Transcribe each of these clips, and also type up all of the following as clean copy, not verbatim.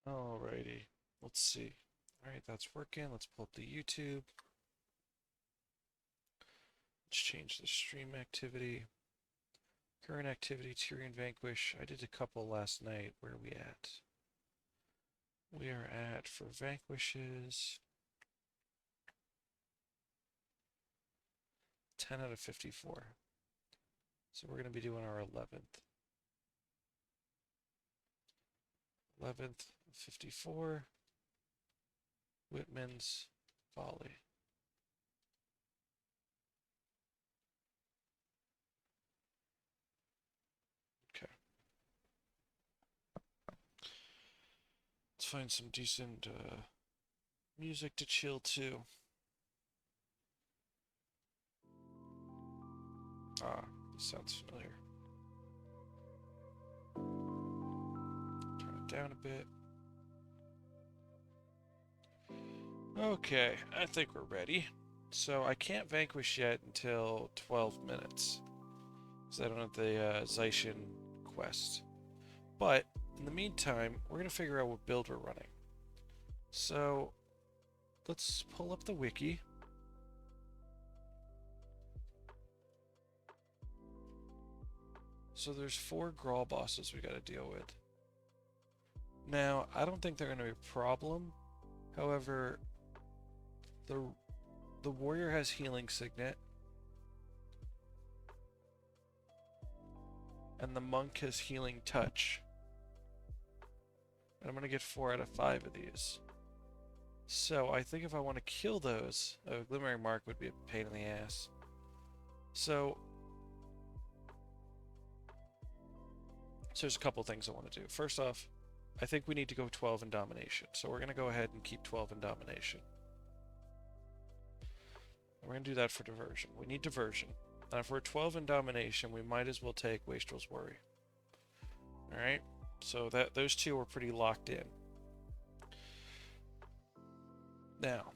Alrighty, let's see. Alright, that's working. Let's pull up the YouTube. Let's change the stream activity. Current activity, Tyrion Vanquish. I did a couple last night. Where are we at? We are at, for Vanquishes, 10 out of 54. So we're going to be doing our 11th. 11th, 54. Witman's Folly. Okay. Let's find some decent music to chill to. Ah, this sounds familiar. Turn it down a bit. Okay, I think we're ready. So I can't vanquish yet until 12 minutes. Because I don't have the Zaishin quest. But, in the meantime, we're going to figure out what build we're running. So, let's pull up the wiki. So there's 4 Grawl bosses we gotta deal with. Now, I don't think they're gonna be a problem. However, the warrior has healing signet. And the monk has healing touch. And I'm gonna get 4 out of 5 of these. So I think if I want to kill those, a glimmering mark would be a pain in the ass. So there's a couple things I want to do. First off, I think we need to go 12 in domination. So we're going to go ahead and keep 12 in domination. And we're going to do that for diversion. We need diversion. And if we're 12 in domination, we might as well take Wastrel's Worry. Alright? So those two are pretty locked in. Now,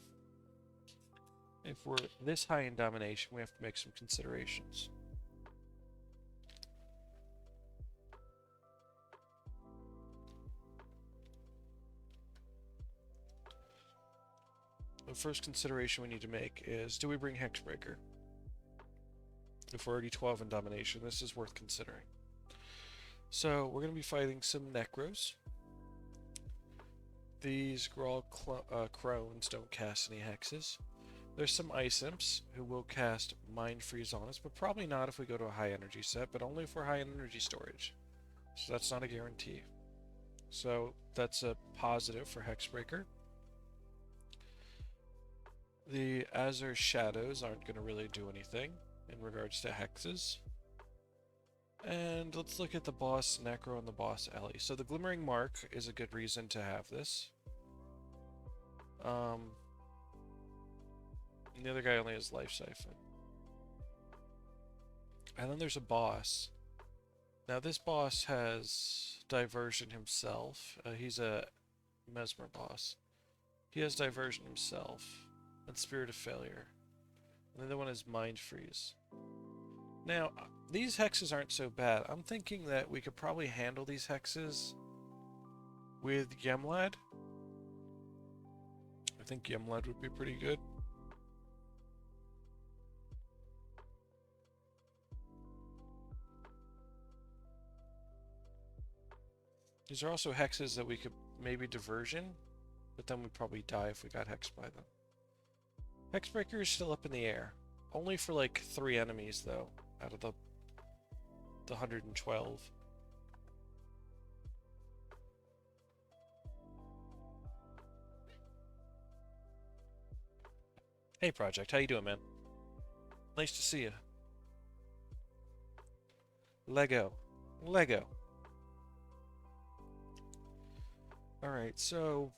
if we're this high in domination, we have to make some considerations. The first consideration we need to make is, do we bring Hexbreaker? If we're already 12 in domination, this is worth considering. So we're going to be fighting some Necros. These Grawl Crones don't cast any hexes. There's some Ice Imps who will cast Mind Freeze on us, but probably not if we go to a high energy set, but only if we're high energy storage. So that's not a guarantee. So that's a positive for Hexbreaker. The Azure Shadows aren't going to really do anything in regards to hexes. And let's look at the boss Necro and the boss Ellie. So the Glimmering Mark is a good reason to have this. And the other guy only has Life Siphon. And then there's a boss. Now this boss has Diversion himself. He's a Mesmer boss. He has Diversion himself. And Spirit of Failure. And the other one is Mind Freeze. Now, these hexes aren't so bad. I'm thinking that we could probably handle these hexes with Yemlad. I think Yemlad would be pretty good. These are also hexes that we could maybe diversion, but then we'd probably die if we got hexed by them. Hexbreaker is still up in the air. Only for like 3 enemies though, out of the 112. Hey Project, how you doing, man? Nice to see you. Lego. Lego. Alright, so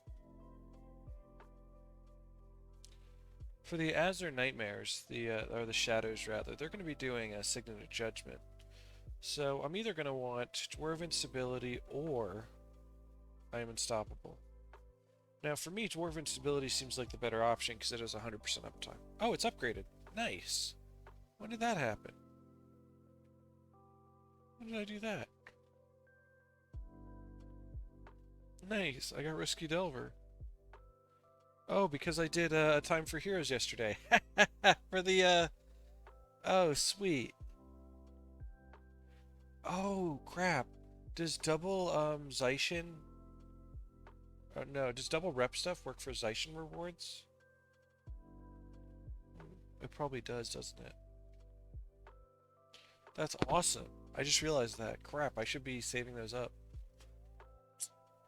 for the Azure Nightmares, or the Shadows rather, they're going to be doing a Signet of Judgment. So I'm either going to want Dwarven Stability or I am Unstoppable. Now for me, Dwarven Stability seems like the better option because it has 100% uptime. Oh, it's upgraded. Nice. When did that happen? When did I do that? Nice, I got Risky Delver. Oh, because I did a Time for Heroes yesterday. For the, oh, sweet. Oh, crap. Does double, Zaishin... no, does double rep stuff work for Zaishin rewards? It probably does, doesn't it? That's awesome. I just realized that. Crap, I should be saving those up.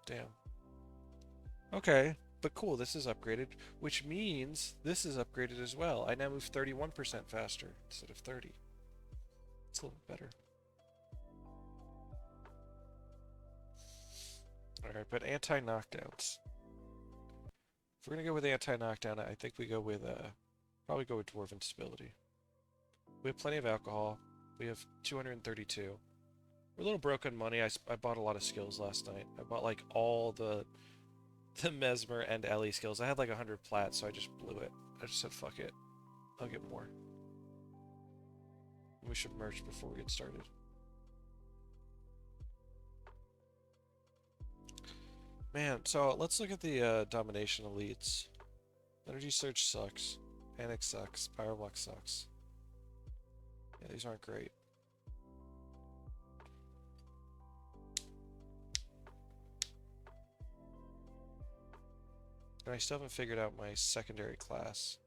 Damn. Okay, but cool, this is upgraded, which means this is upgraded as well. I now move 31% faster instead of 30. It's a little better. Alright, but anti-knockdowns. If we're gonna go with anti-knockdown, I think we go with, probably go with Dwarven Stability. We have plenty of alcohol. We have 232. We're a little broke on money. I bought a lot of skills last night. I bought, like, all the Mesmer and Ellie skills. I had, like, 100 plats, so I just blew it. I just said, fuck it. I'll get more. We should merge before we get started. Man, so let's look at the Domination Elites. Energy Surge sucks. Panic sucks. Pyroblock sucks. Yeah, these aren't great. And I still haven't figured out my secondary class.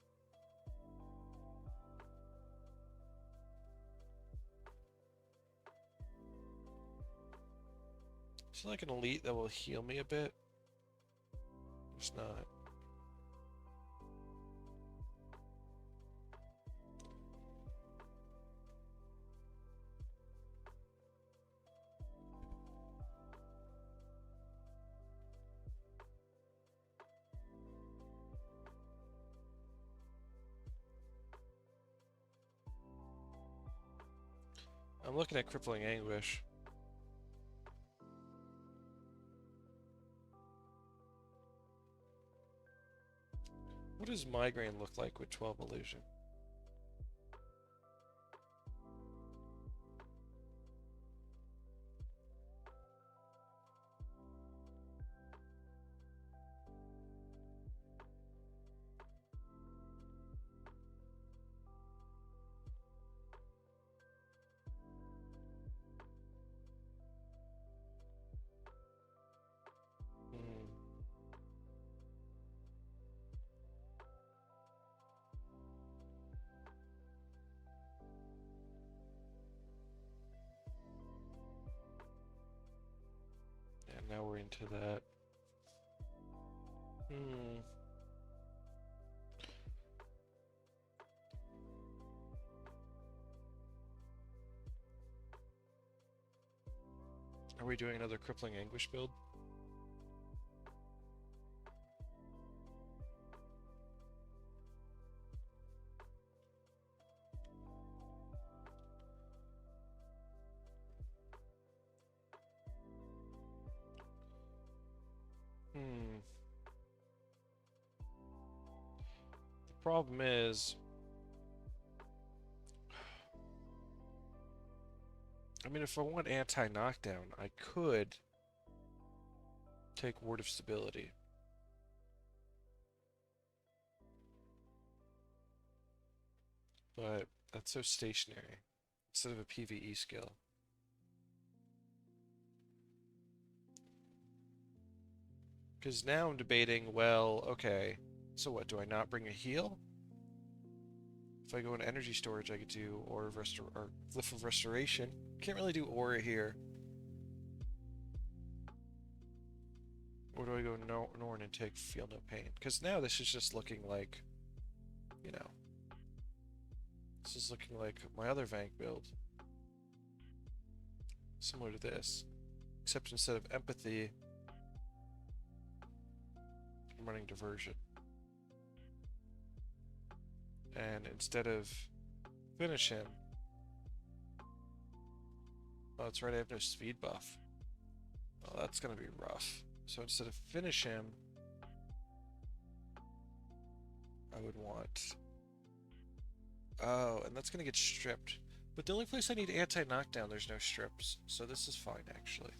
Is there like an elite that will heal me a bit? There's not. I'm looking at Crippling Anguish. What does Migraine look like with 12 Illusion? Now we're into that. Are we doing another Crippling Anguish build? The problem is, I mean, if I want anti-knockdown, I could take Ward of Stability. But that's so stationary instead of a PvE skill. Because now I'm debating, well, okay, so what, do I not bring a heal? If I go into energy storage, I could do Aura of Glyph of Restoration. Can't really do Aura here. Or do I go Norn and take Feel No Pain? Because now this is just looking like, you know, this is looking like my other Vank build. Similar to this. Except instead of Empathy, I'm running Diversion. And instead of Finish Him... Oh, that's right, I have no speed buff. Oh, that's gonna be rough. So instead of Finish Him, I would want... Oh, and that's gonna get stripped. But the only place I need anti-knockdown, there's no strips. So this is fine, actually.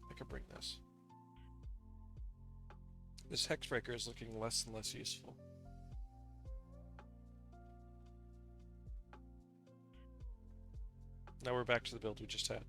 I could bring this. This Hexbreaker is looking less and less useful. Now we're back to the build we just had.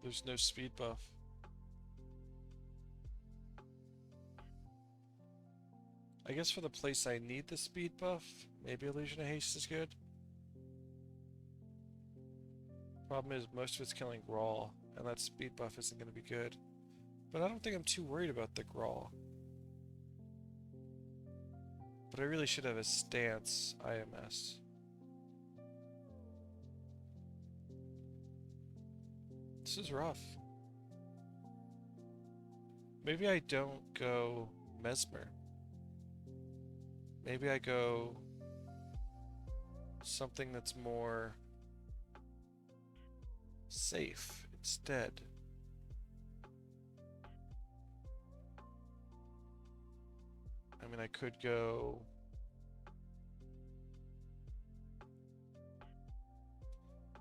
There's no speed buff. I guess for the place I need the speed buff, maybe Illusion of Haste is good. Problem is, most of it's killing Grawl, and that speed buff isn't going to be good. But I don't think I'm too worried about the Grawl. But I really should have a stance IMS. This is rough. Maybe I don't go Mesmer. Maybe I go something that's more safe instead. I mean, I could go...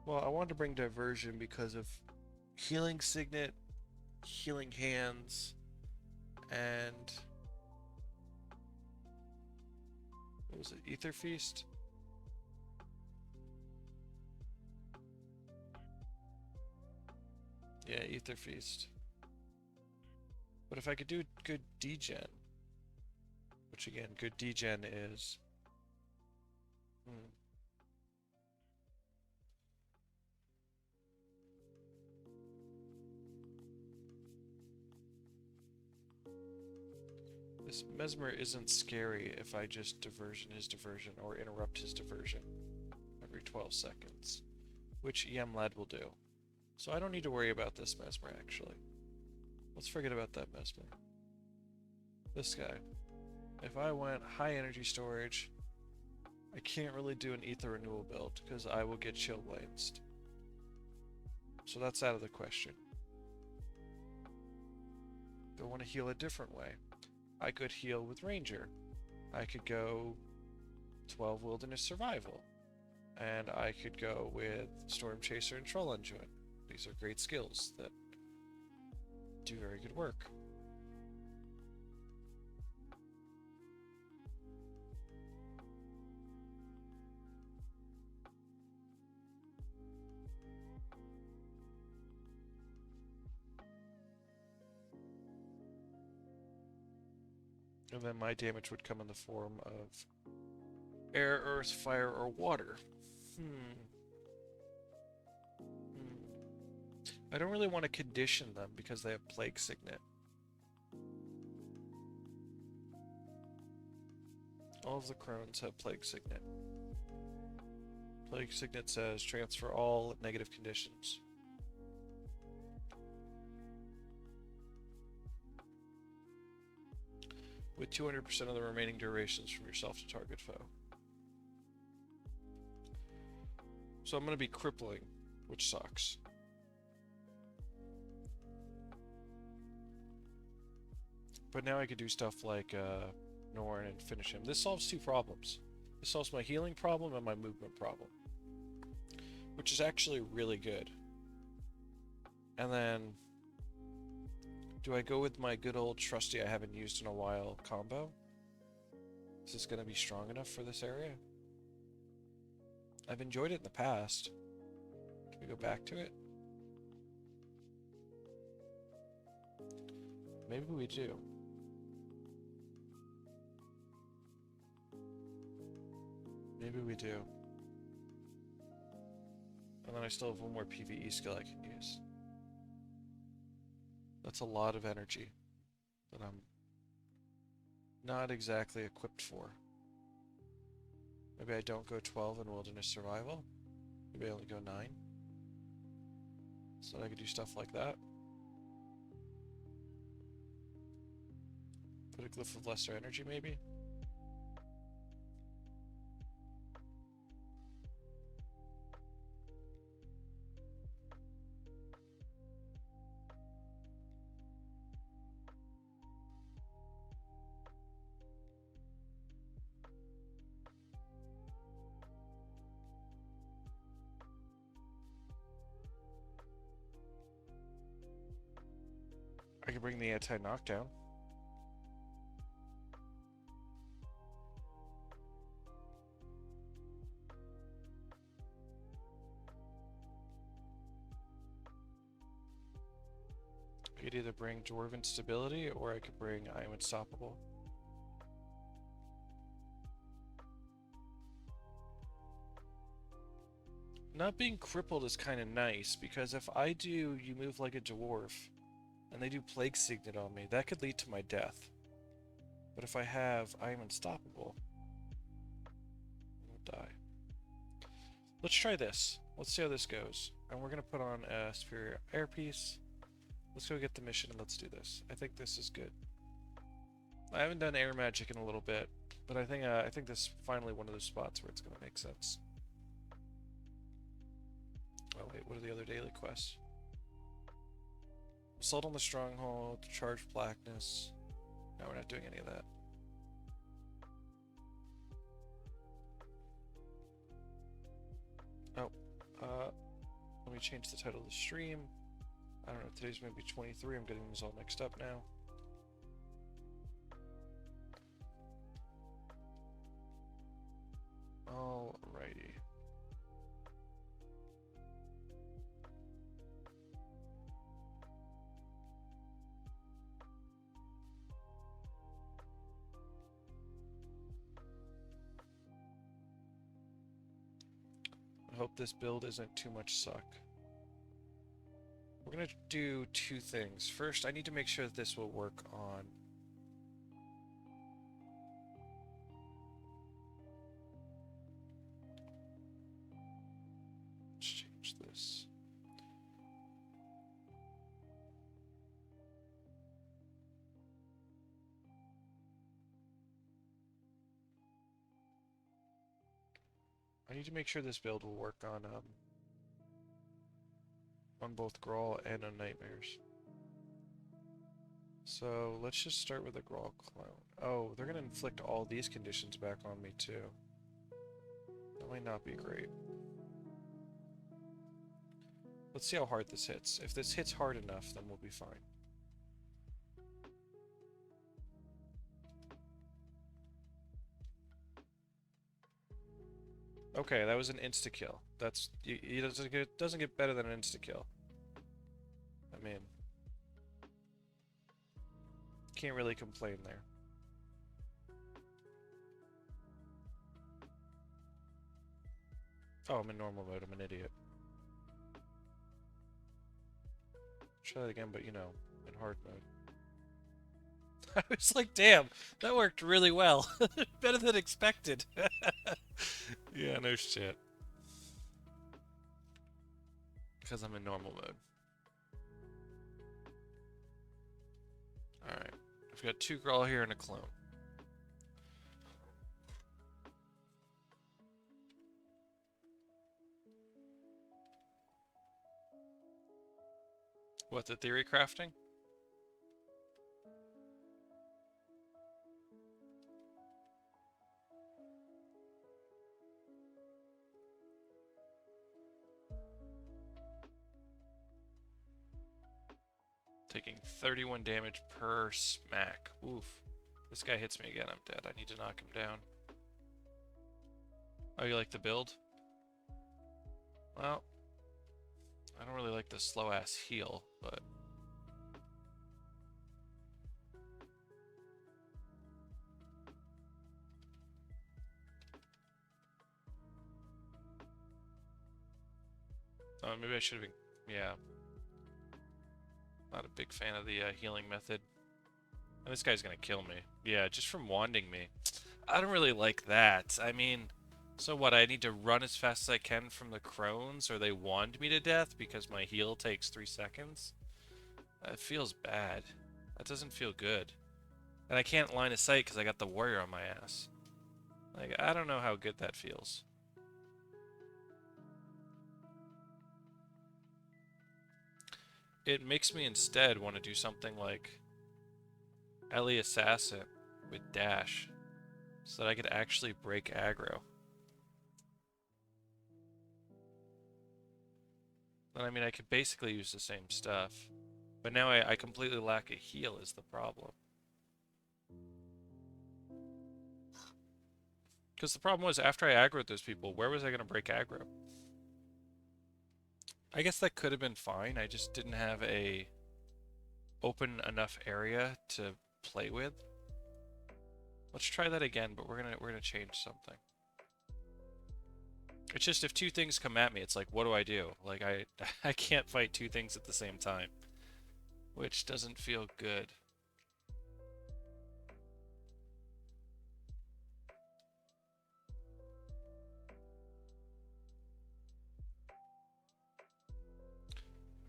Well, I wanted to bring Diversion because of Healing Signet, Healing Hands, and... what was it? Ether Feast? Yeah, Ether Feast. But if I could do good degen, which again, good degen is... This Mesmer isn't scary if I just diversion his diversion or interrupt his diversion every 12 seconds, which Yemlad will do. So I don't need to worry about this Mesmer, actually. Let's forget about that Mesmer. This guy. If I went high energy storage, I can't really do an Ether Renewal build, because I will get Chill Blazed. So that's out of the question. Do I want to heal a different way? I could heal with Ranger. I could go 12 Wilderness Survival. And I could go with Storm Chaser and Troll Unjoin. These are great skills that do very good work. And then my damage would come in the form of air, earth, fire, or water. I don't really want to condition them because they have Plague Signet. All of the Crones have Plague Signet. Plague Signet says transfer all negative conditions. With 200% of the remaining durations from yourself to target foe. So I'm going to be crippling, which sucks. But now I could do stuff like Norn and finish him. This solves two problems. This solves my healing problem and my movement problem. Which is actually really good. And then... do I go with my good old trusty I haven't used in a while combo? Is this going to be strong enough for this area? I've enjoyed it in the past. Do we go back to it? Maybe we do. Maybe we do. And then I still have one more PvE skill I can use. That's a lot of energy that I'm not exactly equipped for. Maybe I don't go 12 in Wilderness Survival. Maybe I only go 9. So I could do stuff like that. Put a Glyph of Lesser Energy, maybe? could bring the anti-knockdown. I could either bring Dwarven Stability, or I could bring I Am Unstoppable. Not being crippled is kind of nice, because if I do You Move Like a Dwarf, and they do Plague Signet on me, that could lead to my death. But if I have I Am Unstoppable, I'll die. Let's try this. Let's see how this goes. And we're going to put on a Superior Air Piece. Let's go get the mission and let's do this. I think this is good. I haven't done air magic in a little bit, but I think this is finally one of those spots where it's going to make sense. Oh wait, what are the other daily quests? Assault on the Stronghold, Charge Blackness. No, we're not doing any of that. Oh, let me change the title of the stream. I don't know, today's maybe 23, I'm getting this all mixed up now. Alrighty. I hope this build isn't too much suck. We're going to do two things. First, I need to make sure that this will work on... Let's change this. I need to make sure this build will work on both Grawl and on Nightmares. So let's just start with a Grawl clone. Oh, they're going to inflict all these conditions back on me too. That might not be great. Let's see how hard this hits. If this hits hard enough, then we'll be fine. Okay, that was an insta-kill. That's... It doesn't get better than an insta-kill. I mean... Can't really complain there. Oh, I'm in normal mode. I'm an idiot. Try that again, but you know, in hard mode. I was like, damn, that worked really well. Better than expected. Yeah, no shit. Because I'm in normal mode. Alright. I've got 2 Grawl here and a clone. What, the theory crafting? Taking 31 damage per smack. Oof. This guy hits me again, I'm dead. I need to knock him down. Oh, you like the build? Well, I don't really like the slow-ass heal, but... Oh, maybe I should have been... Yeah. Not a big fan of the healing method. And this guy's gonna kill me. Yeah, just from wanding me. I don't really like that. I mean, so what, I need to run as fast as I can from the crones, or they wand me to death because my heal takes 3 seconds? That feels bad. That doesn't feel good. And I can't line of sight because I got the warrior on my ass. Like, I don't know how good that feels. It makes me instead want to do something like Ellie Assassin with dash, so that I could actually break aggro. And I mean, I could basically use the same stuff. But now I completely lack a heal is the problem. Because the problem was, after I aggroed those people, where was I going to break aggro? I guess that could have been fine. I just didn't have a open enough area to play with. Let's try that again, but we're gonna change something. It's just if two things come at me, it's like, what do I do? Like I can't fight two things at the same time, which doesn't feel good.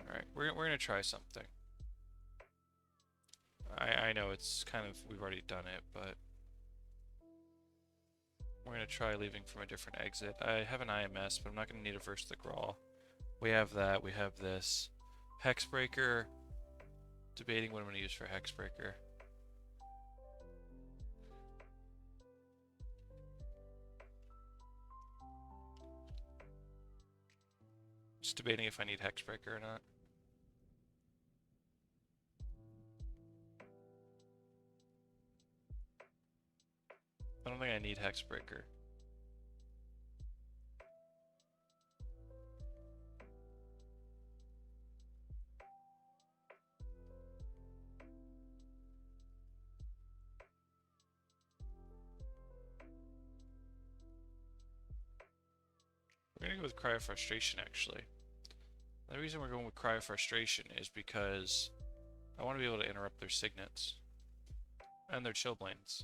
All right, we're gonna try something. I know it's kind of, we've already done it, but we're gonna try leaving from a different exit. I have an IMS, but I'm not gonna need it versus the Grawl. We have that. We have this Hexbreaker. Debating what I'm gonna use for Hexbreaker. Just debating if I need Hexbreaker or not. I don't think I need Hexbreaker. We're gonna go with Cry of Frustration, actually. The reason we're going with Cry of Frustration is because I want to be able to interrupt their signets. And their Chillblains.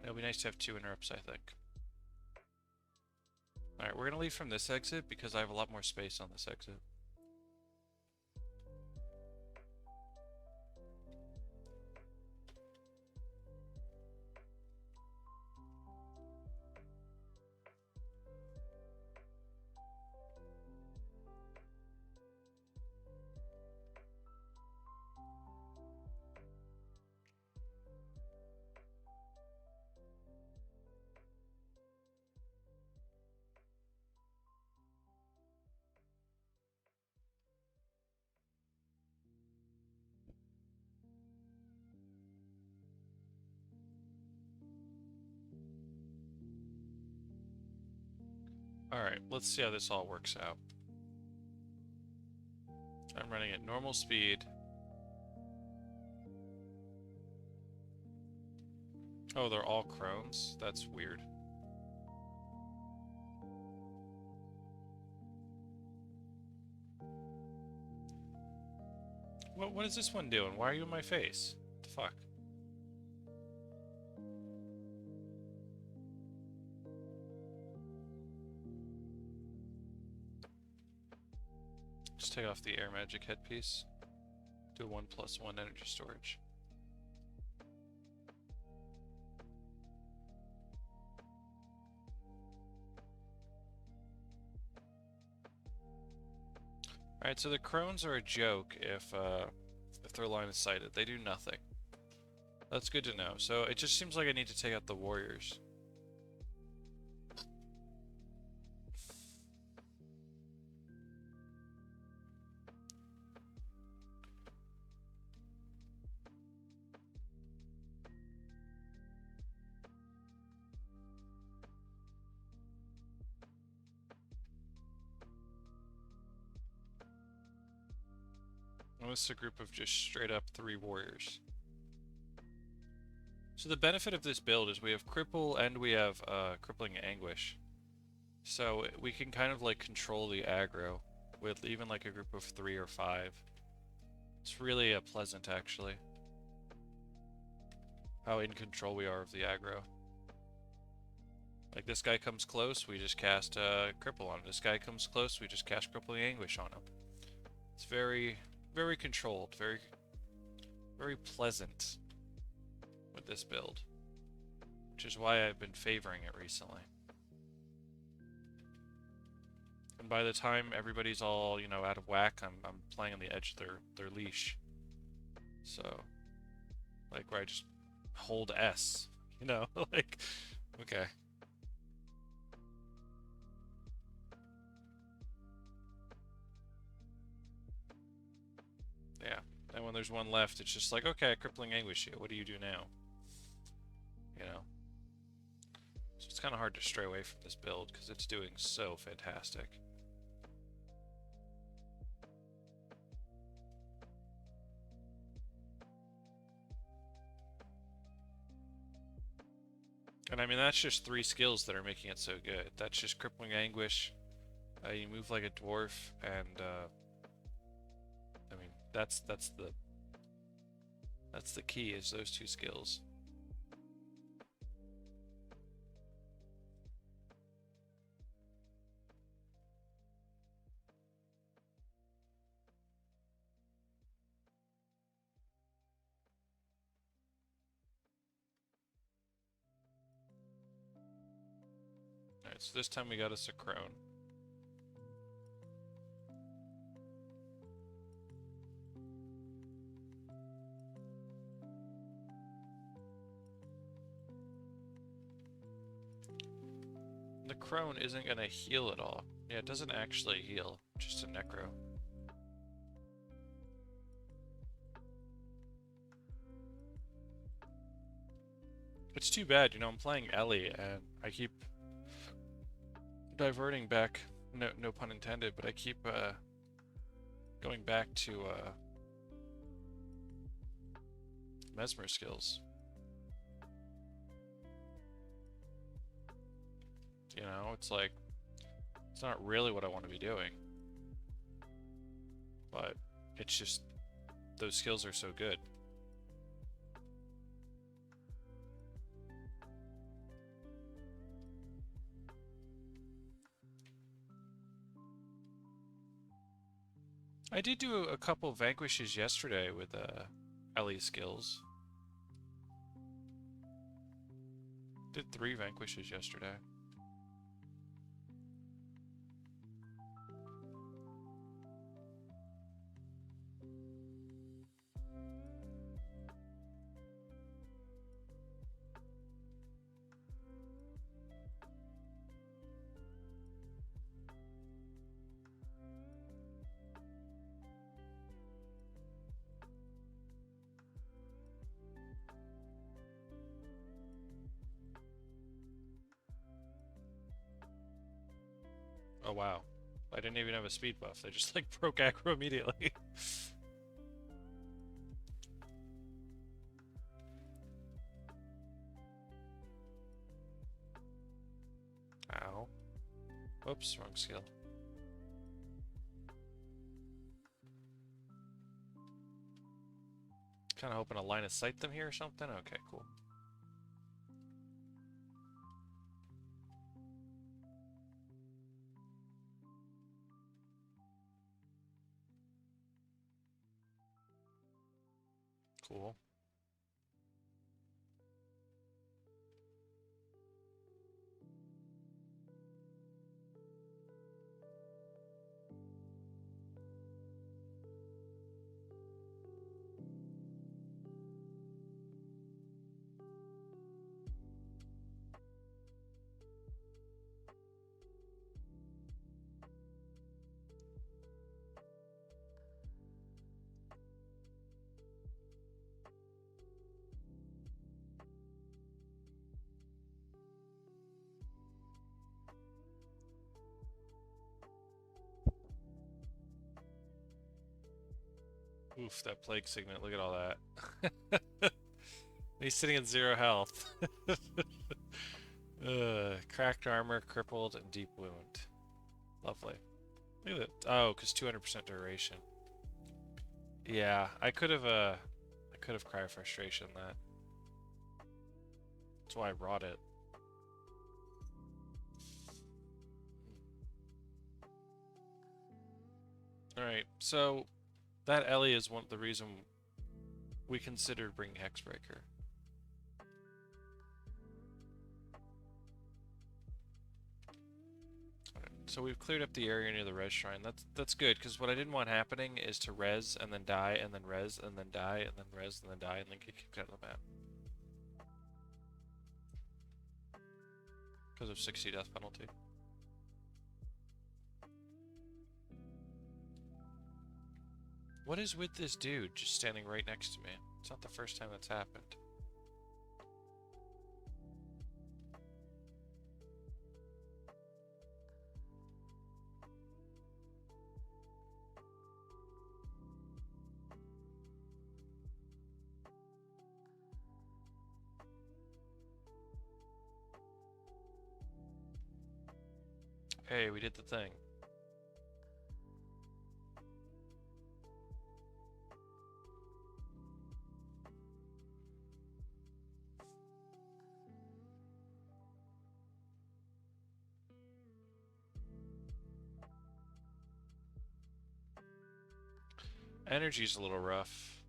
It'll be nice to have two interrupts, I think. Alright, we're gonna leave from this exit because I have a lot more space on this exit. Alright, let's see how this all works out. I'm running at normal speed. Oh, they're all Crones? That's weird. What is this one doing? Why are you in my face? What the fuck? Just take off the air magic headpiece. Do a 1+1 energy storage. Alright, so the Crones are a joke if they're line of sighted. They do nothing. That's good to know. So it just seems like I need to take out the warriors. And this is a group of just straight up 3 warriors. So the benefit of this build is we have Cripple and we have Crippling Anguish. So we can kind of like control the aggro with even like a group of 3 or 5. It's really pleasant actually. How in control we are of the aggro. Like this guy comes close, we just cast Cripple on him. This guy comes close, we just cast Crippling Anguish on him. It's very, very controlled, very, very pleasant with this build, which is why I've been favoring it recently. And by the time everybody's all, you know, out of whack, I'm playing on the edge of their leash. So, like where I just hold S, you know, like, okay. Yeah. and when there's one left, it's just like, okay, crippling anguish you. What do you do now? You know? So it's kind of hard to stray away from this build, because it's doing so fantastic. And I mean, that's just 3 skills that are making it so good. That's just crippling anguish. You move like a dwarf, and I mean, that's the key, is those 2 skills. Alright, so this time we got us a crone. The crone isn't going to heal at all. Yeah, it doesn't actually heal, just a necro. It's too bad, you know, I'm playing Ellie, and I keep diverting back, no pun intended, but I keep going back to Mesmer skills. You know, it's like, it's not really what I want to be doing. But it's just, those skills are so good. I did do a couple Vanquishes yesterday with Ellie's skills. Did 3 Vanquishes yesterday. Oh wow. I didn't even have a speed buff. They just like broke aggro immediately. Ow. Whoops, wrong skill. Kinda hoping to line of sight them here or something? Okay, cool. Cool. Oof, that plague segment, look at all that. He's sitting at 0 health. Cracked armor, crippled, and deep wound. Lovely. Look at that. Oh, because 200% duration. Yeah, I could have Cry of Frustration that. That's why I brought it. Alright, so that Ellie is the reason we considered bringing Hexbreaker. Alright, so we've cleared up the area near the res shrine. That's good, because what I didn't want happening is to res and then die and then res and then die and then res and then die and then get kicked out of the map. Because of 60 death penalty. What is with this dude just standing right next to me? It's not the first time that's happened. Hey, we did the thing. Energy's a little rough.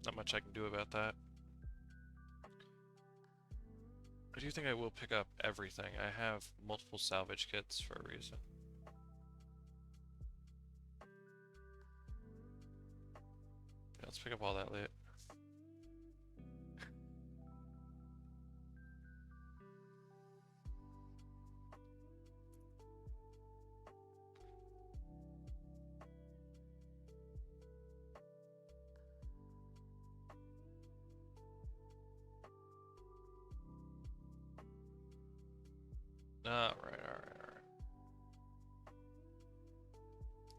Not much I can do about that. I do think I will pick up everything. I have multiple salvage kits for a reason. Yeah, let's pick up all that lit. Alright.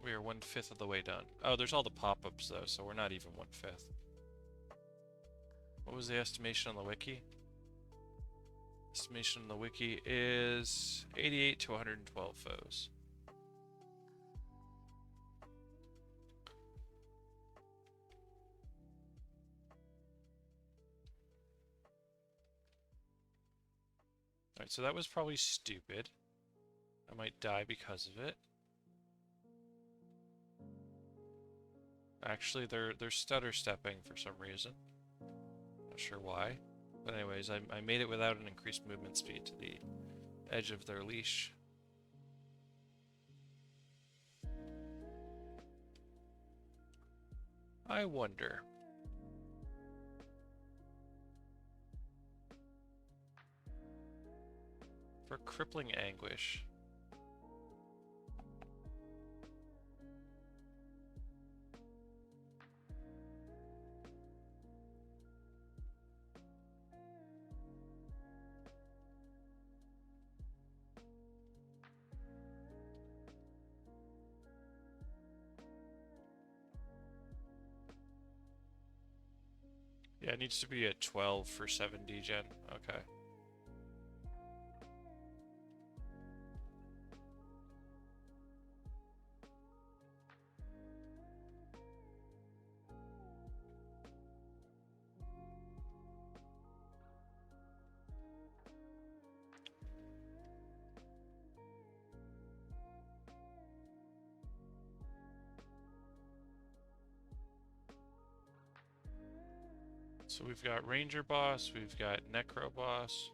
We are 1/5 of the way done. Oh, there's all the pop-ups though, so we're not even 1/5. What was the estimation on the wiki? Estimation on the wiki is 88 to 112 foes. Alright, so that was probably stupid. I might die because of it. Actually, they're stutter stepping for some reason. Not sure why. But anyways, I made it without an increased movement speed to the edge of their leash. I wonder. For crippling anguish. Yeah, it needs to be at 12 for 7 degen. Okay. So we've got Ranger Boss, we've got Necro Boss.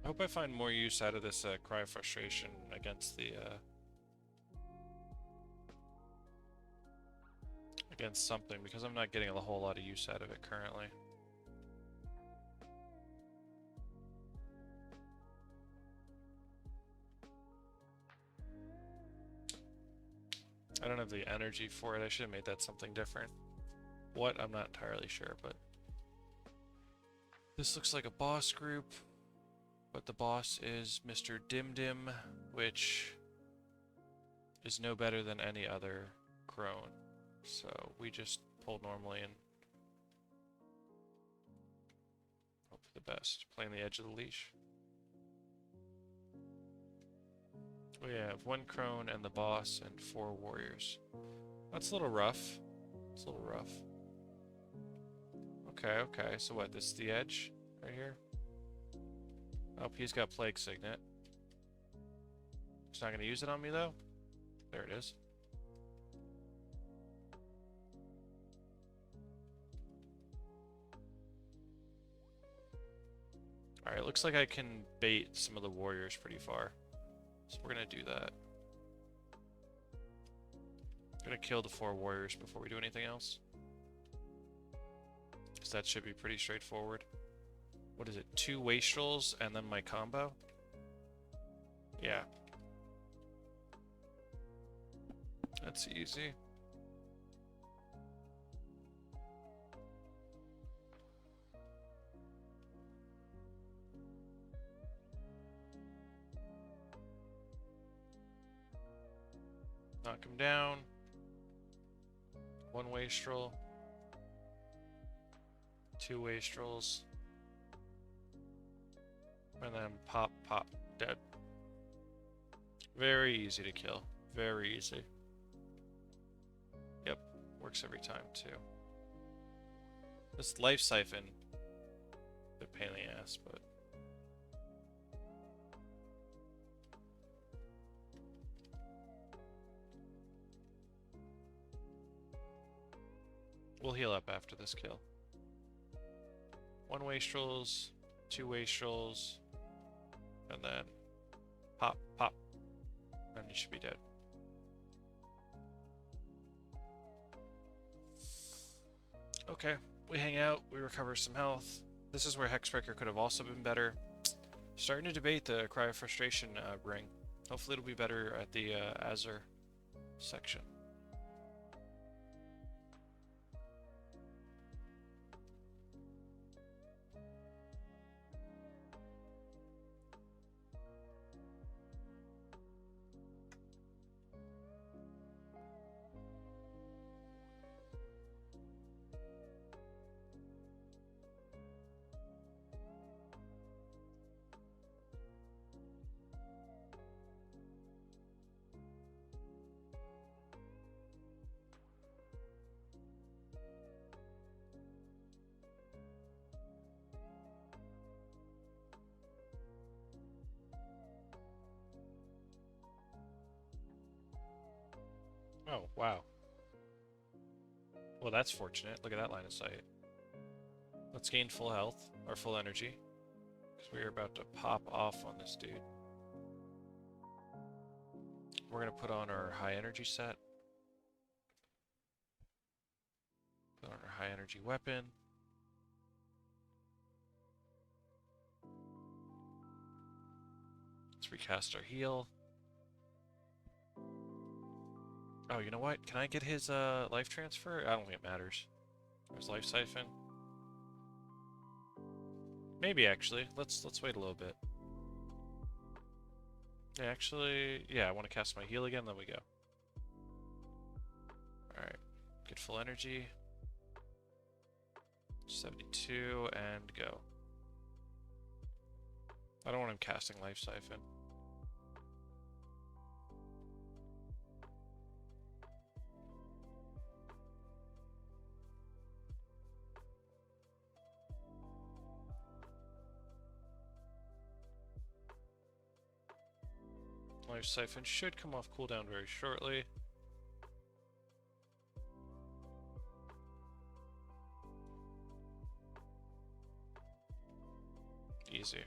I hope I find more use out of this Cry of Frustration against the against something, because I'm not getting a whole lot of use out of it currently. I don't have the energy for it. I should have made that something different. What? I'm not entirely sure, but This looks like a boss group, but the boss is Mr. Dim Dim, which is no better than any other crone. So we just pull normally and hope for the best. Playing the edge of the leash. We have 1 crone and the boss and 4 warriors. That's a little rough. It's a little rough. Okay, okay. So what? This is the edge right here? Oh, he's got Plague Signet. He's not going to use it on me, though? There it is. Alright, looks like I can bait some of the warriors pretty far. So we're going to do that. I'm going to kill the 4 warriors before we do anything else. Because that should be pretty straightforward. What is it? 2 wastrels and then my combo? Yeah. That's easy. Knock him down. 1 wastrel. 2 wastrels. And then pop, pop, dead. Very easy to kill. Very easy. Yep, works every time too. This life siphon, a bit pain in the ass, but we'll heal up after this kill. 1 wastrels, 2 wastrels, and then pop, pop, and you should be dead. Okay, we hang out, we recover some health. This is where Hexbreaker could have also been better. Starting to debate the Cry of Frustration ring. Hopefully it'll be better at the Azur section. Oh, wow. Well, that's fortunate. Look at that line of sight. Let's gain full health, or full energy, because we are about to pop off on this dude. We're going to put on our high energy set. Put on our high energy weapon. Let's recast our heal. Oh, you know what? Can I get his life transfer? I don't think it matters. His life siphon. Maybe actually. Let's wait a little bit. Yeah, actually, yeah, I want to cast my heal again, then we go. Alright. Get full energy. 72 and go. I don't want him casting life siphon. Life siphon should come off cooldown very shortly. Easy.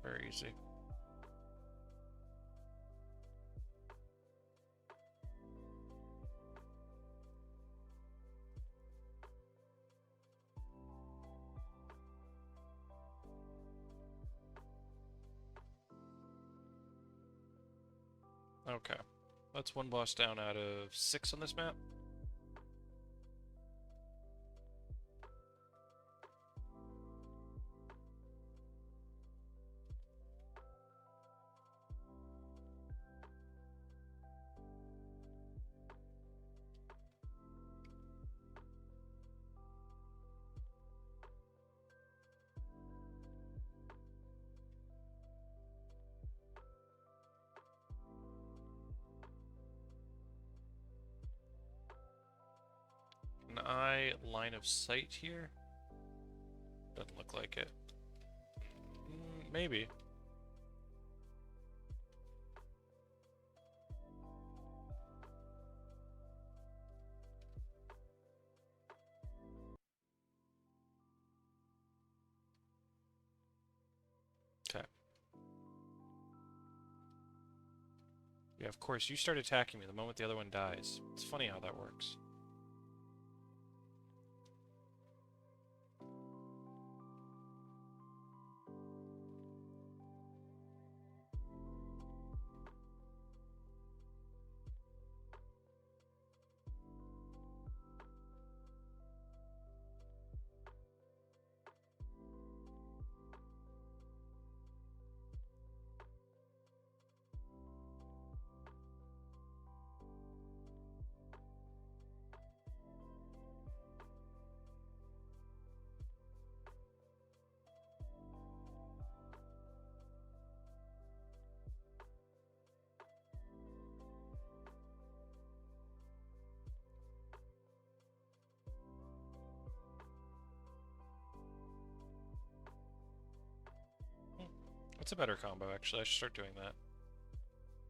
Very easy. Okay. That's 1 boss down out of 6 on this map. line of sight here? Doesn't look like it. Maybe. Okay. Yeah, of course, you start attacking me the moment the other one dies. It's funny how that works. That's a better combo, actually. I should start doing that.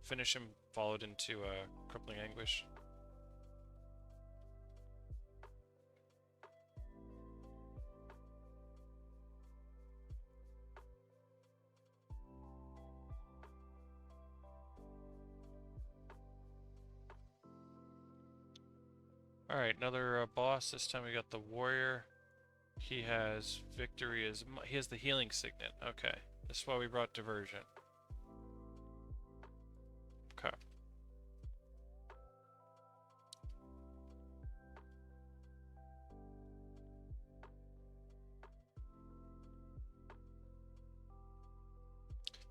Finish him, followed into crippling anguish. Alright, another boss. This time we got the warrior. He has victory as... He has the healing signet. Okay. This is why we brought diversion. Okay.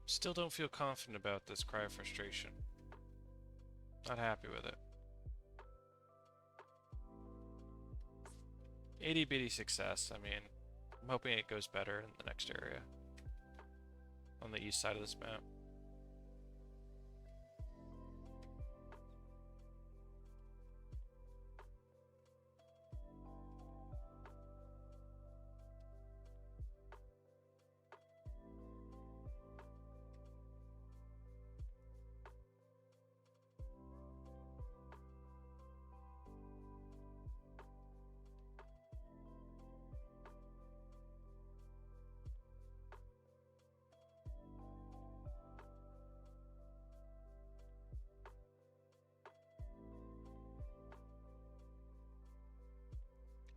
Still don't feel confident about this cry of frustration. Not happy with it. Itty bitty success. I mean, I'm hoping it goes better in the next area. On the east side of this map.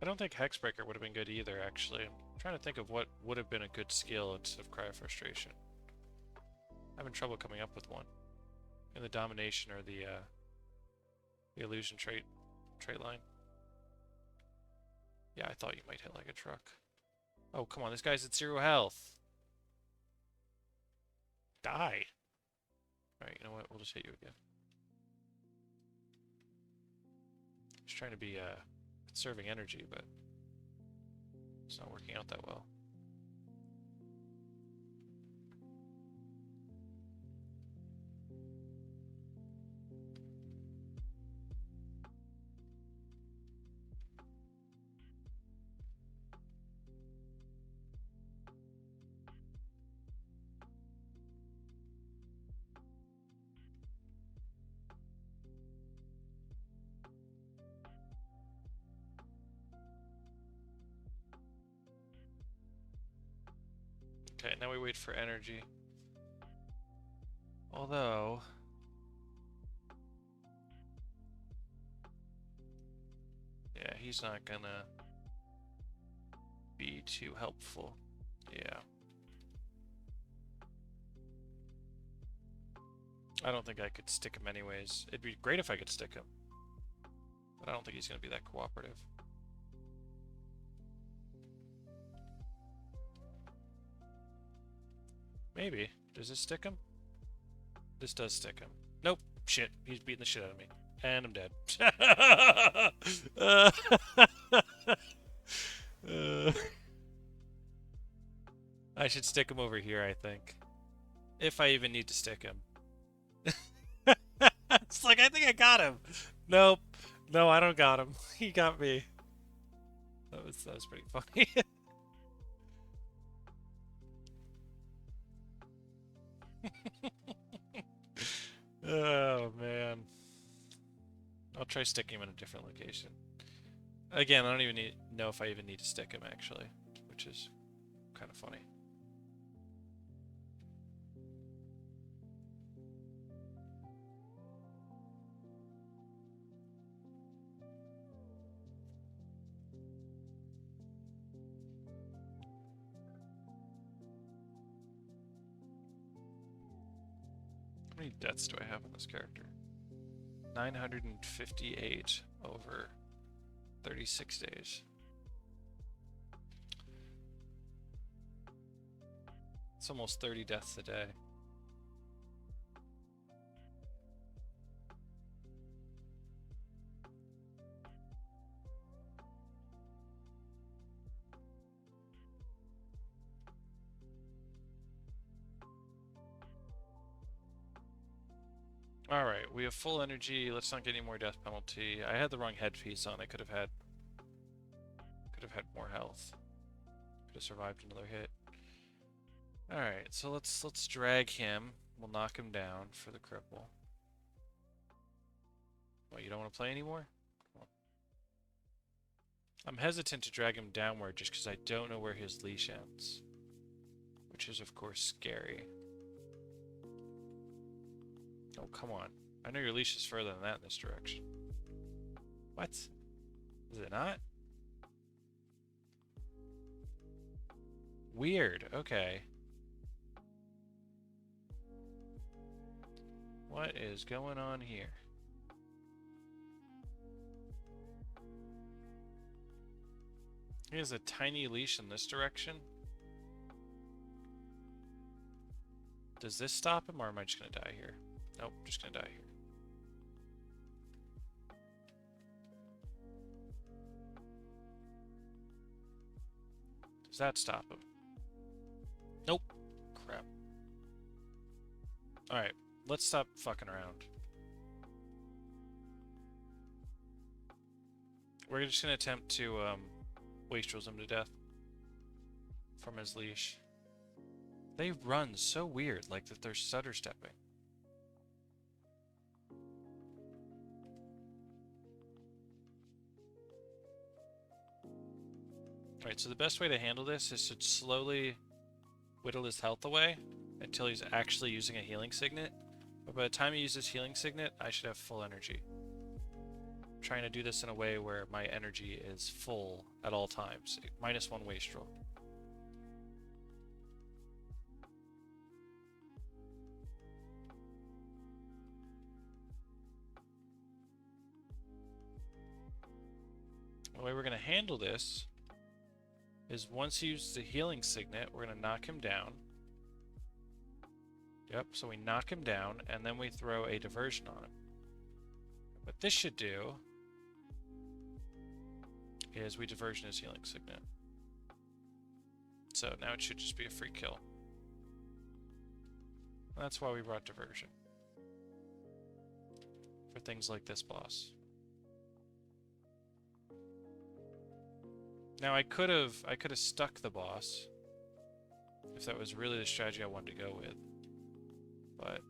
I don't think Hexbreaker would have been good either, actually. I'm trying to think of what would have been a good skill instead of Cry of Frustration. I'm having trouble coming up with one. In the Domination or the Illusion trait line. Yeah, I thought you might hit like a truck. Oh, come on, this guy's at 0 health. Die. Alright, you know what? We'll just hit you again. Just trying to be, conserving energy, but it's not working out that well. Okay, now we wait for energy. Although... yeah, he's not gonna be too helpful. Yeah. I don't think I could stick him anyways. It'd be great if I could stick him. But I don't think he's gonna be that cooperative. Maybe. Does this stick him? This does stick him. Nope. Shit. He's beating the shit out of me. And I'm dead. I should stick him over here, I think. If I even need to stick him. It's like, I think I got him. Nope. No, I don't got him. He got me. That That was pretty funny. Oh man. I'll try sticking him in a different location. Again, I don't even know if I even need to stick him actually, which is kind of funny. How many deaths do I have on this character? 958 over 36 days. It's almost 30 deaths a day. Alright, we have full energy. Let's not get any more death penalty. I had the wrong headpiece on. I could have had more health. Could have survived another hit. Alright, so let's drag him. We'll knock him down for the cripple. What, you don't want to play anymore? Come on. I'm hesitant to drag him downward just because I don't know where his leash ends. Which is, of course, scary. Oh, come on. I know your leash is further than that in this direction. What? Is it not? Weird. Okay. What is going on here? He has a tiny leash in this direction. Does this stop him, or am I just gonna die here? Nope, just gonna die here. Does that stop him? Nope. Crap. Alright, let's stop fucking around. We're just gonna attempt to wastrel him to death from his leash. They run so weird, like that they're stutter stepping. Alright, so the best way to handle this is to slowly whittle his health away until he's actually using a healing signet. But by the time he uses healing signet, I should have full energy. I'm trying to do this in a way where my energy is full at all times. -1 wastrel. The way we're going to handle this is once he uses the healing signet, we're going to knock him down. Yep, so we knock him down, and then we throw a diversion on him. What this should do is we diversion his healing signet. So now it should just be a free kill. That's why we brought diversion. For things like this boss. Now I could have stuck the boss if that was really the strategy I wanted to go with. But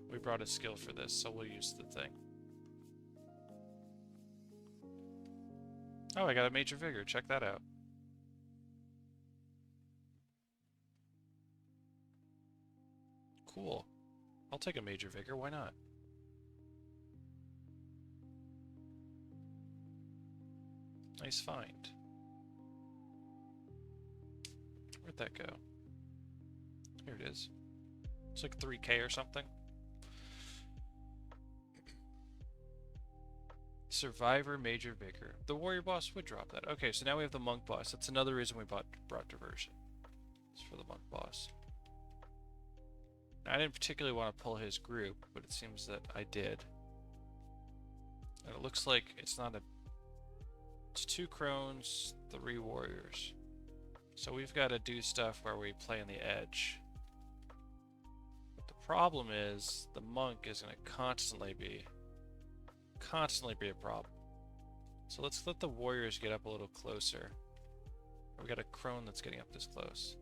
we brought a skill for this, so we'll use the thing. Oh, I got a major vigor. Check that out. Cool. I'll take a major vigor. Why not? Nice find. Where'd that go? Here it is. It's like 3K or something. Survivor Major Vigor. The warrior boss would drop that. Okay, so now we have the monk boss. That's another reason we brought diversion. It's for the monk boss. Now, I didn't particularly want to pull his group, but it seems that I did. And it looks like it's not a... It's 2 crones, 3 warriors. So we've got to do stuff where we play on the edge. But the problem is, the monk is going to constantly be a problem. So let's let the warriors get up a little closer. We got a crone that's getting up this close.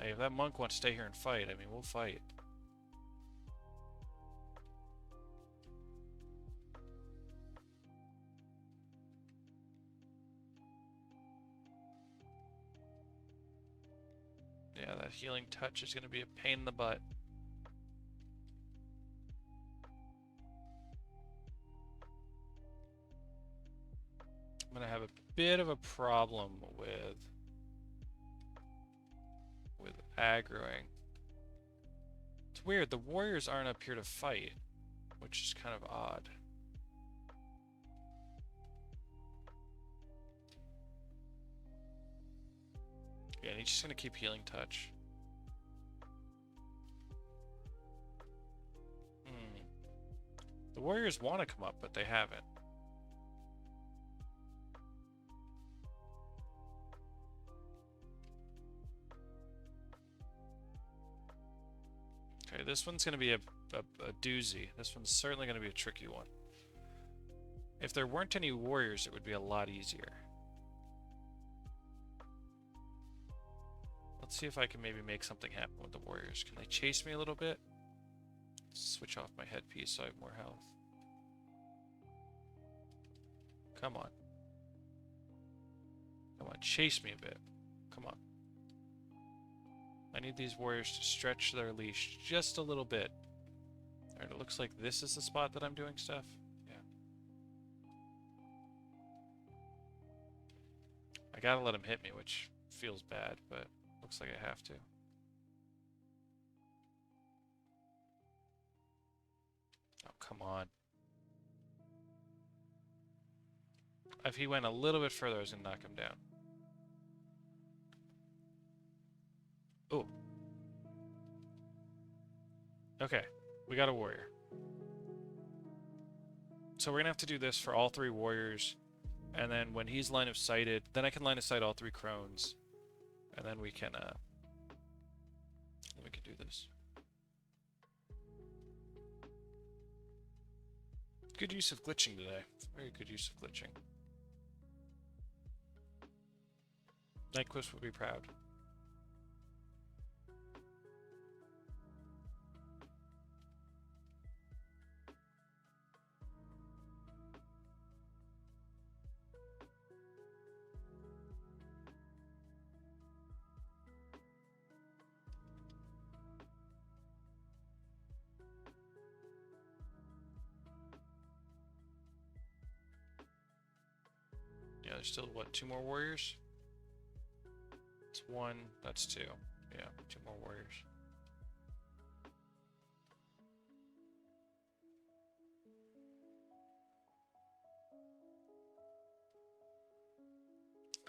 Hey, if that monk wants to stay here and fight, I mean, we'll fight. Yeah, that healing touch is going to be a pain in the butt. I'm going to have a bit of a problem with aggroing. It's weird, the warriors aren't up here to fight, which is kind of odd. Yeah, and he's just going to keep healing touch. The warriors want to come up, but they haven't. Okay, this one's going to be a doozy. This one's certainly going to be a tricky one. If there weren't any warriors, it would be a lot easier. Let's see if I can maybe make something happen with the warriors. Can they chase me a little bit? Switch off my headpiece so I have more health. Come on. Come on, chase me a bit. Come on. I need these warriors to stretch their leash just a little bit. Alright, it looks like this is the spot that I'm doing stuff. Yeah. I gotta let him hit me, which feels bad, but looks like I have to. Oh, come on. If he went a little bit further, I was gonna knock him down. Oh. Okay, we got a warrior. So we're gonna have to do this for all three warriors, and then when he's line of sighted, then I can line of sight all three crones, and then we can do this. Good use of glitching today. Very good use of glitching. Nyquist would be proud. Yeah, there's still, what, 2 more warriors? It's 1, that's 2. Yeah, 2 more warriors.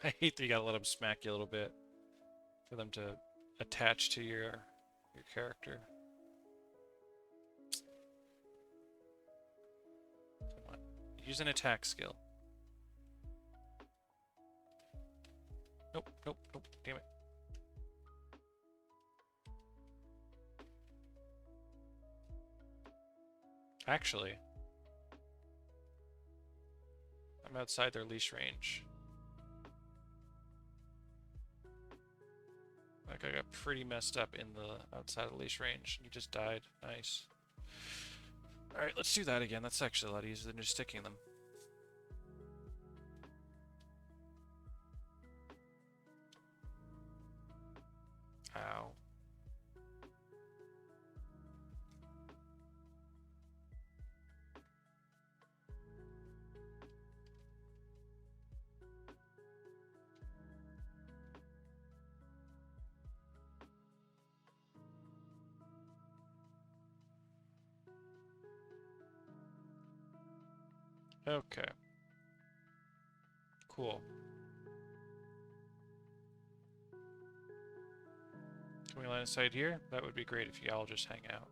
I hate that you gotta let them smack you a little bit for them to attach to your character. Come on. Use an attack skill. Nope, nope, nope, damn it. Actually, I'm outside their leash range. Like, I got pretty messed up in the outside of the leash range. You just died. Nice. Alright, let's do that again. That's actually a lot easier than just sticking them. Ow. Okay. Cool. Can we line of sight here? That would be great if you all just hang out.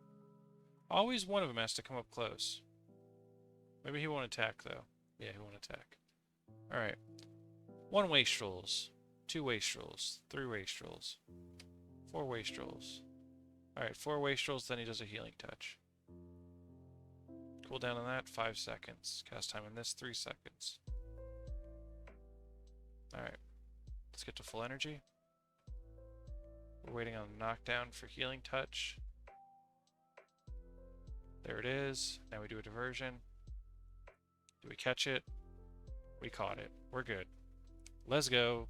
Always one of them has to come up close. Maybe he won't attack, though. Yeah, he won't attack. Alright. 1 wastrels. 2 wastrels. 3 wastrels. 4 wastrels. Alright, 4 wastrels, then he does a healing touch. Cooldown on that, 5 seconds. Cast time on this, 3 seconds. Alright. Let's get to full energy. We're waiting on knockdown for healing touch. There it is. Now we do a diversion. Do we catch it? We caught it. We're good. Let's go.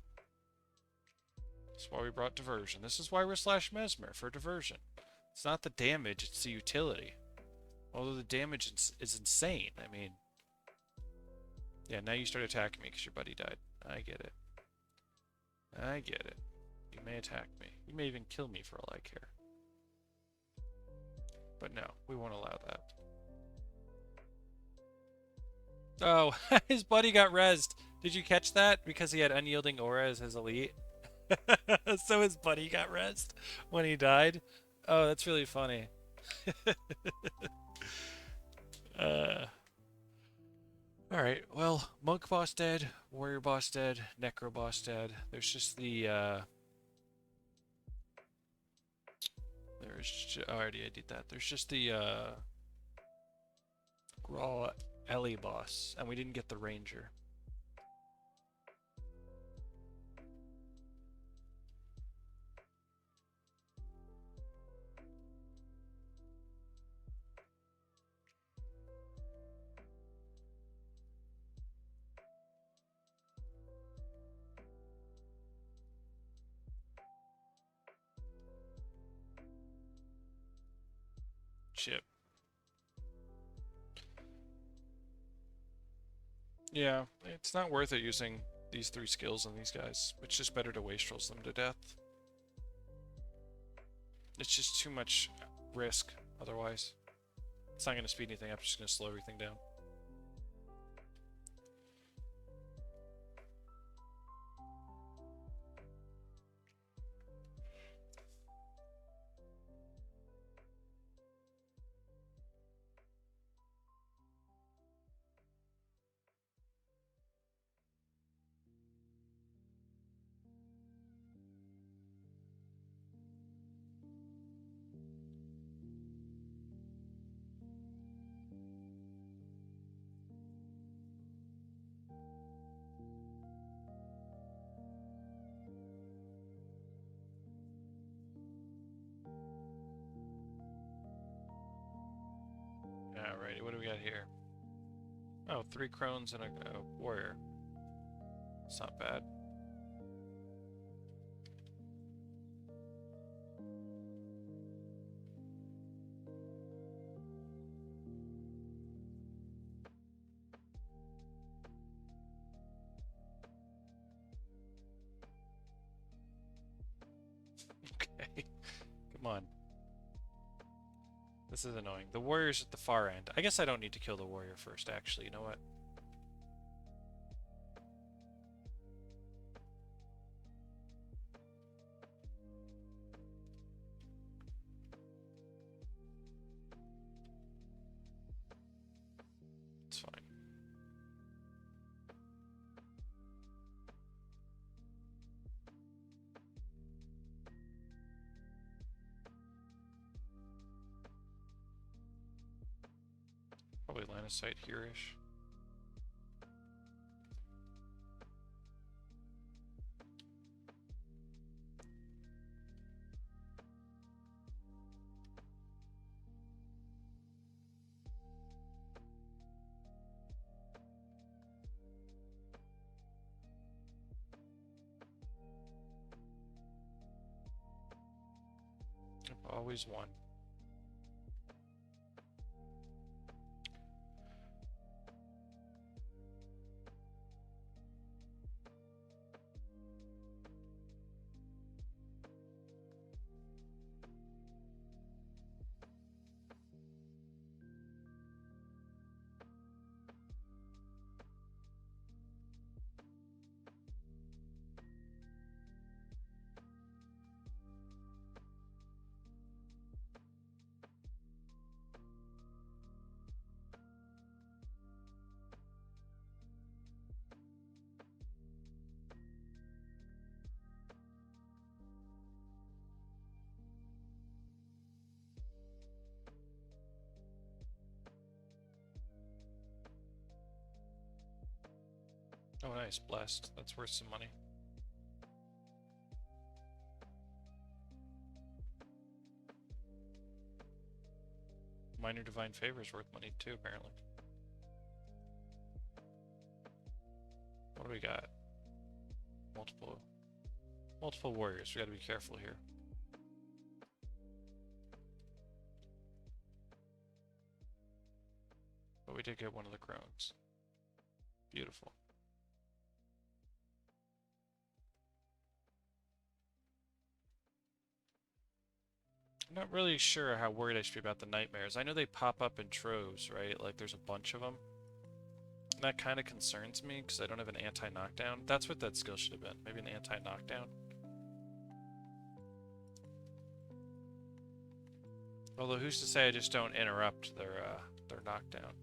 That's why we brought diversion. This is why we're slash mesmer, for diversion. It's not the damage, it's the utility. Although the damage is insane. I mean... Yeah, now you start attacking me because your buddy died. I get it. I get it. You may attack me. You may even kill me for all I care. But no, we won't allow that. Oh, his buddy got rezzed. Did you catch that? Because he had Unyielding Aura as his elite. So his buddy got rezzed when he died. Oh, that's really funny. Alright, well, Monk boss dead, Warrior boss dead, Necro boss dead. There's just the, I already did that. There's just the, Raw Ellie boss, and we didn't get the Ranger. Chip. Yeah, it's not worth it using these 3 skills on these guys. It's just better to wastrels them to death. It's just too much risk otherwise. It's not going to speed anything up, it's just going to slow everything down. Alrighty, what do we got here? Oh, 3 crones and a warrior. It's not bad. Okay, come on. This is annoying. The warrior's at the far end. I guess I don't need to kill the warrior first, actually. You know what? It's fine. Probably line of sight here-ish. Always one. Oh, nice. Blessed. That's worth some money. Minor Divine Favor is worth money too, apparently. What do we got? Multiple warriors. We gotta be careful here. But we did get one of the crones. Beautiful. I'm not really sure how worried I should be about the nightmares. I know they pop up in troves, right? Like there's a bunch of them. And that kind of concerns me because I don't have an anti-knockdown. That's what that skill should have been. Maybe an anti-knockdown. Although who's to say I just don't interrupt their knockdown?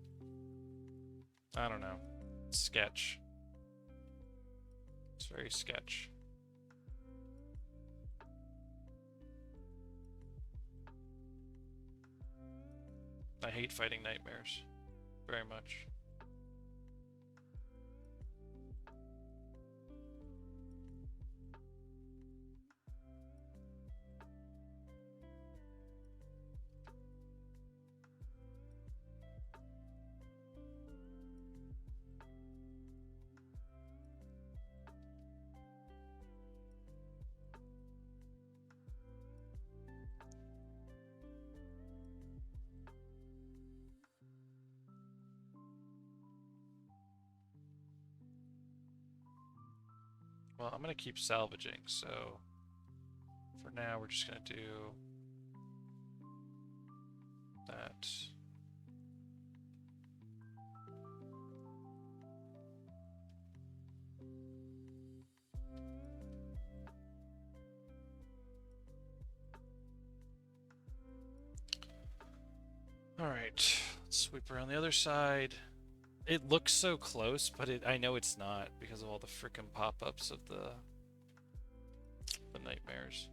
I don't know. It's sketch. It's very sketch. I hate fighting nightmares. Very much. Well, I'm going to keep salvaging, so for now we're just going to do that. Alright, let's sweep around the other side. It looks so close, but I know it's not because of all the frickin' pop-ups of the nightmares.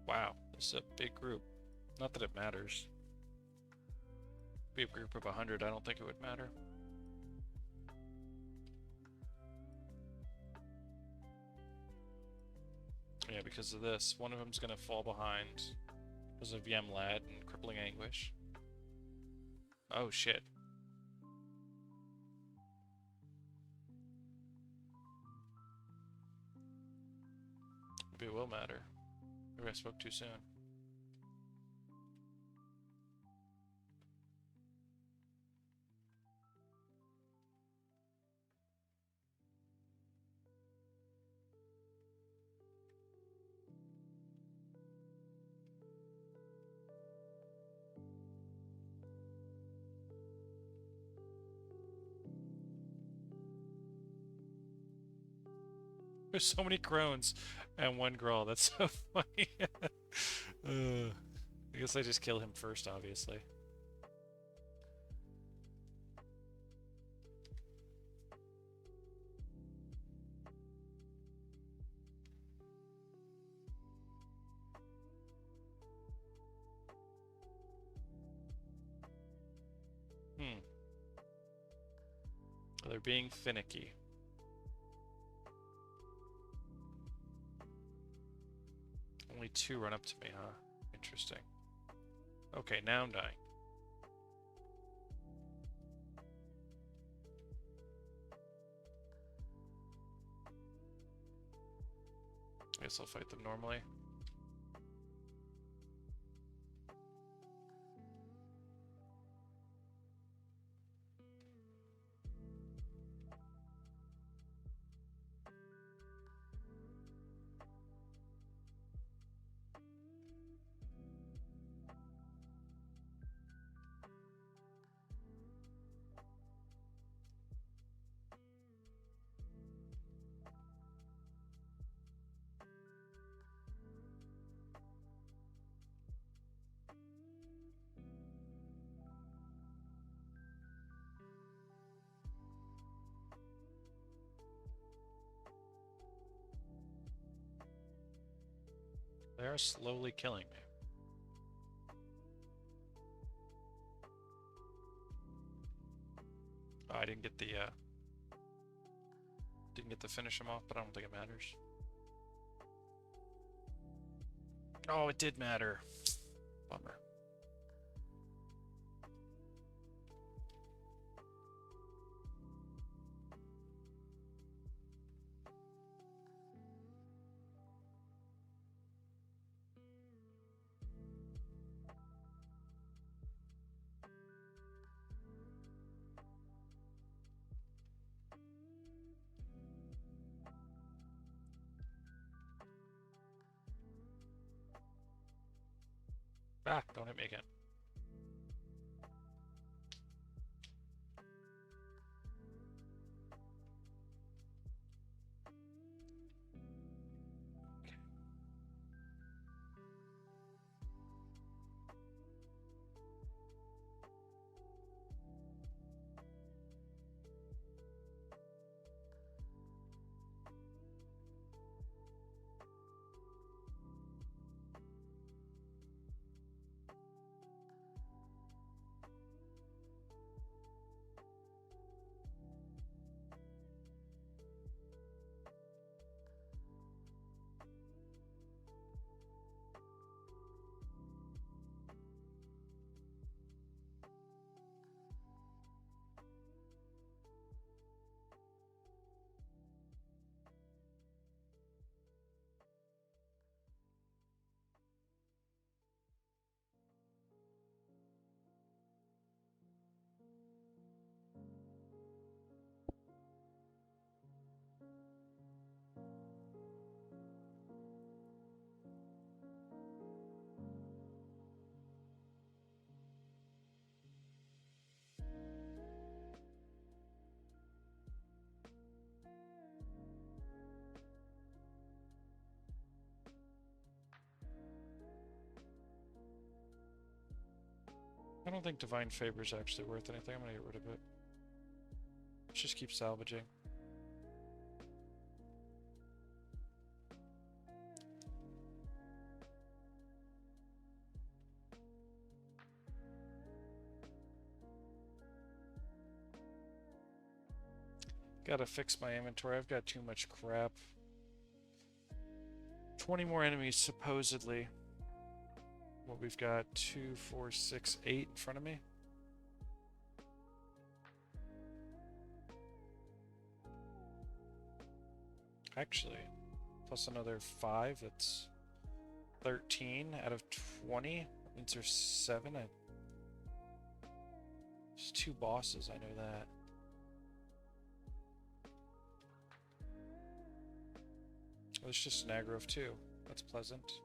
Wow, this is a big group. Not that it matters. Be a group of 100, I don't think it would matter. Yeah, because of this, one of them's gonna fall behind. Because of Yem Lad and Crippling Anguish. Oh shit. Maybe it will matter. Maybe I spoke too soon. There's so many crones and one Grawl. That's so funny. I guess I just kill him first, obviously. They're being finicky. Only 2 run up to me, huh? Interesting. Okay, now I'm dying. I guess I'll fight them normally. They are slowly killing me. I didn't get the finish him off, but I don't think it matters. Oh, it did matter. Bummer. Ah, don't hit me again. I don't think Divine Favor is actually worth anything. I'm gonna get rid of it. Let's just keep salvaging. Gotta fix my inventory. I've got too much crap. 20 more enemies, supposedly. Well, we've got 2, 4, 6, 8 in front of me. Actually, plus another 5, that's 13 out of 20. That means there's 7. There's 2 bosses, I know that. There's just an aggro of 2. That's pleasant.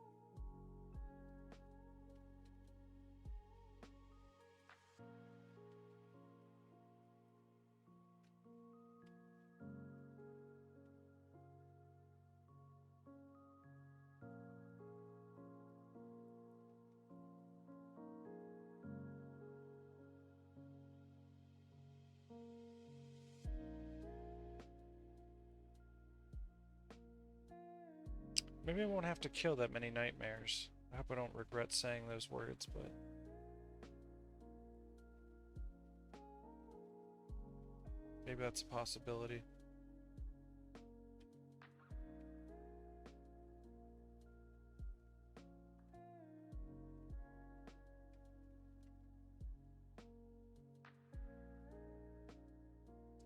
Maybe I won't have to kill that many nightmares. I hope I don't regret saying those words, but... maybe that's a possibility.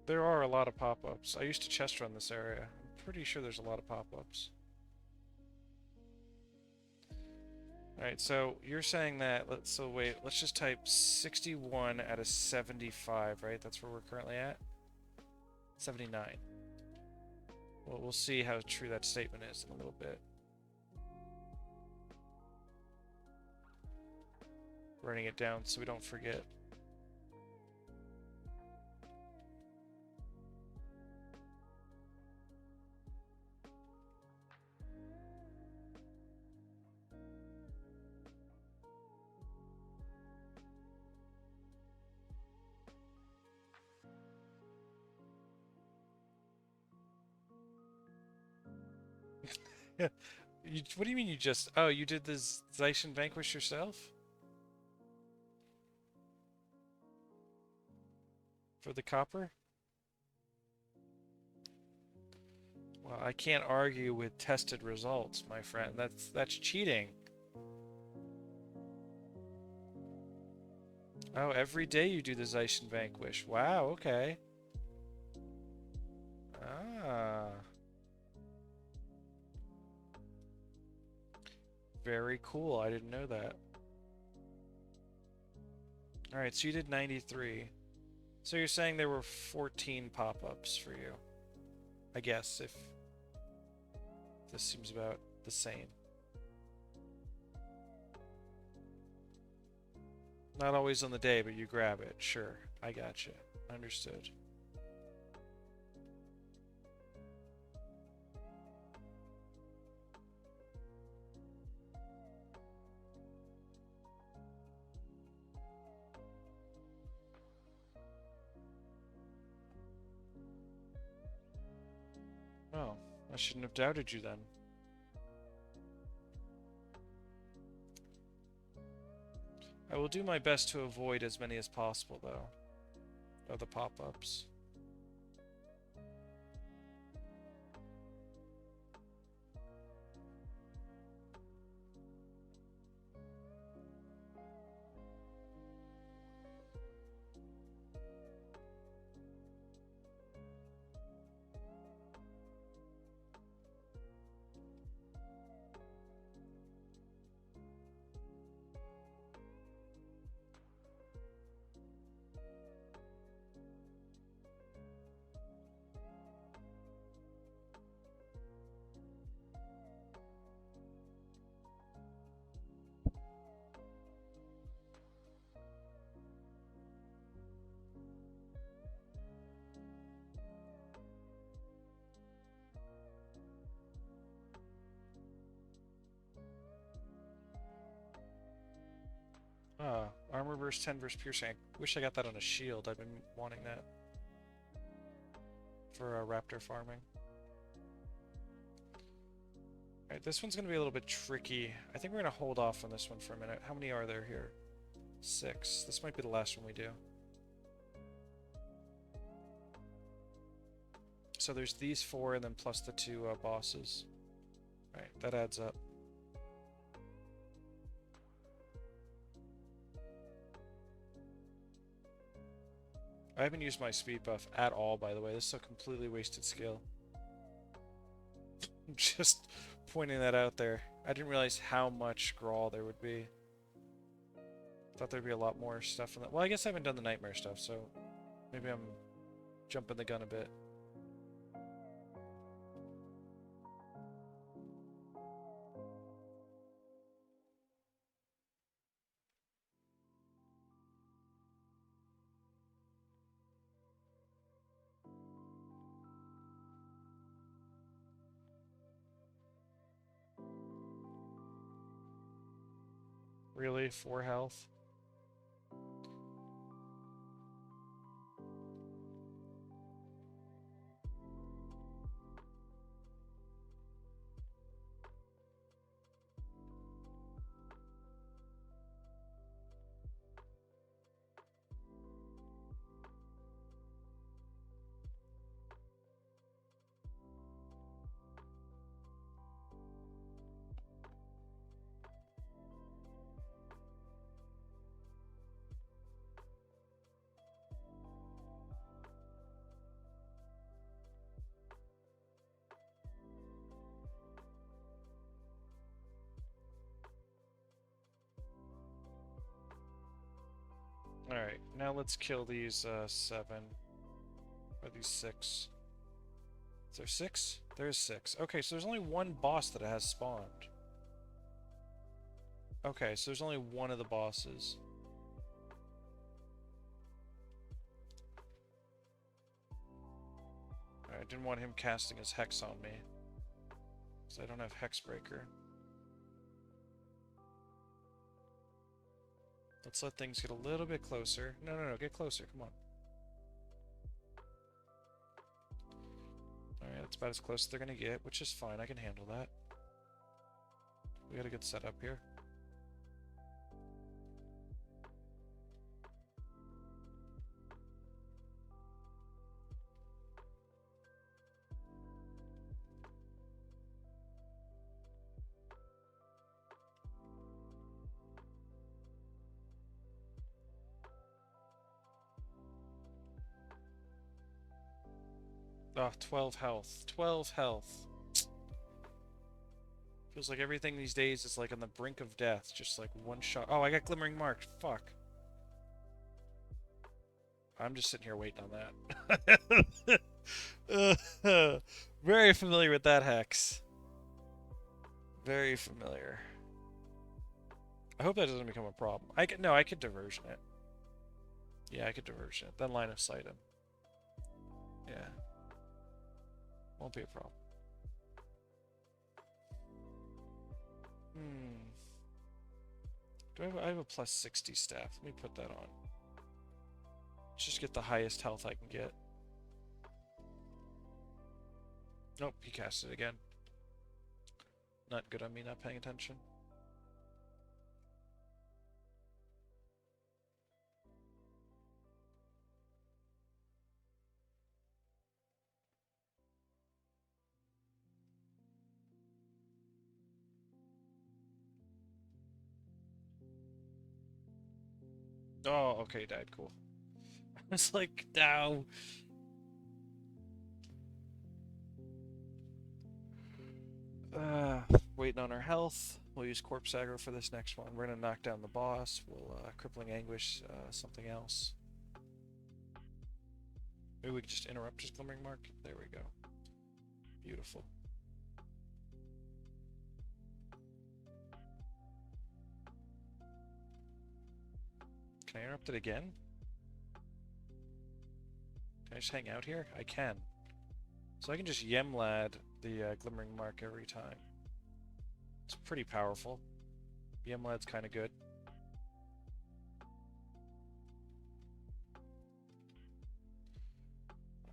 There are a lot of pop-ups. I used to chest run this area. I'm pretty sure there's a lot of pop-ups. Alright, so you're saying that, so wait, let's just type 61 out of 75, right? That's where we're currently at? 79. Well, we'll see how true that statement is in a little bit. Writing it down so we don't forget. What do you mean you just... oh, you did this Zaishin Vanquish yourself? For the copper? Well, I can't argue with tested results, my friend. That's cheating. Oh, every day you do the Zeich and Vanquish. Wow, okay. Ah. Very cool. I didn't know that. Alright, so you did 93. So you're saying there were 14 pop-ups for you. I guess, if this seems about the same. Not always on the day, but you grab it. Sure, I gotcha. Understood. Oh, I shouldn't have doubted you then. I will do my best to avoid as many as possible, though, of the pop-ups. Ah, armor versus 10 versus piercing. I wish I got that on a shield. I've been wanting that for Raptor farming. Alright, this one's going to be a little bit tricky. I think we're going to hold off on this one for a minute. How many are there here? 6. This might be the last one we do. So there's these 4 and then plus the 2 bosses. Alright, that adds up. I haven't used my speed buff at all, by the way. This is a completely wasted skill. Just pointing that out there. I didn't realize how much Grawl there would be. Thought there'd be a lot more stuff in that. Well, I guess I haven't done the nightmare stuff, so maybe I'm jumping the gun a bit. Really? 4 health? Alright, now let's kill these 7. Or these 6. Is there 6? There's 6. Okay, so there's only one boss that has spawned. Okay, so there's only one of the bosses. Alright, I didn't want him casting his Hex on me. Because I don't have Hexbreaker. Let's let things get a little bit closer. No, get closer, come on. Alright, that's about as close as they're gonna get, which is fine, I can handle that. We got a good setup here. Oh, 12 health. 12 health. Feels like everything these days is like on the brink of death. Just like one shot. Oh, I got Glimmering Mark. Fuck. I'm just sitting here waiting on that. Very familiar with that hex. Very familiar. I hope that doesn't become a problem. I could diversion it. Yeah, I could diversion it. Then line of sight him. Yeah. Won't be a problem. I have a plus 60 staff. Let me put that on. Just get the highest health I can get. Nope, he cast it again. Not good on me not paying attention. Oh, okay, died. Cool. I was like, no. Waiting on our health. We'll use Corpse Aggro for this next one. We're gonna knock down the boss. We'll Crippling Anguish something else. Maybe we could just interrupt his Glimmering Mark. There we go. Beautiful. Can I interrupt it again? Can I just hang out here? I can. So I can just Yemlad the Glimmering Mark every time. It's pretty powerful. Yemlad's kind of good.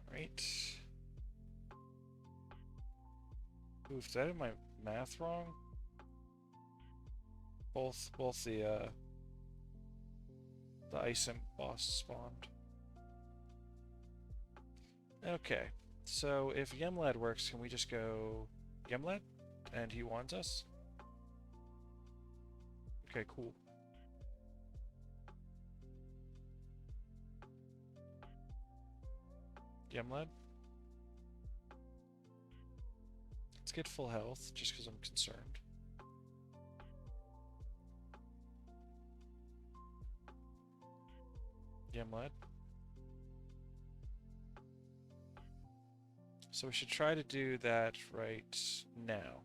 Alright. Oof, did I have my math wrong? Both the Ice Imp boss spawned. Okay, so if Yemlad works, can we just go Yemlad? And he warns us? Okay, cool. Yemlad? Let's get full health, just because I'm concerned. Yemlad. So we should try to do that right now.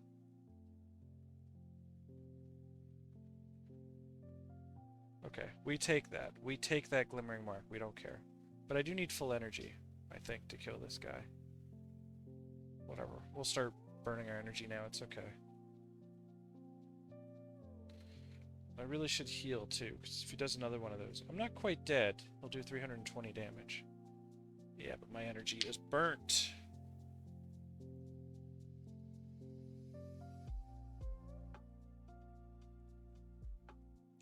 Okay, we take that. We take that Glimmering Mark. We don't care. But I do need full energy, I think, to kill this guy. Whatever. We'll start burning our energy now. It's okay. I really should heal, too, because if he does another one of those... I'm not quite dead. He'll do 320 damage. Yeah, but my energy is burnt.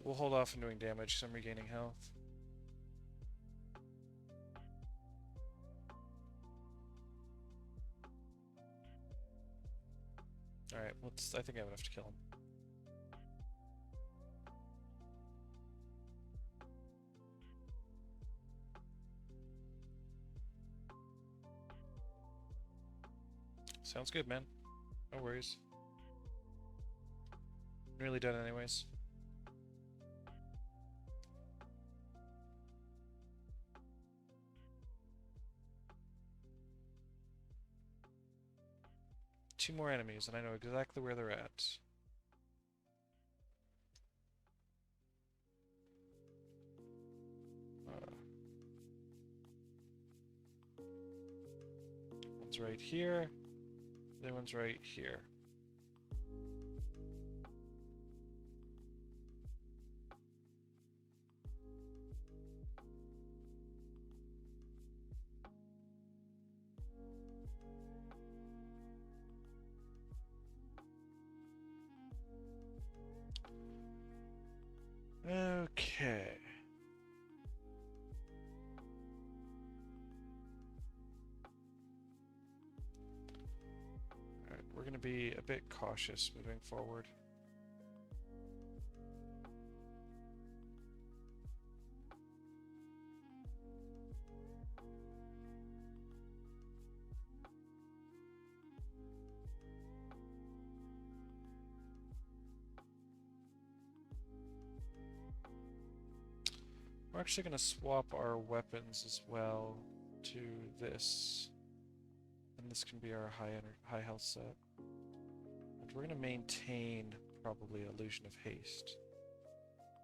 We'll hold off on doing damage because I'm regaining health. Alright, I think I have enough to kill him. Sounds good, man. No worries. Nearly done anyways. Two more enemies, and I know exactly where they're at. One's right here. The other one's right here. Okay. Alright, we're going to be a bit cautious moving forward. We're actually going to swap our weapons as well to this. And this can be our high health set. And we're going to maintain probably Illusion of Haste.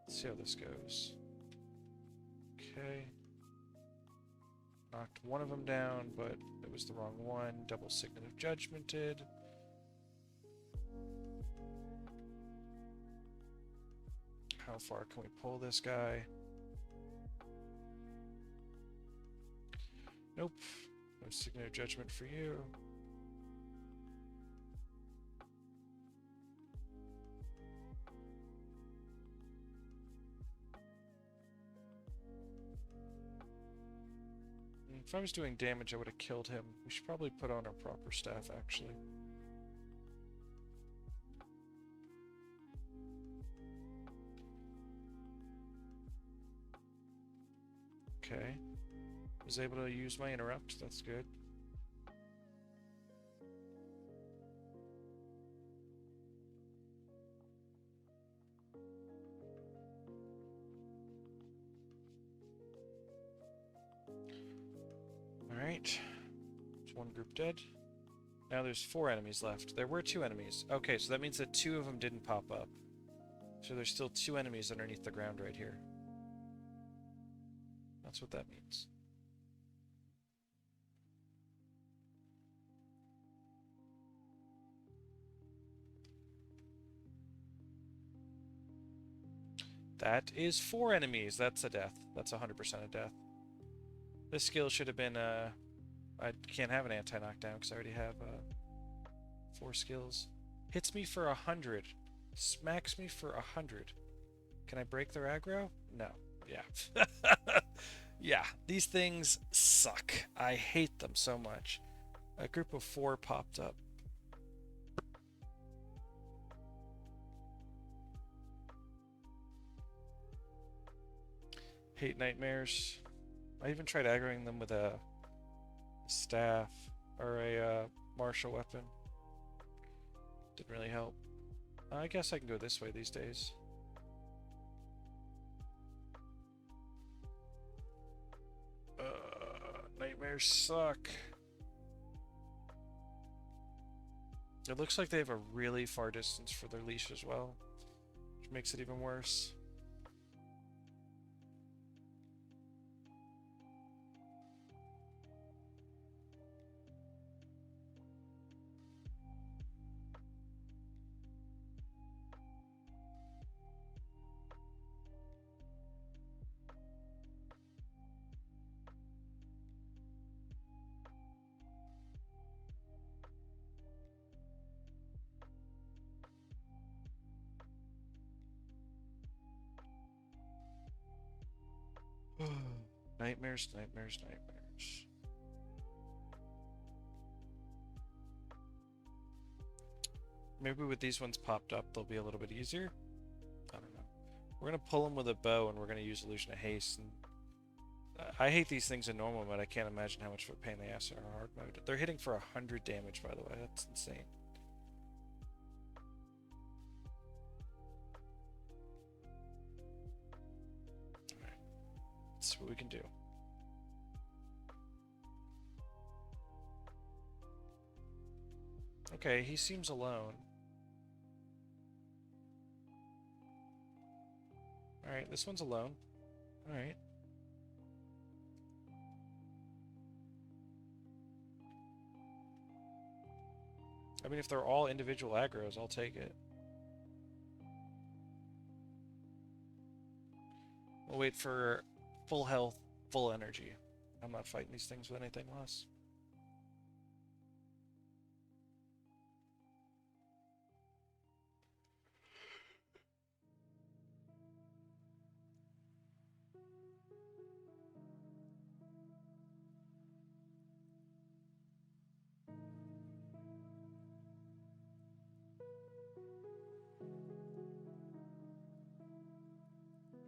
Let's see how this goes. Okay. Knocked one of them down, but it was the wrong one. Double Signet of Judgmented. How far can we pull this guy? Nope. No Signet of Judgment for you. If I was doing damage, I would have killed him. We should probably put on our proper staff, actually. Okay. Was able to use my interrupt. That's good. Alright. There's one group dead. Now there's 4 enemies left. There were 2 enemies. Okay, so that means that 2 of them didn't pop up. So there's still 2 enemies underneath the ground right here. That's what that means. That is 4 enemies. That's a death. That's 100% a death. This skill should have been, I can't have an anti-knockdown because I already have 4 skills. Hits me for 100. Smacks me for 100. Can I break their aggro? No. Yeah. Yeah, these things suck. I hate them so much. A group of 4 popped up. Hate nightmares. I even tried aggroing them with a staff or a martial weapon. Didn't really help. I guess I can go this way these days. Nightmares suck. It looks like they have a really far distance for their leash as well, which makes it even worse. Nightmares, nightmares, nightmares. Maybe with these ones popped up, they'll be a little bit easier. I don't know. We're going to pull them with a bow, and we're going to use Illusion of Haste. And I hate these things in normal mode. I can't imagine how much of a pain they are in hard mode. They're hitting for 100 damage, by the way. That's insane. Alright. Let's see what we can do. Okay, he seems alone. Alright, this one's alone. Alright. I mean, if they're all individual aggros, I'll take it. We'll wait for full health, full energy. I'm not fighting these things with anything less.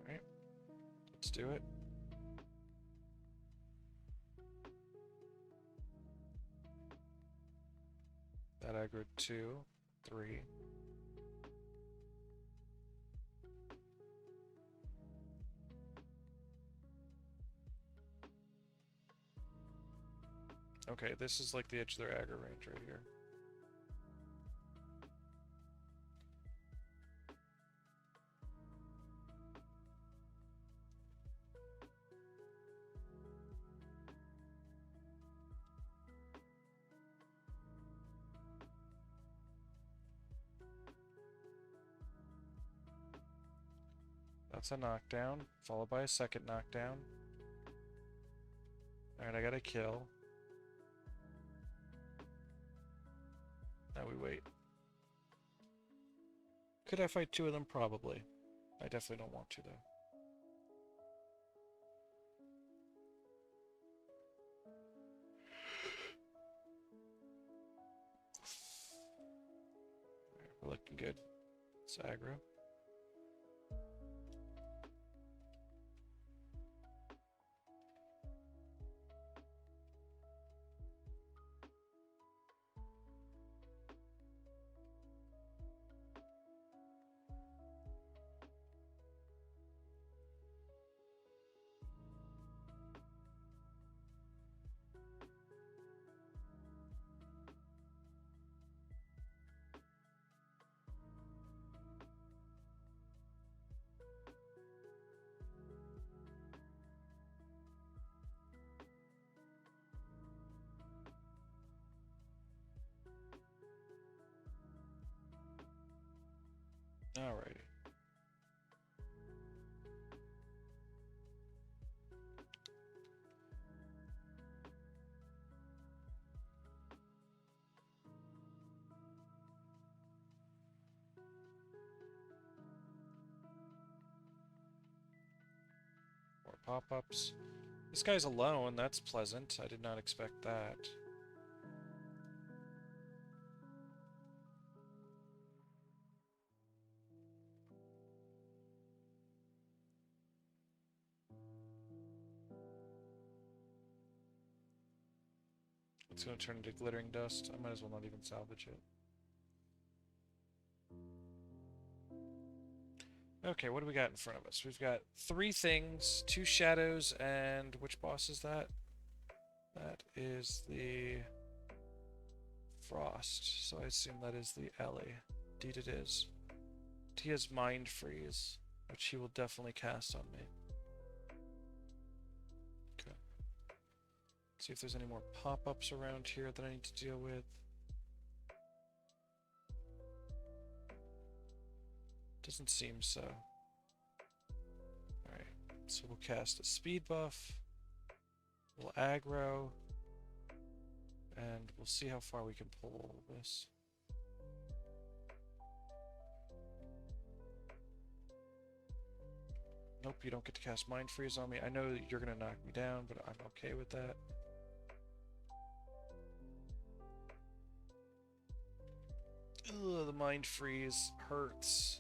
Alright. Let's do it. That aggroed 2, 3. Okay, this is like the edge of their aggro range right here. That's a knockdown, followed by a second knockdown. Alright, I got a kill. Now we wait. Could I fight two of them? Probably. I definitely don't want to, though. Alright, we're looking good. It's aggro. Alrighty. More pop-ups. This guy's alone, that's pleasant. I did not expect that. It's going to turn into glittering dust. I might as well not even salvage it. Okay, what do we got in front of us? We've got 3 things, 2 shadows, and which boss is that? That is the Frost, so I assume that is the Ellie. Indeed it is. He has Mind Freeze, which he will definitely cast on me. Okay. See if there's any more pop-ups around here that I need to deal with. Doesn't seem so. Alright, so we'll cast a speed buff. We'll aggro. And we'll see how far we can pull all of this. Nope, you don't get to cast Mind Freeze on me. I know that you're going to knock me down, but I'm okay with that. Ugh, the Mind Freeze hurts.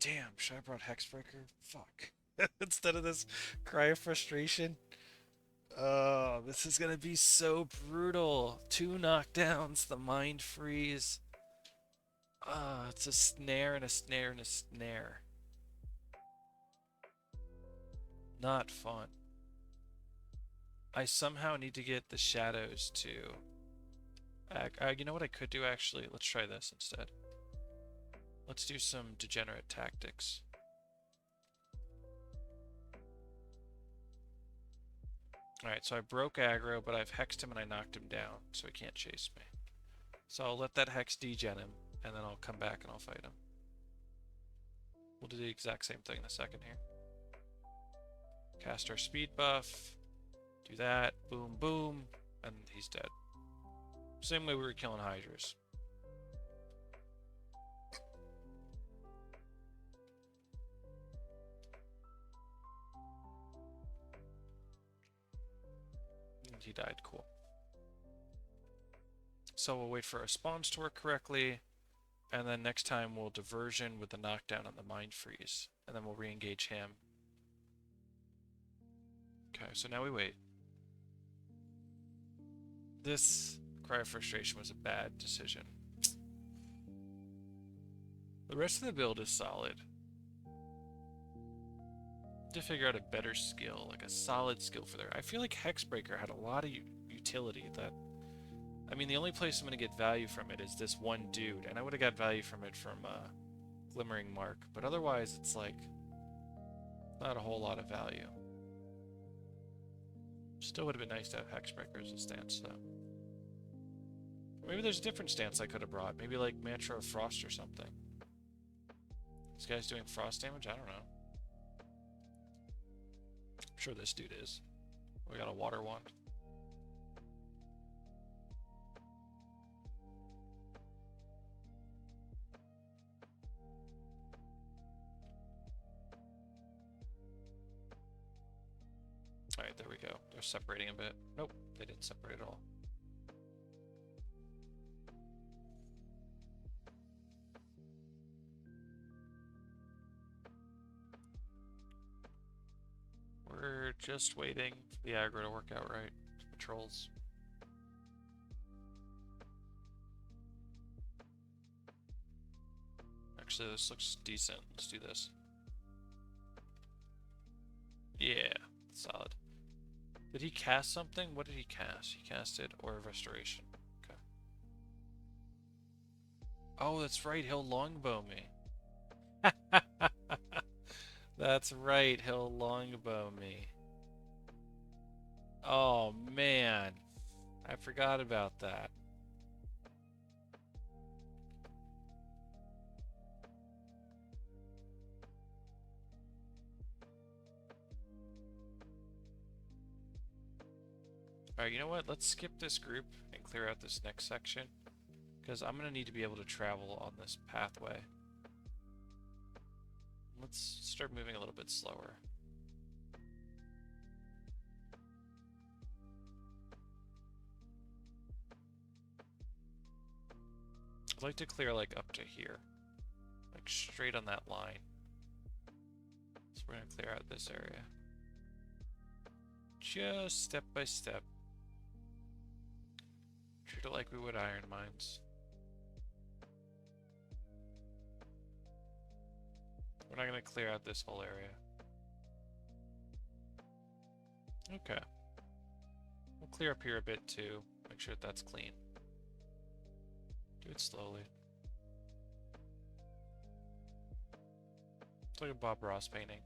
Damn, should I have brought Hexbreaker? Fuck. Instead of this Cry of Frustration. Oh, this is gonna be so brutal. 2 knockdowns, the Mind Freeze. Ah, it's a snare and a snare and a snare. Not fun. I somehow need to get the shadows to... you know what I could do, actually? Let's try this instead. Let's do some degenerate tactics. Alright, so I broke aggro, but I've hexed him and I knocked him down, so he can't chase me. So I'll let that hex degen him, and then I'll come back and I'll fight him. We'll do the exact same thing in a second here. Cast our speed buff. Do that. Boom, boom. And he's dead. Same way we were killing Hydras. And he died. Cool. So we'll wait for our spawns to work correctly. And then next time we'll diversion with the knockdown on the Mind Freeze. And then we'll re-engage him. Okay, so now we wait. This Cry of Frustration was a bad decision. The rest of the build is solid. To figure out a better skill, like a solid skill for there. I feel like Hexbreaker had a lot of utility that... I mean, the only place I'm going to get value from it is this one dude, and I would have got value from it from Glimmering Mark, but otherwise it's like not a whole lot of value. Still would have been nice to have Hexbreaker as a stance, though. Maybe there's a different stance I could have brought. Maybe like Mantra of Frost or something. This guy's doing frost damage? I don't know. I'm sure this dude is. We got a water wand. Alright, there we go. They're separating a bit. Nope, they didn't separate at all. We're just waiting for the aggro to work out right. The trolls. Actually, this looks decent. Let's do this. Yeah, solid. Did he cast something? What did he cast? He casted Aura of Restoration. Okay. Oh, that's right. He'll longbow me. That's right. He'll longbow me. Oh, man. I forgot about that. Alright, you know what? Let's skip this group and clear out this next section, because I'm going to need to be able to travel on this pathway. Let's start moving a little bit slower. I'd like to clear like up to here, like straight on that line. So we're going to clear out this area. Just step by step. Treat it like we would iron mines. We're not going to clear out this whole area. Okay. We'll clear up here a bit too. Make sure that that's clean. Do it slowly. It's like a Bob Ross painting.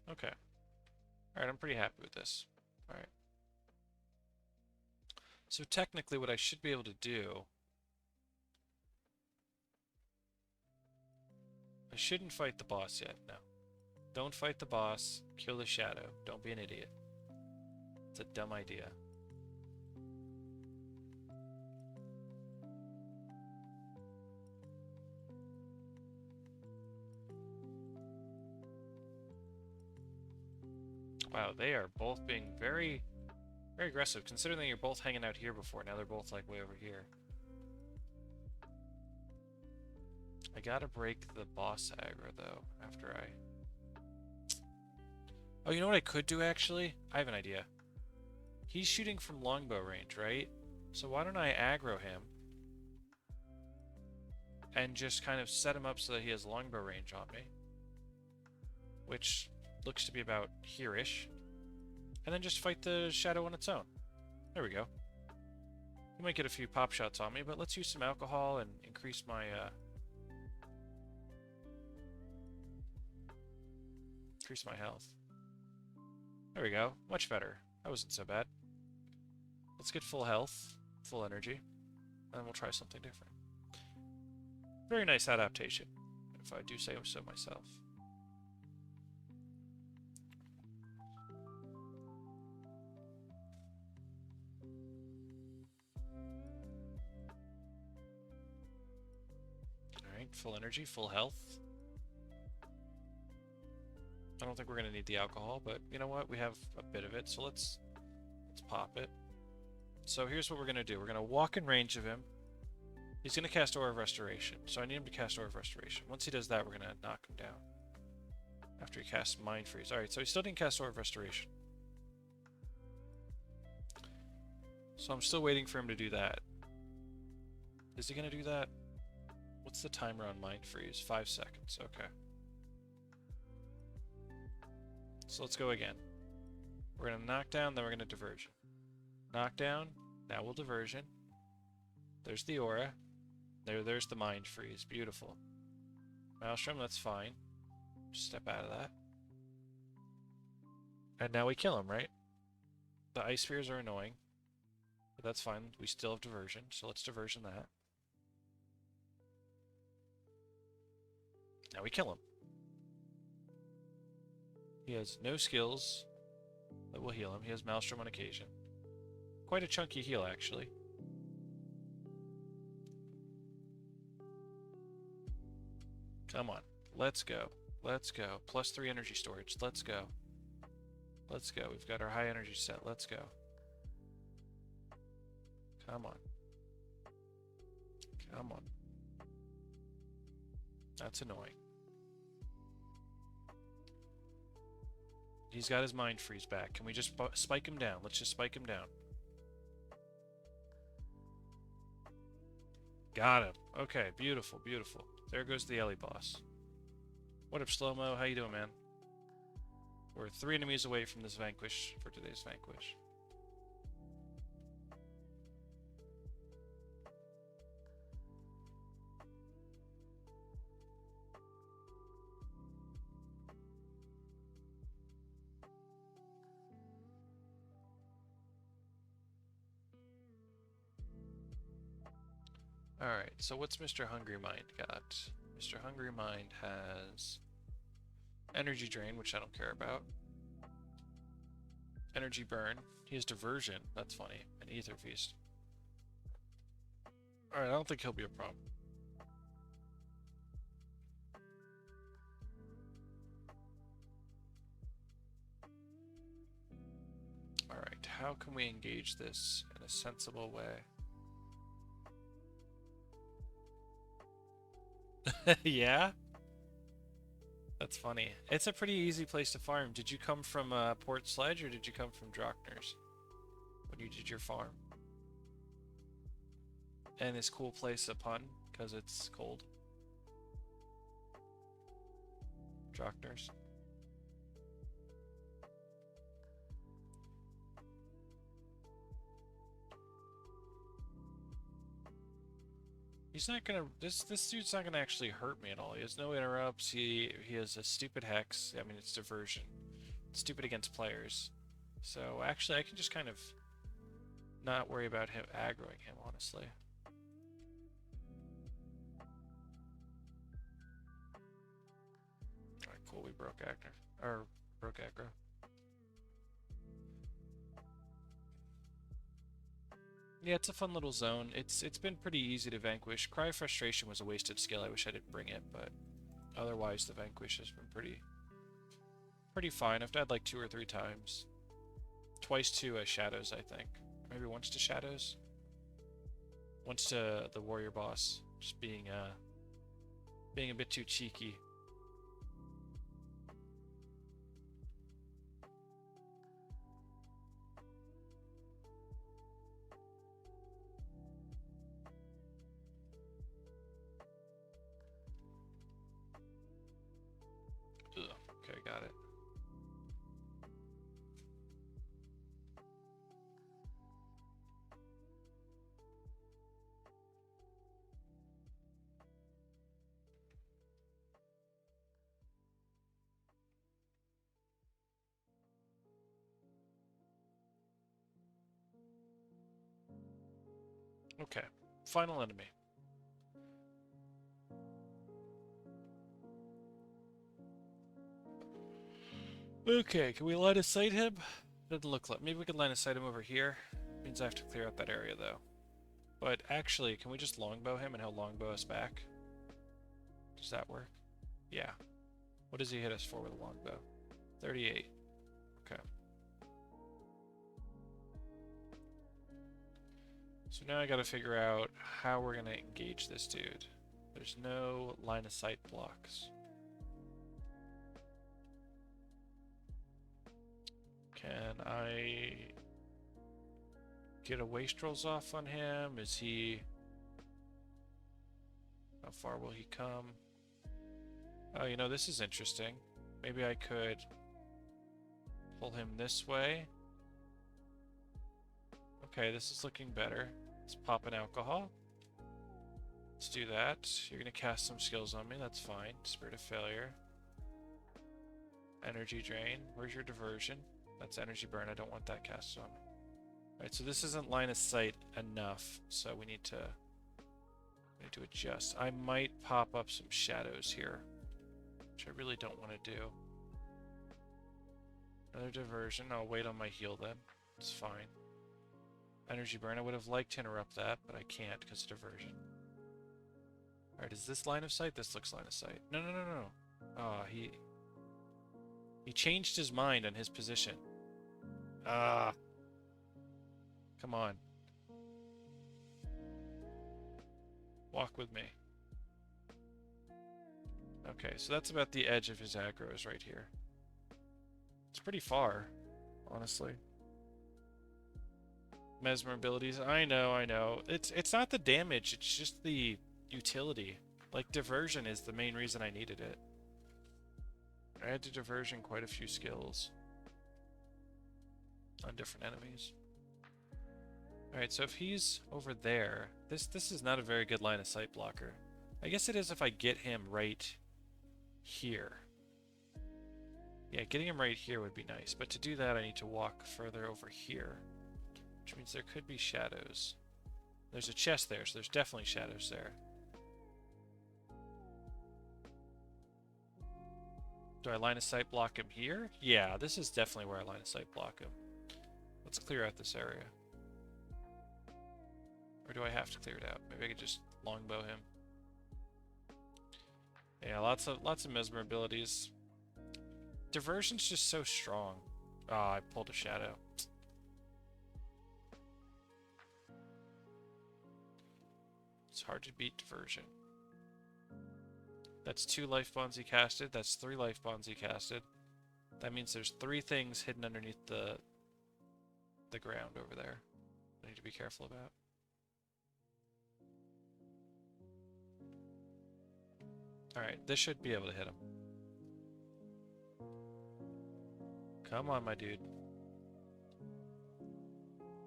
Okay. Alright, I'm pretty happy with this. Alright. So technically what I should be able to do... I shouldn't fight the boss yet, no. Don't fight the boss, kill the shadow. Don't be an idiot. It's a dumb idea. Wow, they are both being very, very aggressive, considering that you're both hanging out here before. Now they're both, like, way over here. I gotta break the boss aggro, though, after I... Oh, you know what I could do, actually? I have an idea. He's shooting from longbow range, right? So why don't I aggro him and just kind of set him up so that he has longbow range on me, which looks to be about here-ish, and then just fight the shadow on its own. There we go. He might get a few pop shots on me, but let's use some alcohol and increase my health. There we go. Much better. That wasn't so bad. Let's get full health, full energy, and then we'll try something different. Very nice adaptation, if I do say so myself. Alright, full energy, full health. I don't think we're going to need the alcohol, but you know what? We have a bit of it, so let's pop it. So here's what we're going to do. We're going to walk in range of him. He's going to cast Aura of Restoration, so I need him to cast Aura of Restoration. Once he does that, we're going to knock him down. After he casts Mind Freeze. Alright, so he still didn't cast Aura of Restoration. So I'm still waiting for him to do that. Is he gonna do that? What's the timer on Mind Freeze? 5 seconds. Okay. So let's go again. We're gonna knock down, then we're gonna diversion. Knock down, now we'll diversion. There's the aura. There's the Mind Freeze. Beautiful. Maelstrom, that's fine. Just step out of that. And now we kill him, right? The ice spheres are annoying. But that's fine. We still have diversion, so let's diversion that. Now we kill him. He has no skills that will heal him. He has Maelstrom on occasion. Quite a chunky heal, actually. Come on. Let's go. Let's go. +3 energy storage. Let's go. Let's go. We've got our high energy set. Let's go. Come on. Come on. That's annoying. He's got his Mind Freeze back. Can we just spike him down? Let's just spike him down. Got him. Okay, beautiful, beautiful. There goes the Ellie boss. What up, Slow-Mo? How you doing, man? We're 3 enemies away from this Vanquish for today's Vanquish. Alright, so what's Mr. Hungry Mind got? Mr. Hungry Mind has Energy Drain, which I don't care about. Energy Burn. He has Diversion. That's funny. And Ether Feast. Alright, I don't think he'll be a problem. Alright, how can we engage this in a sensible way? Yeah? That's funny. It's a pretty easy place to farm. Did you come from Port Sledge or did you come from Drockner's when you did your farm? And this cool place a pun because it's cold. Drockner's. He's not gonna. This dude's not gonna actually hurt me at all. He has no interrupts. He has a stupid hex. I mean, it's diversion. It's stupid against players. So actually, I can just kind of not worry about him aggroing him. Honestly. All right, cool. We broke aggro. Yeah, it's a fun little zone. It's been pretty easy to vanquish. Cry of Frustration was a wasted skill. I wish I didn't bring it, but otherwise the Vanquish has been pretty fine. I've died like 2 or 3 times. Twice to Shadows, I think. Maybe once to Shadows. Once to the Warrior boss, just being a bit too cheeky. Okay, got it. Okay, final enemy. Okay, can we line of sight him? Doesn't look like. Maybe we can line of sight him over here. Means I have to clear out that area though. But actually, can we just longbow him and he'll longbow us back? Does that work? Yeah. What does he hit us for with a longbow? 38. Okay. So now I gotta figure out how we're gonna engage this dude. There's no line of sight blocks. Can I get a wastrels off on him? Is he... How far will he come? Oh, you know, this is interesting. Maybe I could pull him this way. Okay, this is looking better. Let's pop an alcohol. Let's do that. You're going to cast some skills on me. That's fine. Spirit of Failure. Energy Drain. Where's your diversion? That's Energy Burn. I don't want that cast on. Alright, so this isn't line of sight enough, so we need to adjust. I might pop up some shadows here, which I really don't want to do. Another diversion. I'll wait on my heal then. It's fine. Energy Burn. I would have liked to interrupt that, but I can't because of diversion. Alright, is this line of sight? This looks line of sight. No, no, no, no. Ah, he changed his mind on his position. Ah. Come on. Walk with me. Okay, so that's about the edge of his aggro is right here. It's pretty far, honestly. Mesmer abilities. I know, I know. It's not the damage, it's just the utility. Like, diversion is the main reason I needed it. I had to diversion quite a few skills on different enemies. Alright, so if he's over there, this is not a very good line of sight blocker. I guess it is if I get him right here. Yeah, getting him right here would be nice, but to do that I need to walk further over here, which means there could be shadows. There's a chest there, so there's definitely shadows there. Do I line of sight block him here? Yeah, this is definitely where I line of sight block him. Let's clear out this area. Or do I have to clear it out? Maybe I could just longbow him. Yeah, lots of mesmer abilities. Diversion's just so strong. Ah, I pulled a shadow. It's hard to beat diversion. That's 2 life bonds he casted. That's 3 life bonds he casted. That means there's 3 things hidden underneath the ground over there I need to be careful about. Alright, this should be able to hit him. Come on, my dude.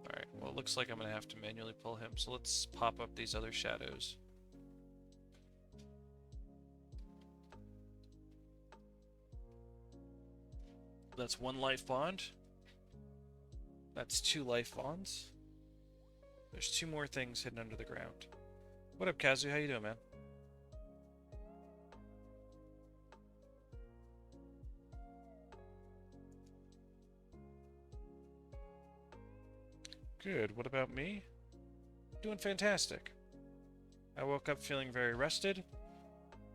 Alright, well, it looks like I'm going to have to manually pull him, so let's pop up these other shadows. That's 1 life bond. That's 2 life bonds. There's 2 more things hidden under the ground. What up, Kazu? How you doing, man? Good. What about me? Doing fantastic. I woke up feeling very rested.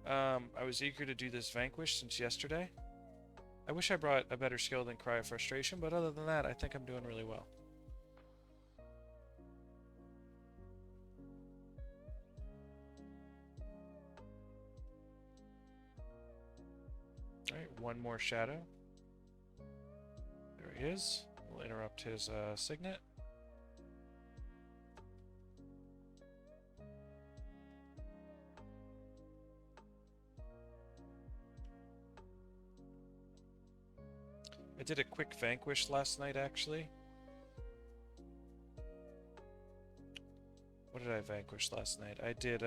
I was eager to do this Vanquish since yesterday. I wish I brought a better skill than Cry of Frustration, but other than that, I think I'm doing really well. Alright, 1 more shadow. There he is. We'll interrupt his signet. I did a quick Vanquish last night, actually. What did I Vanquish last night? I did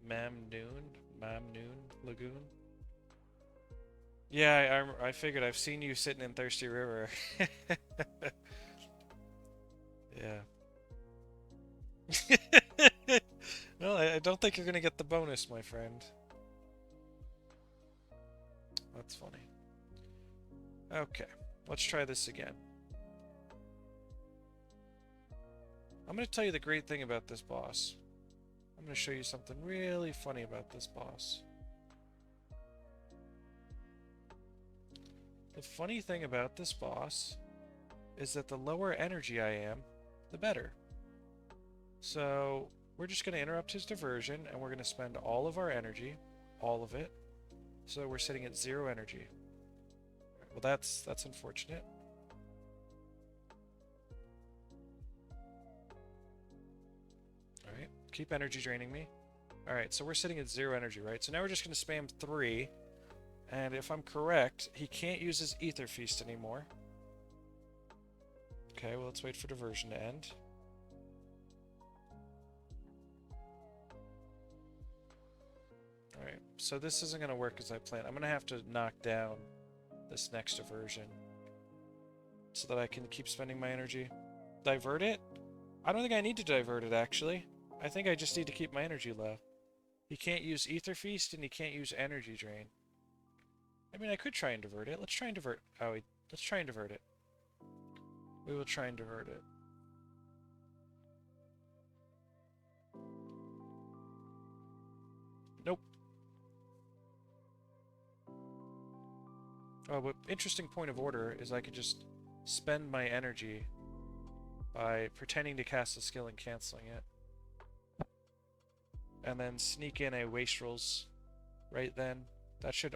Mamnoon Lagoon. Yeah, I figured I've seen you sitting in Thirsty River. Yeah. Well, I don't think you're gonna get the bonus, my friend. That's funny. Okay, let's try this again. I'm going to tell you the great thing about this boss. I'm going to show you something really funny about this boss. The funny thing about this boss is that the lower energy I am, the better. So we're just going to interrupt his diversion, and we're going to spend all of our energy, all of it. So we're sitting at 0 energy. Well, that's unfortunate. Alright, keep energy draining me. Alright, so we're sitting at 0 energy, right? So now we're just going to spam 3. And if I'm correct, he can't use his Ether Feast anymore. Okay, well, let's wait for diversion to end. Alright, so this isn't going to work as I planned. I'm going to have to knock down this next diversion so that I can keep spending my energy. Divert it? I don't think I need to divert it, actually. I think I just need to keep my energy low. He can't use Ether Feast, and he can't use Energy Drain. I mean, I could try and divert it. Let's try and divert... Oh, let's try and divert it. We will try and divert it. Nope. Oh, but interesting point of order is I could just spend my energy by pretending to cast a skill and canceling it. And then sneak in a Wastrels right then. That should...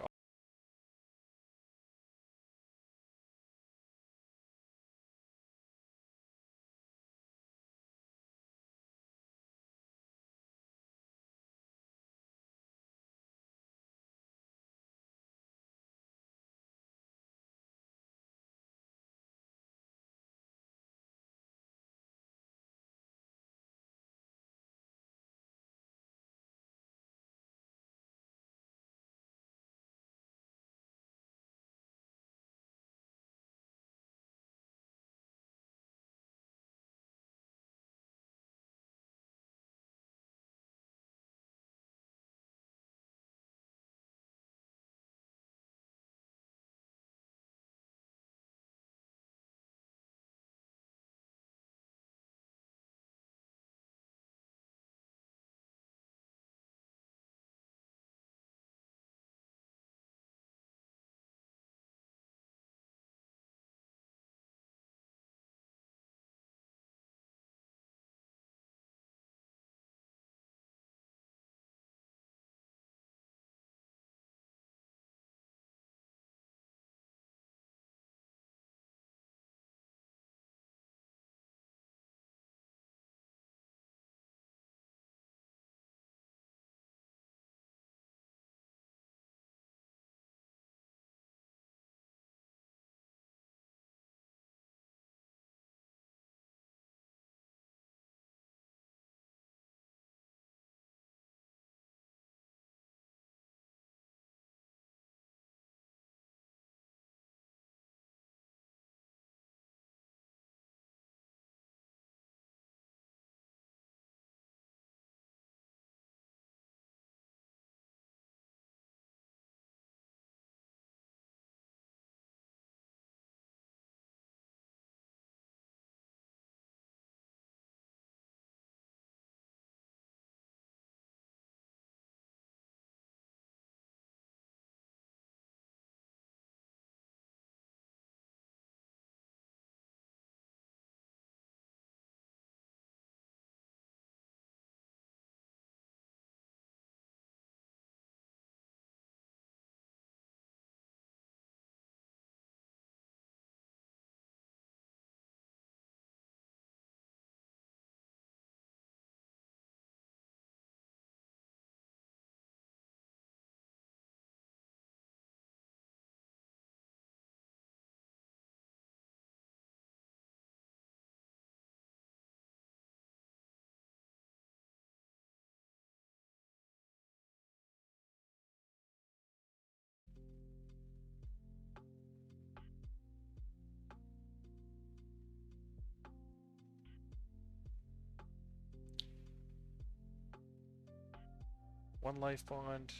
One life bond.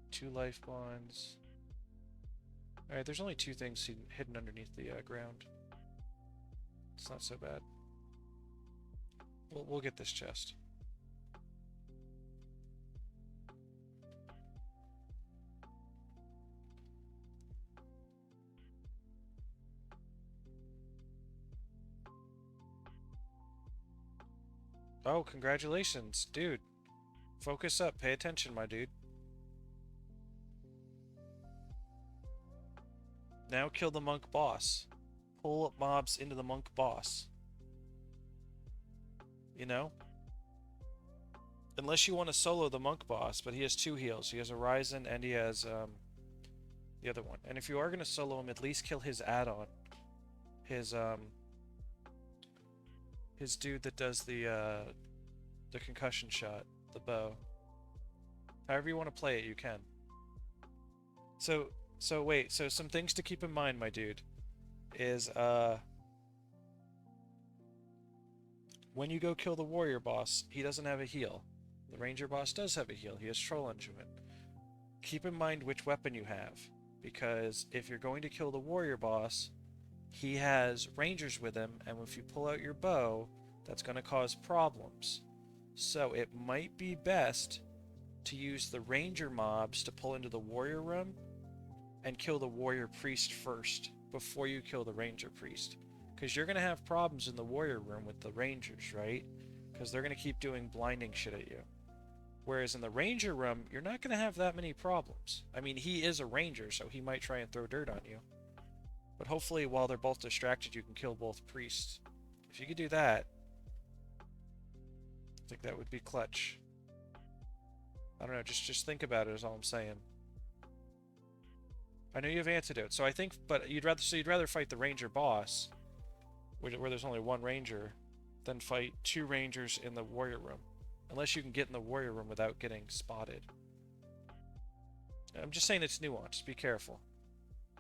2 life bonds. Alright, there's only 2 things hidden underneath the ground. It's not so bad. We'll get this chest. Oh, congratulations, dude. Focus up, pay attention, my dude. Now kill the monk boss. Pull up mobs into the monk boss. You know? Unless you want to solo the monk boss, but he has 2 heals. He has Horizon and he has the other one. And if you are going to solo him, at least kill his add-on. His dude that does the concussion shot, the bow. However you want to play it, you can. So wait, so some things to keep in mind, my dude, is when you go kill the warrior boss, he doesn't have a heal. The ranger boss does have a heal. He has Troll Enjoyment. Keep in mind which weapon you have, because if you're going to kill the warrior boss, he has rangers with him, and if you pull out your bow, that's going to cause problems. So it might be best to use the ranger mobs to pull into the warrior room and kill the warrior priest first before you kill the ranger priest. Because you're going to have problems in the warrior room with the rangers, right? Because they're going to keep doing blinding shit at you. Whereas in the ranger room, you're not going to have that many problems. I mean, he is a ranger, so he might try and throw dirt on you. But hopefully, while they're both distracted, you can kill both priests. If you could do that, I think that would be clutch. I don't know, just think about it is all I'm saying. I know you have antidote, so I think, but you'd rather fight the ranger boss, where there's only 1 ranger, than fight 2 rangers in the warrior room. Unless you can get in the warrior room without getting spotted. I'm just saying it's nuanced. Be careful.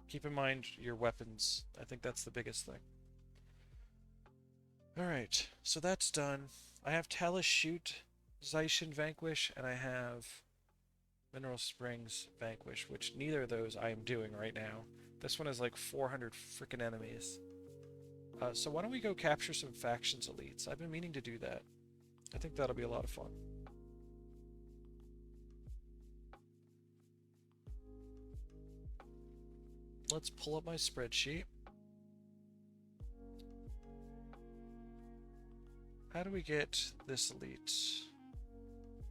Keep in mind your weapons. I think that's the biggest thing. Alright, so that's done. I have Talus Shoot, Zaishin Vanquish, and I have Mineral Springs Vanquish, which neither of those I am doing right now. This one has like 400 freaking enemies. So why don't we go capture some factions elites? I've been meaning to do that. I think that'll be a lot of fun. Let's pull up my spreadsheet. How do we get this elite?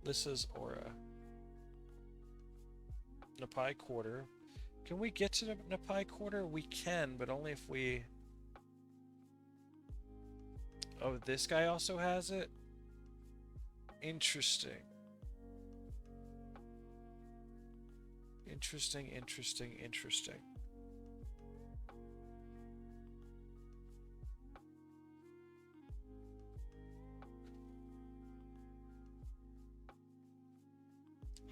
Lissa's Aura. Nahpui Quarter. Can we get to the Nahpui Quarter? We can, but only if we... Oh, this guy also has it? Interesting. Interesting.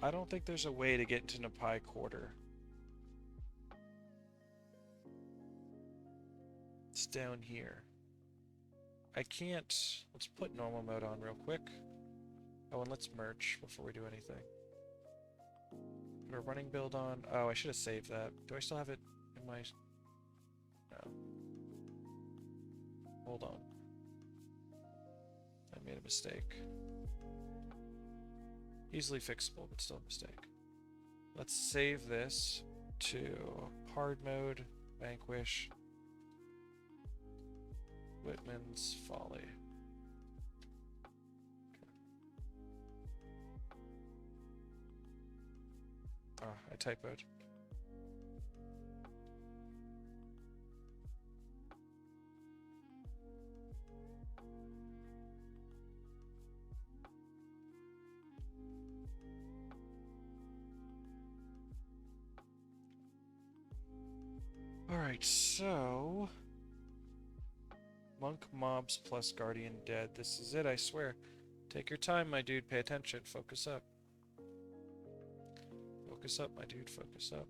I don't think there's a way to get into Nahpui Quarter. It's down here. I can't... Let's put normal mode on real quick. Oh, and let's merch before we do anything. Put a running build on. Oh, I should have saved that. Do I still have it in my... No. Hold on. I made a mistake. Easily fixable, but still a mistake. Let's save this to hard mode, Vanquish, Witman's Folly. Ah, I typoed. Alright, so... Monk mobs plus Guardian dead. This is it, I swear. Take your time, my dude. Pay attention. Focus up. Focus up, my dude. Focus up.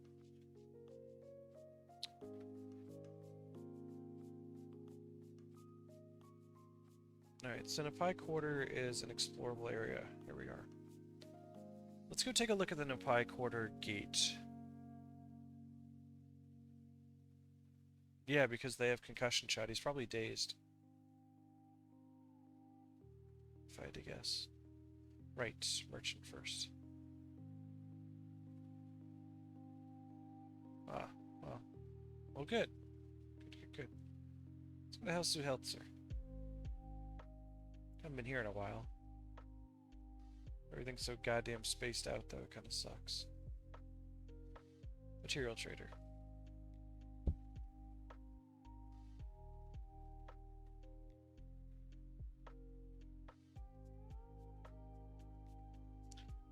Alright, so Nahpui Quarter is an explorable area. Here we are. Let's go take a look at the Nahpui Quarter gate. Yeah, because they have concussion shot. He's probably dazed. If I had to guess. Right, merchant first. Ah, well. Well, good. Good. Let's go to House of Heltzer. Haven't been here in a while. Everything's so goddamn spaced out, though. It kind of sucks. Material trader.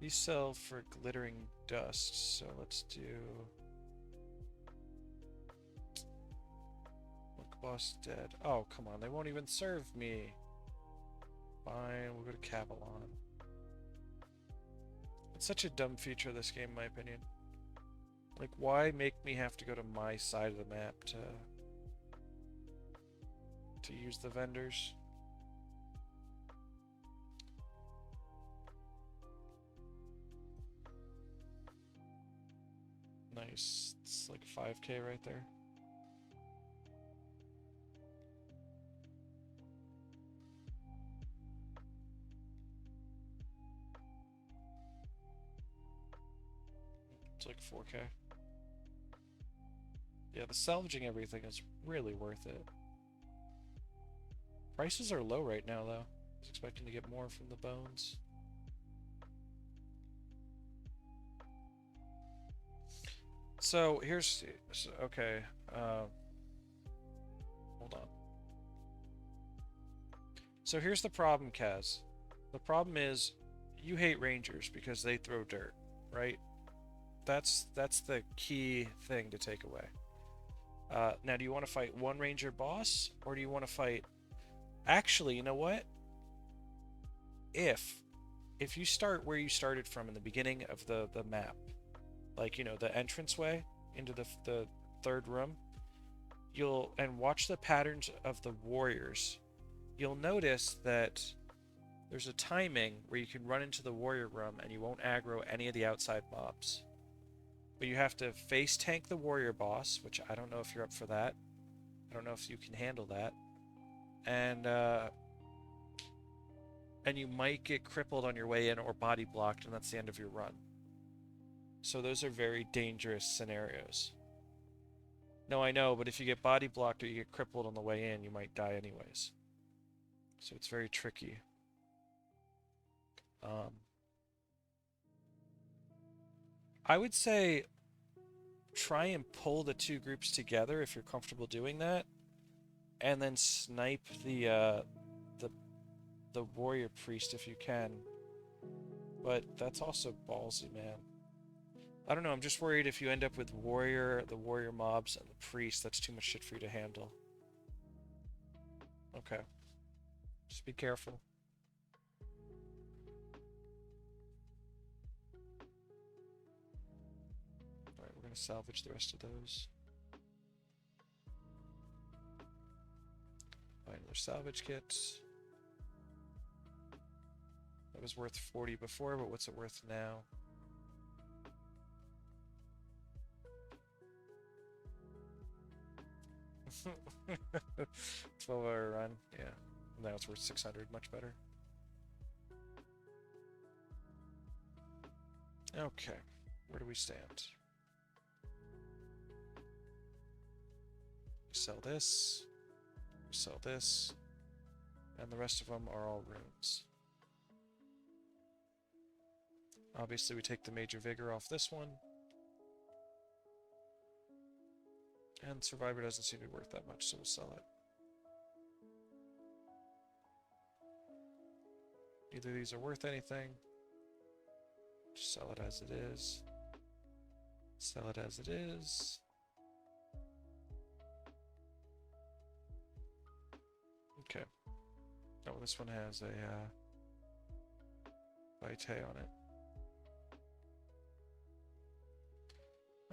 These sell for glittering dust, so let's do... Look, boss dead. Oh, come on, they won't even serve me. Fine, we'll go to Cavalon. It's such a dumb feature of this game, in my opinion. Like, why make me have to go to my side of the map to use the vendors? Nice. It's like 5K right there. It's like 4K. Yeah, the salvaging everything is really worth it. Prices are low right now, though. I was expecting to get more from the bones. So, here's... Okay. Hold on. So here's the problem, Kaz. The problem is, you hate rangers because they throw dirt, right? That's the key thing to take away. Now, do you want to fight one ranger boss, or do you want to fight... Actually, you know what? If you start where you started from in the beginning of the map, like, you know, the entranceway into the third room, and watch the patterns of the warriors, you'll notice that there's a timing where you can run into the warrior room and you won't aggro any of the outside mobs. But you have to face tank the warrior boss, which I don't know if you're up for that. I don't know if you can handle that. And you might get crippled on your way in or body blocked, and that's the end of your run. So those are very dangerous scenarios. No, I know, but if you get body blocked or you get crippled on the way in, you might die anyways. So it's very tricky. I would say try and pull the two groups together if you're comfortable doing that, and then snipe the warrior priest if you can. But that's also ballsy, man. I don't know, I'm just worried if you end up with the warrior mobs, and the priest, that's too much shit for you to handle. Okay. Just be careful. Alright, we're gonna salvage the rest of those. Buy another salvage kit. That was worth 40 before, but what's it worth now? $12-hour run, yeah. Now it's worth 600, much better. Okay, where do we stand? We sell this, we sell this, and the rest of them are all runes. Obviously we take the Major Vigor off this one. And Survivor doesn't seem to be worth that much, so we'll sell it. Neither of these are worth anything. Just sell it as it is. Sell it as it is. Okay. Oh, this one has a Vitae on it.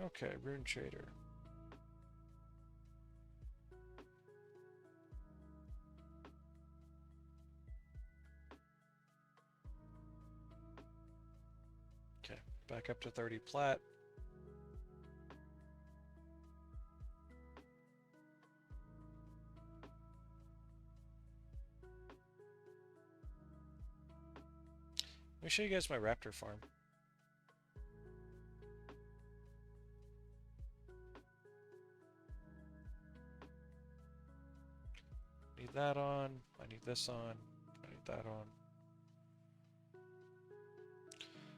Okay, Rune Trader. Okay, back up to 30 plat. Let me show you guys my Raptor farm. Need that on. I need this on. I need that on.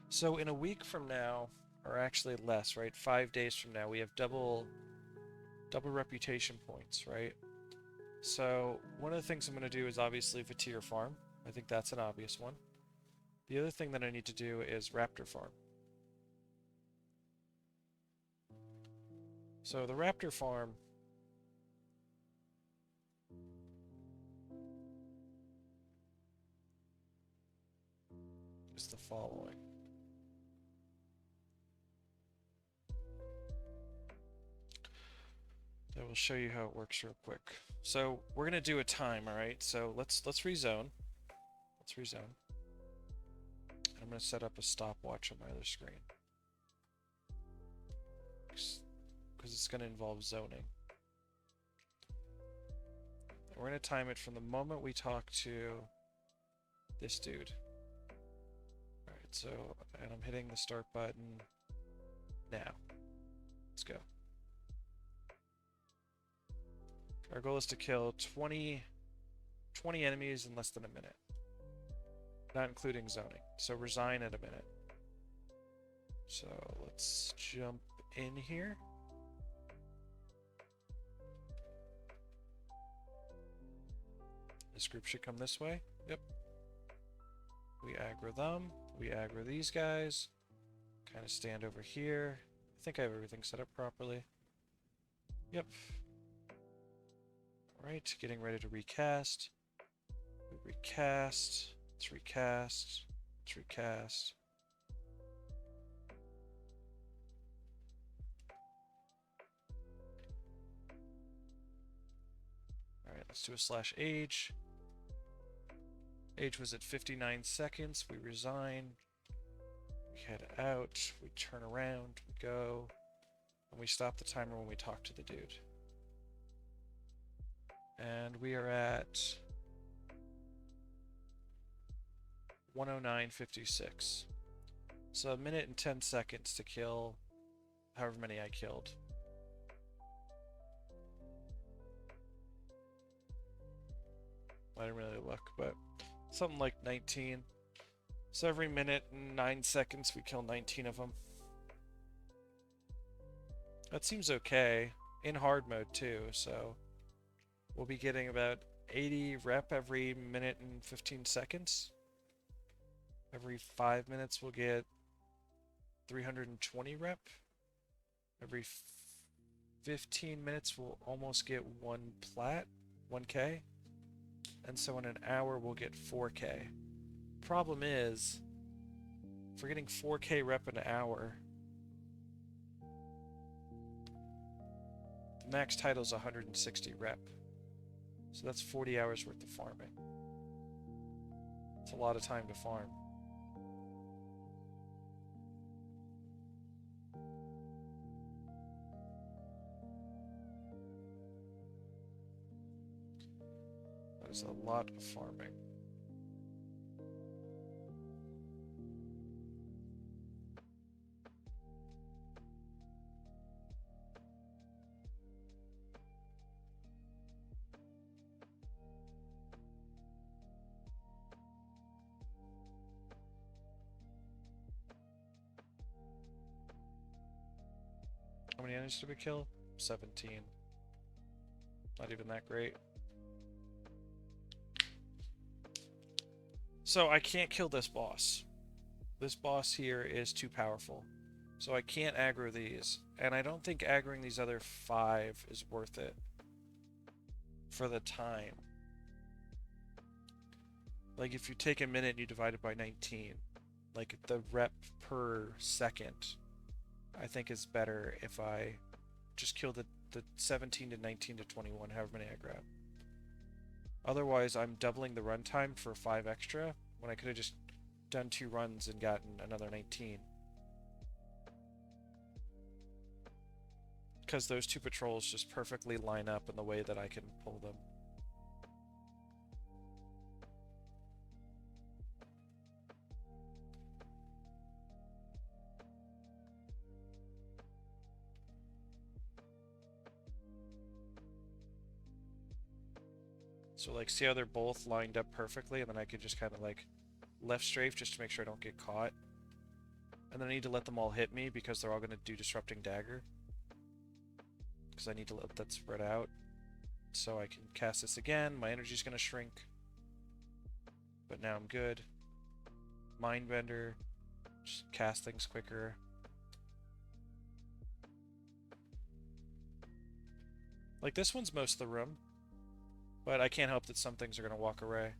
So in a week from now, or actually less, right? 5 days from now, we have double reputation points, right? So one of the things I'm going to do is obviously Vatir farm. I think that's an obvious one. The other thing that I need to do is Raptor farm. So the Raptor farm is the following. I will show you how it works real quick. So we're gonna do a time, all right? So let's rezone. Let's rezone. I'm gonna set up a stopwatch on my other screen because it's gonna involve zoning. And we're gonna time it from the moment we talk to this dude. All right. So, and I'm hitting the start button now. Let's go. Our goal is to kill 20 enemies in less than a minute. Not including zoning. So resign at a minute. So let's jump in here. This group should come this way. Yep. We aggro them. We aggro these guys. Kind of stand over here. I think I have everything set up properly. Yep. Alright, getting ready to recast. We recast. Let's recast. Let's recast. Alright, let's do a /age. Age was at 59 seconds. We resign. We head out. We turn around. We go. And we stop the timer when we talk to the dude. And we are at 109.56. So a minute and 10 seconds to kill however many I killed. I didn't really look, but something like 19. So every minute and 9 seconds we kill 19 of them. That seems okay. In hard mode too, so we'll be getting about 80 rep every minute and 15 seconds. Every 5 minutes we'll get 320 rep. Every 15 minutes we'll almost get 1K. And so in an hour we'll get 4K. Problem is, if we're getting 4K rep an hour, the max title is 160 rep. So that's 40 hours worth of farming. It's a lot of time to farm. That is a lot of farming. How many enemies did we kill? 17. Not even that great. So I can't kill this boss. This boss here is too powerful. So I can't aggro these. And I don't think aggroing these other 5 is worth it for the time. Like if you take a minute and you divide it by 19, like the rep per second, I think is better if I just kill the 17 to 19 to 21, however many I grab. Otherwise, I'm doubling the runtime for 5 extra when I could have just done 2 runs and gotten another 19. Because those 2 patrols just perfectly line up in the way that I can pull them. So like see how they're both lined up perfectly, and then I could just kind of like left strafe just to make sure I don't get caught. And then I need to let them all hit me because they're all going to do Disrupting Dagger. Because I need to let that spread out. So I can cast this again, my energy's going to shrink. But now I'm good. Mindbender. Just cast things quicker. Like, this one's most of the room. But I can't help that some things are going to walk away.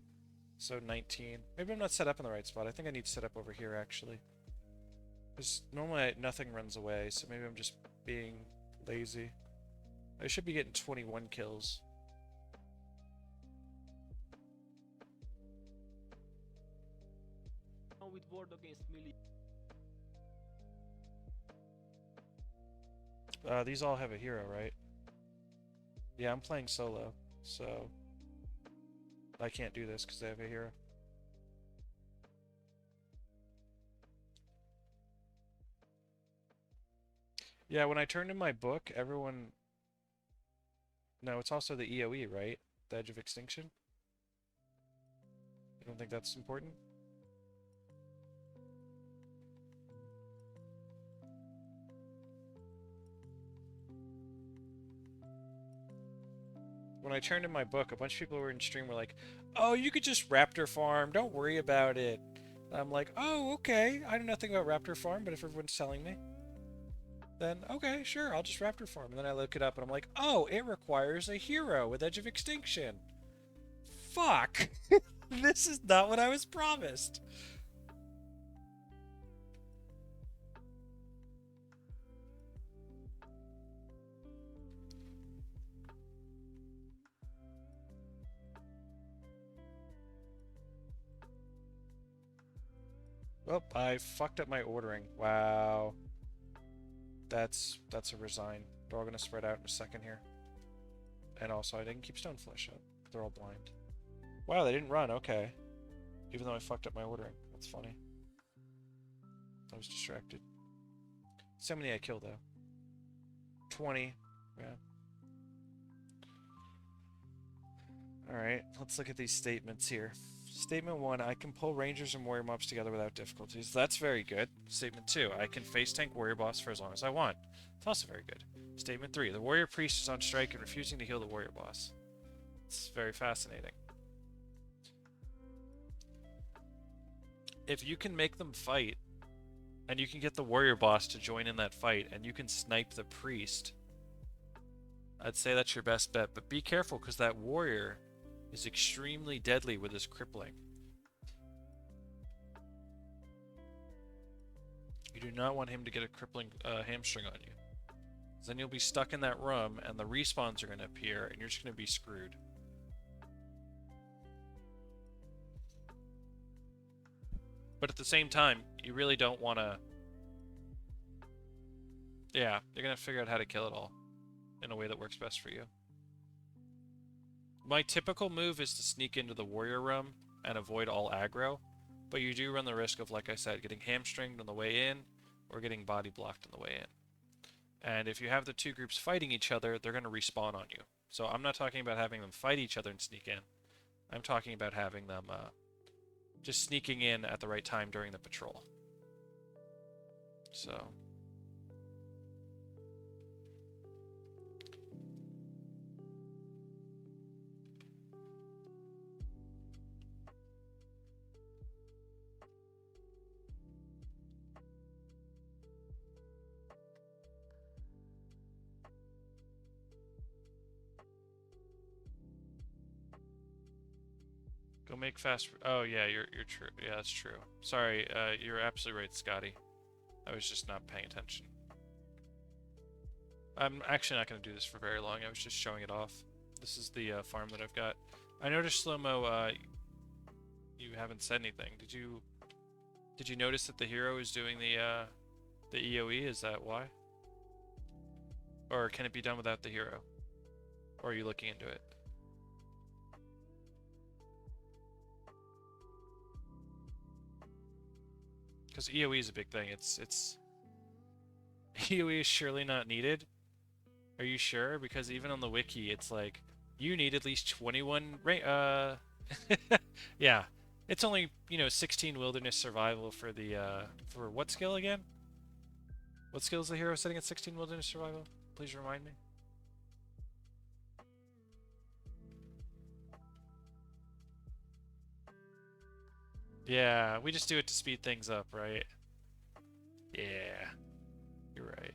So 19. Maybe I'm not set up in the right spot. I think I need to set up over here, actually. Because normally nothing runs away, so maybe I'm just being lazy. I should be getting 21 kills. With ward against melee. These all have a hero, right? Yeah, I'm playing solo, so I can't do this because they have a hero. Yeah, when I turned in my book, everyone... No, it's also the EOE, right? The Edge of Extinction? You don't think that's important? When I turned in my book, a bunch of people who were in stream were like, oh, you could just Raptor farm, don't worry about it. And I'm like, oh, okay, I know nothing about Raptor farm, but if everyone's telling me, then okay, sure, I'll just Raptor farm. And then I look it up and I'm like, oh, it requires a hero with Edge of Extinction. Fuck! This is not what I was promised. Well, I fucked up my ordering. Wow. That's a resign. They're all gonna spread out in a second here. And also, I didn't keep Stoneflesh up. They're all blind. Wow, they didn't run. Okay. Even though I fucked up my ordering. That's funny. I was distracted. So many I killed, though. 20. Yeah. Alright, let's look at these statements here. Statement 1, I can pull rangers and warrior mobs together without difficulties. That's very good. Statement 2, I can face tank warrior boss for as long as I want. It's also very good. Statement 3, the warrior priest is on strike and refusing to heal the warrior boss. It's very fascinating. If you can make them fight, and you can get the warrior boss to join in that fight, and you can snipe the priest, I'd say that's your best bet. But be careful, because that warrior is extremely deadly with his crippling. You do not want him to get a crippling hamstring on you. Then you'll be stuck in that room, and the respawns are going to appear, and you're just going to be screwed. But at the same time, you really don't want to... Yeah, you're going to figure out how to kill it all in a way that works best for you. My typical move is to sneak into the warrior room and avoid all aggro, but you do run the risk of, like I said, getting hamstringed on the way in or getting body blocked on the way in. And if you have the two groups fighting each other, they're going to respawn on you. So I'm not talking about having them fight each other and sneak in. I'm talking about having them just sneaking in at the right time during the patrol. So... Go make fast... Oh, yeah, you're true. Yeah, that's true. Sorry, you're absolutely right, Scotty. I was just not paying attention. I'm actually not going to do this for very long. I was just showing it off. This is the farm that I've got. I noticed, Slow-Mo, you haven't said anything. Did you notice that the hero is doing the EOE? Is that why? Or can it be done without the hero? Or are you looking into it? Because EOE is a big thing. It's EOE is surely not needed. Are you sure? Because even on the wiki, it's like you need at least 21 yeah. It's only, 16 wilderness survival for the for what skill again? What skill is the hero setting at 16 wilderness survival? Please remind me. Yeah, we just do it to speed things up, right? Yeah, you're right.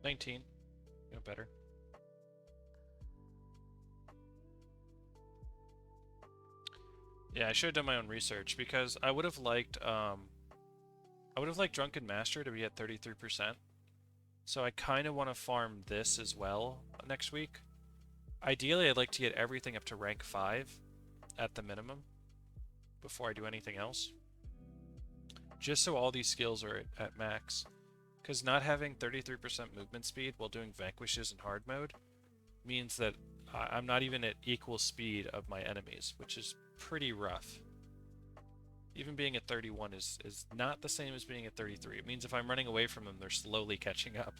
$19. No better. Yeah, I should have done my own research because I would have liked Drunken Master to be at 33%. So I kind of want to farm this as well next week. Ideally, I'd like to get everything up to rank 5 at the minimum before I do anything else. Just so all these skills are at max. Because not having 33% movement speed while doing Vanquishes in hard mode means that I'm not even at equal speed of my enemies, which is pretty rough. Even being at 31 is not the same as being at 33. It means if I'm running away from them, they're slowly catching up.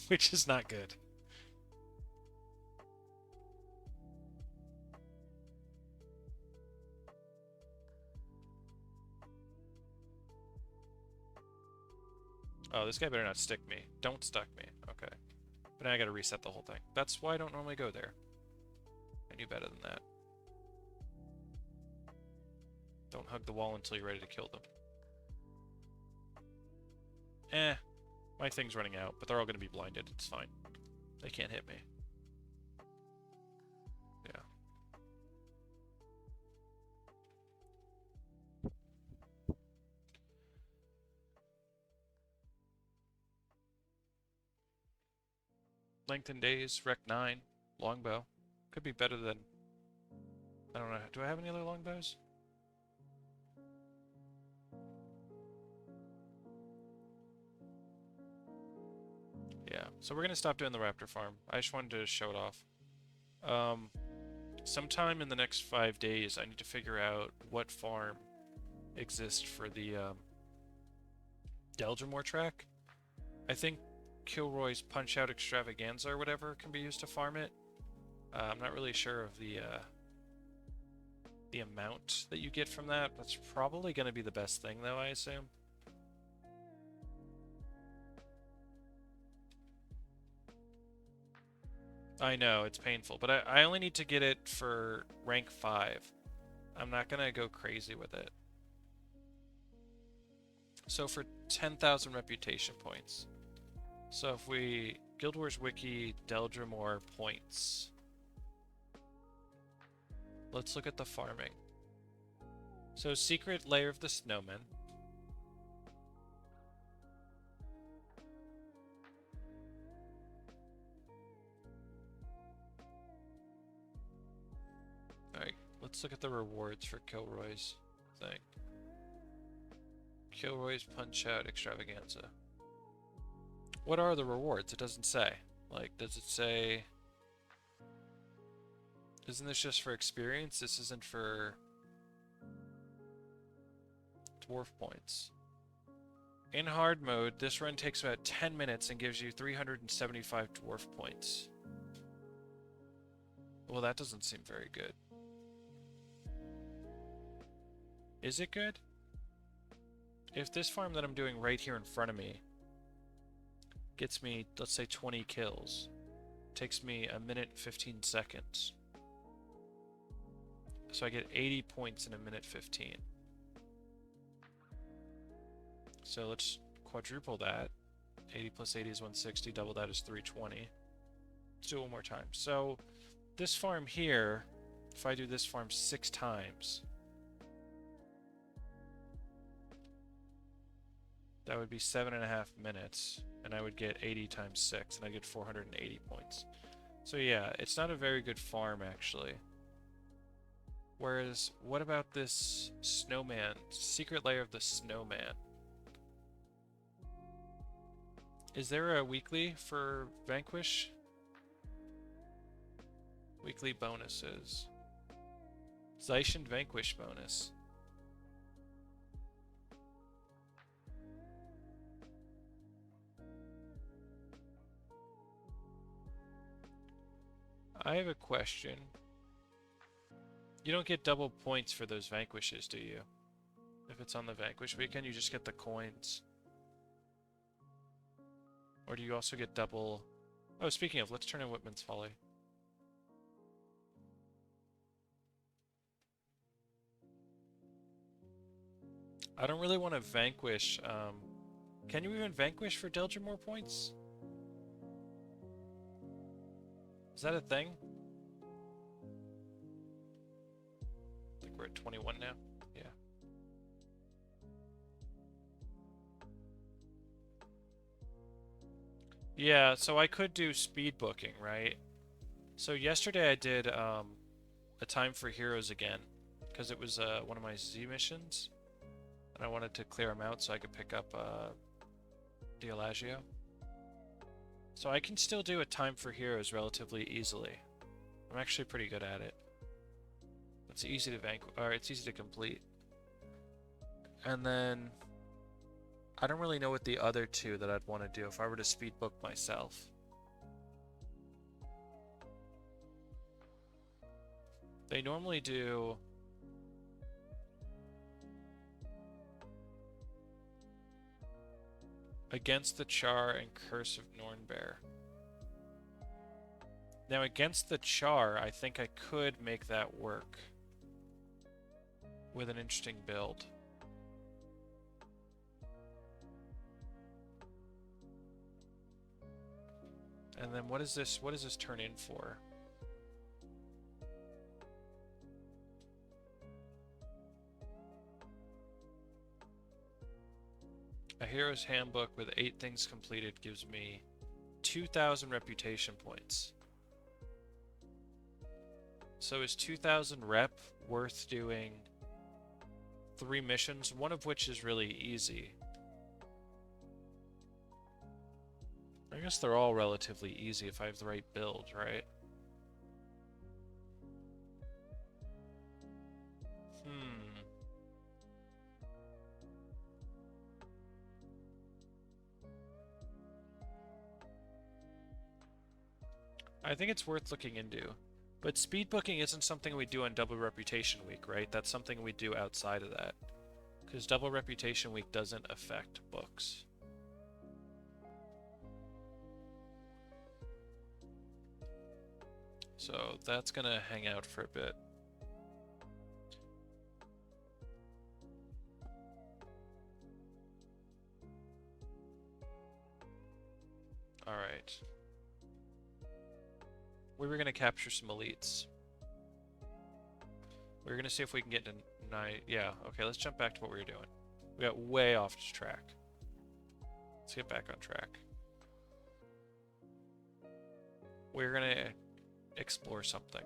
Which is not good. Oh, this guy better not stick me. Don't stuck me. Okay. But now I gotta reset the whole thing. That's why I don't normally go there. I knew better than that. Don't hug the wall until you're ready to kill them. My thing's running out, but they're all gonna be blinded. It's fine. They can't hit me. Yeah. Lengthened days, Rec 9, longbow. Could be better than... I don't know. Do I have any other longbows? Yeah, so we're gonna stop doing the Raptor farm. I just wanted to show it off. Sometime in the next 5 days, I need to figure out what farm exists for the Deldrimor track. I think Kilroy's Punch-Out Extravaganza or whatever can be used to farm it. I'm not really sure of the amount that you get from that. That's probably going to be the best thing, though, I assume. I know, it's painful, but I only need to get it for rank 5. I'm not going to go crazy with it. So for 10,000 reputation points. So if we... Guild Wars Wiki, Deldrimor points. Let's look at the farming. So Secret Lair of the Snowman. Alright, let's look at the rewards for Kilroy's thing. Kilroy's Punch-Out Extravaganza. What are the rewards? It doesn't say. Like, does it say... Isn't this just for experience? This isn't for... dwarf points. In hard mode, this run takes about 10 minutes and gives you 375 dwarf points. Well, that doesn't seem very good. Is it good? If this farm that I'm doing right here in front of me gets me, let's say, 20 kills, takes me a minute and 15 seconds. So I get 80 points in a minute 15. So let's quadruple that. 80 plus 80 is 160, double that is 320. Let's do it one more time. So this farm here, if I do this farm 6 times, that would be 7.5 minutes, and I would get 80 times 6, and I'd get 480 points. So yeah, it's not a very good farm, actually. Whereas, what about this snowman? Secret Lair of the Snowman. Is there a weekly for Vanquish? Weekly bonuses. Zeischen Vanquish bonus. I have a question. You don't get double points for those vanquishes, do you? If it's on the Vanquish weekend, you just get the coins. Or do you also get double... Oh, speaking of, let's turn in Witman's Folly. I don't really want to vanquish. Can you even vanquish for Delger more points? Is that a thing? I think we're at 21 now. Yeah. Yeah, so I could do speed booking, right? So yesterday I did a time for heroes again, because it was one of my Z missions, and I wanted to clear them out so I could pick up Dialagio. So I can still do a time for heroes relatively easily. I'm actually pretty good at it. It's easy to it's easy to complete. And then I don't really know what the other two that I'd want to do if I were to speed book myself. They normally do Against the Char and Curse of Nornbear. Now Against the Char, I think I could make that work with an interesting build. And then what does this turn in for? A Hero's Handbook with 8 things completed gives me 2,000 reputation points. So is 2,000 rep worth doing 3 missions, one of which is really easy? I guess they're all relatively easy if I have the right build, right? I think it's worth looking into. But speed booking isn't something we do on Double Reputation Week, right? That's something we do outside of that. Because Double Reputation Week doesn't affect books. So that's gonna hang out for a bit. Alright. We were gonna capture some elites. We were gonna see if we can get to night. Yeah, okay, let's jump back to what we were doing. We got way off track. Let's get back on track. We're gonna explore something.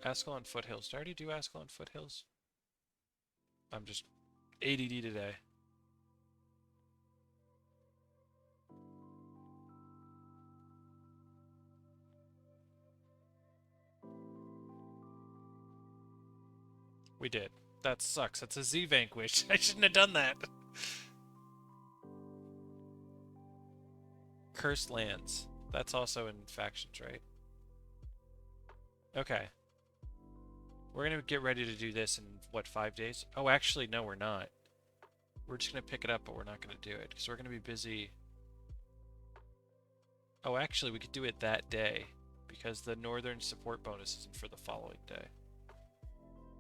Ascalon Foothills. Did I already do Ascalon Foothills? I'm just ADD today. We did. That sucks. That's a Z Vanquish. I shouldn't have done that. Cursed Lands. That's also in factions, right? Okay. We're gonna get ready to do this in, what, 5 days? Oh, actually, no, we're not. We're just gonna pick it up, but we're not gonna do it, because we're gonna be busy. Oh, actually, we could do it that day, because the Northern Support bonus isn't for the following day.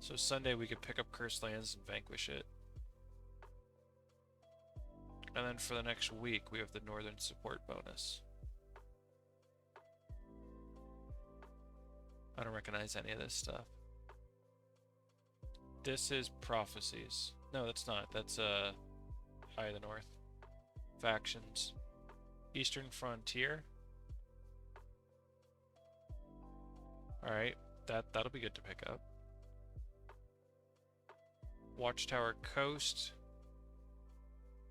So Sunday, we could pick up Cursed Lands and vanquish it. And then for the next week, we have the Northern Support bonus. I don't recognize any of this stuff. This is Prophecies. No, that's not. That's Eye of the North. Factions. Eastern Frontier. Alright, that'll be good to pick up. Watchtower Coast,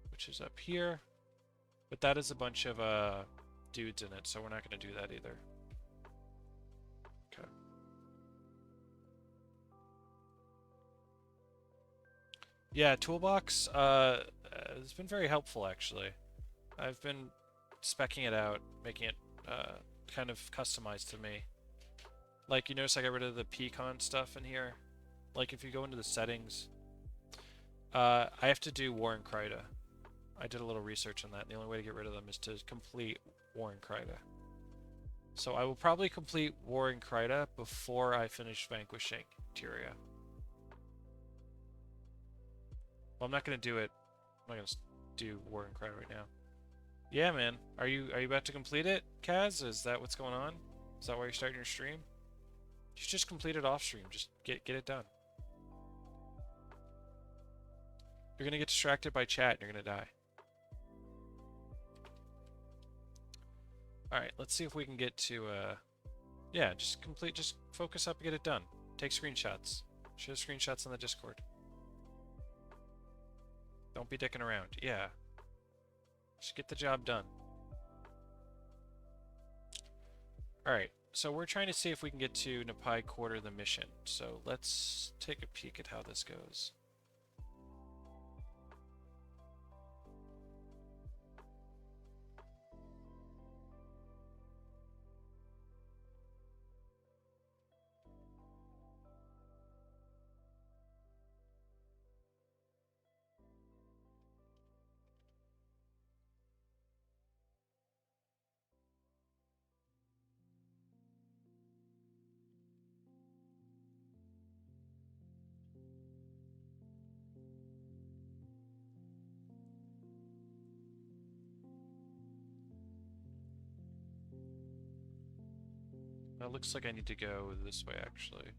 which is up here. But that is a bunch of dudes in it, so we're not going to do that either. Yeah, Toolbox, it's been very helpful actually. I've been speccing it out, making it kind of customized to me. Like, you notice I got rid of the pecan stuff in here? Like, if you go into the settings, I have to do War and Kryta. I did a little research on that, and the only way to get rid of them is to complete War and Kryta. So I will probably complete War and Kryta before I finish Vanquishing Tyria. Well, I'm not going to do it. I'm not going to do War and Kryta right now. Yeah, man. Are you about to complete it, Kaz? Is that what's going on? Is that why you're starting your stream? You should just complete it off stream. Just get it done. You're gonna get distracted by chat and you're gonna die. Alright, let's see if we can get to yeah, just focus up and get it done. Take screenshots. Show screenshots on the Discord. Don't be dicking around. Yeah. Just get the job done. Alright, so we're trying to see if we can get to Nahpui Quarter the mission. So let's take a peek at how this goes. It looks like I need to go this way, actually.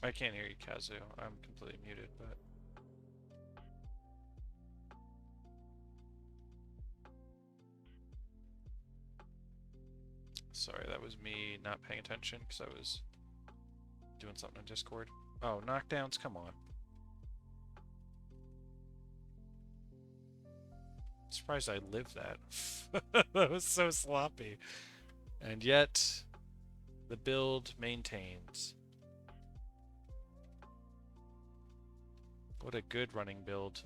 I can't hear you, Kazu. I'm completely muted, but... Sorry, that was me not paying attention because I was doing something on Discord. Oh, knockdowns, come on. Surprised I lived that. That was so sloppy. And yet, the build maintains. What a good running build.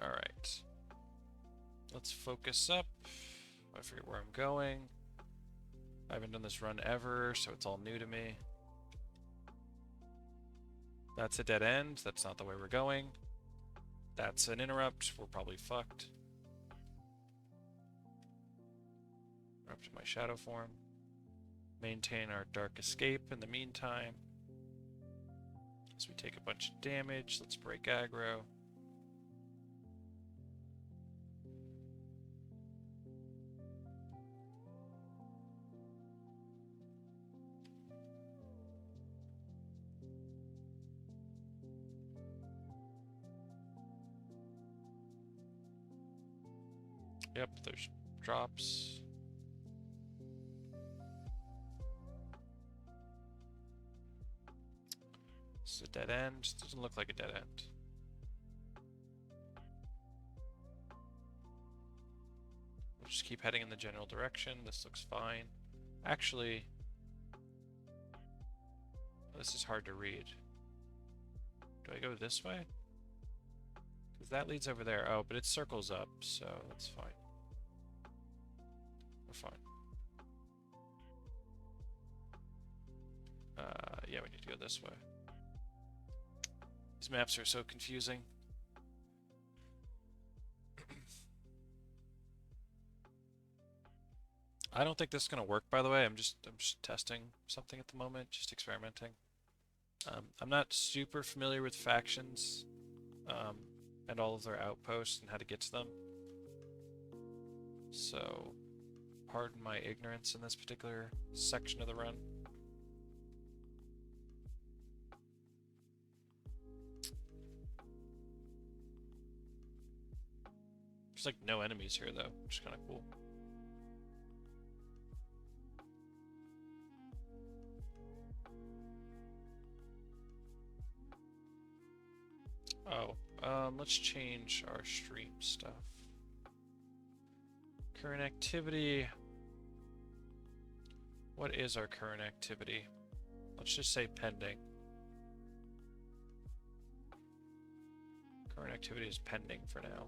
Alright. Let's focus up. I forget where I'm going. I haven't done this run ever, so it's all new to me. That's a dead end. That's not the way we're going. That's an interrupt. We're probably fucked. Up to my shadow form. Maintain our dark escape in the meantime. As we take a bunch of damage, let's break aggro. Yep, there's drops. This is a dead end. Doesn't look like a dead end. We'll just keep heading in the general direction. This looks fine. Actually, this is hard to read. Do I go this way? Because that leads over there. Oh, but it circles up, so that's fine. We're fine. Yeah, we need to go this way. These maps are so confusing. I don't think this is gonna work, by the way. I'm just testing something at the moment, just experimenting. I'm not super familiar with factions and all of their outposts and how to get to them. So, pardon my ignorance in this particular section of the run. There's like no enemies here though, which is kind of cool. Oh, let's change our stream stuff. Current activity. What is our current activity? Let's just say pending. Current activity is pending for now.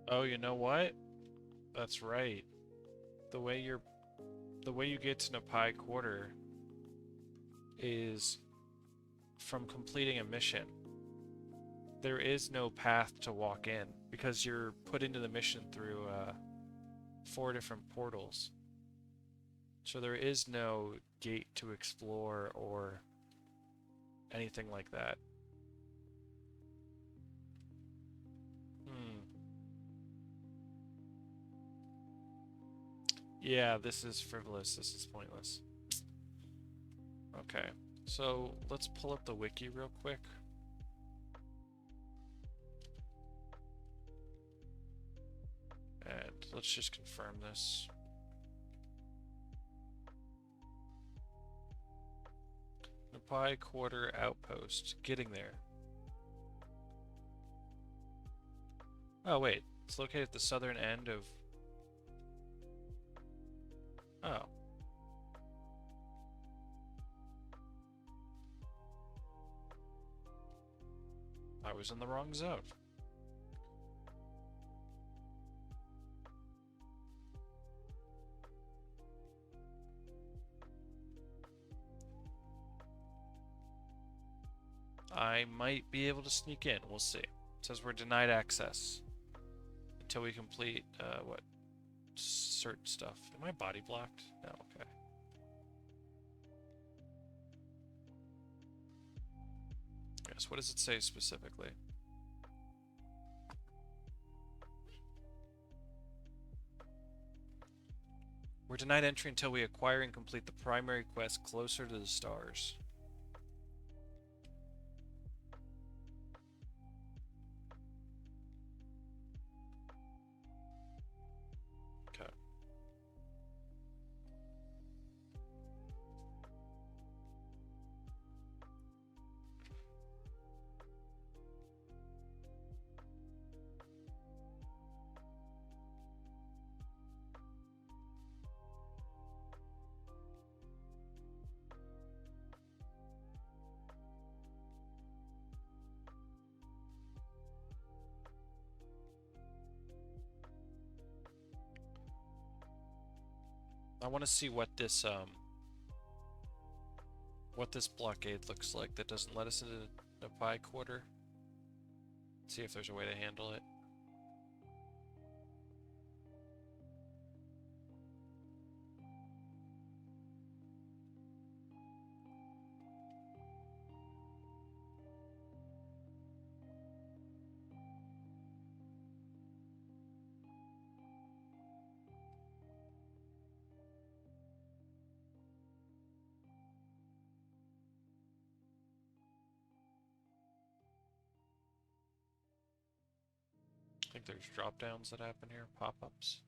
Oh, you know what? That's right. The way you get to Nahpui Quarter is from completing a mission. There is no path to walk in because you're put into the mission through 4 different portals. So there is no gate to explore or anything like that. Yeah, this is frivolous. This is pointless. Okay, so let's pull up the wiki real quick. And let's just confirm this. Nahpui Quarter Outpost. Getting there. Oh, wait. It's located at the southern end of... Oh. I was in the wrong zone. I might be able to sneak in. We'll see. It says we're denied access until we complete, what? Certain stuff. Am I body blocked? No, okay. Yes, what does it say specifically? We're denied entry until we acquire and complete the primary quest closer to the stars. Okay. I want to see what this blockade looks like that doesn't let us into the Nahpui Quarter. See if there's a way to handle it. think there's drop downs that happen here, pop-ups.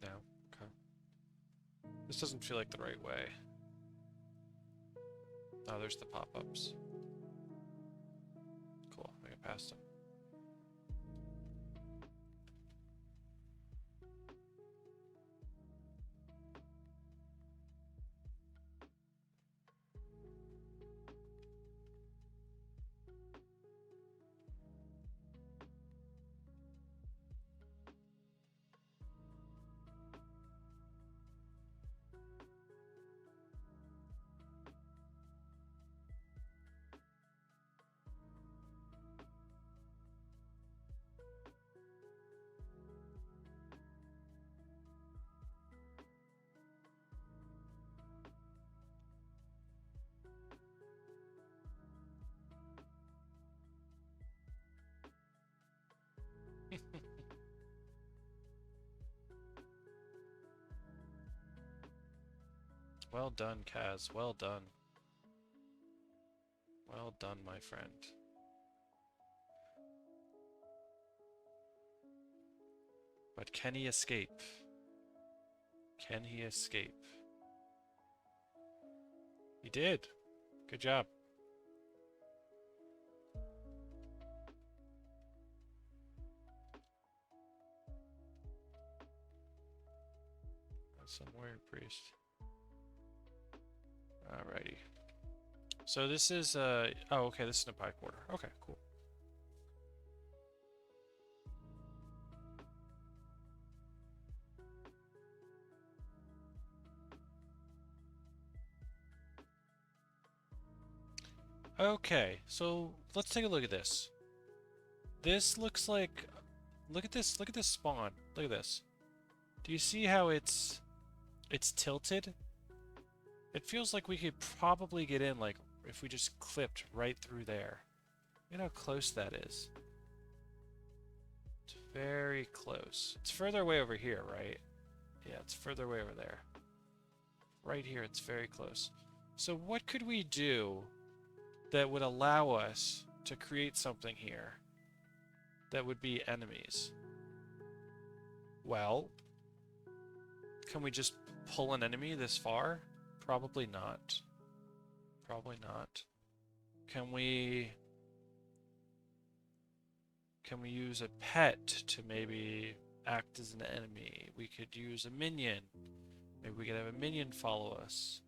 No? Okay. This doesn't feel like the right way. Oh, there's the pop-ups. Cool, we get past them. Well done, Kaz. Well done. Well done, my friend. But can he escape? Can he escape? He did. Good job. That's some weird priest. Alrighty. So this is, oh, okay, this is a pie quarter. Okay, cool. Okay, so let's take a look at this. This looks like, look at this spawn. Look at this. Do you see how it's tilted? It feels like we could probably get in, like, if we just clipped right through there. Look at how close that is. It's very close. It's further away over here, right? Yeah, it's further away over there. Right here, it's very close. So what could we do that would allow us to create something here that would be enemies? Well, can we just pull an enemy this far? Probably not. Probably not. Can we use a pet to maybe act as an enemy? We could use a minion. Maybe we could have a minion follow us.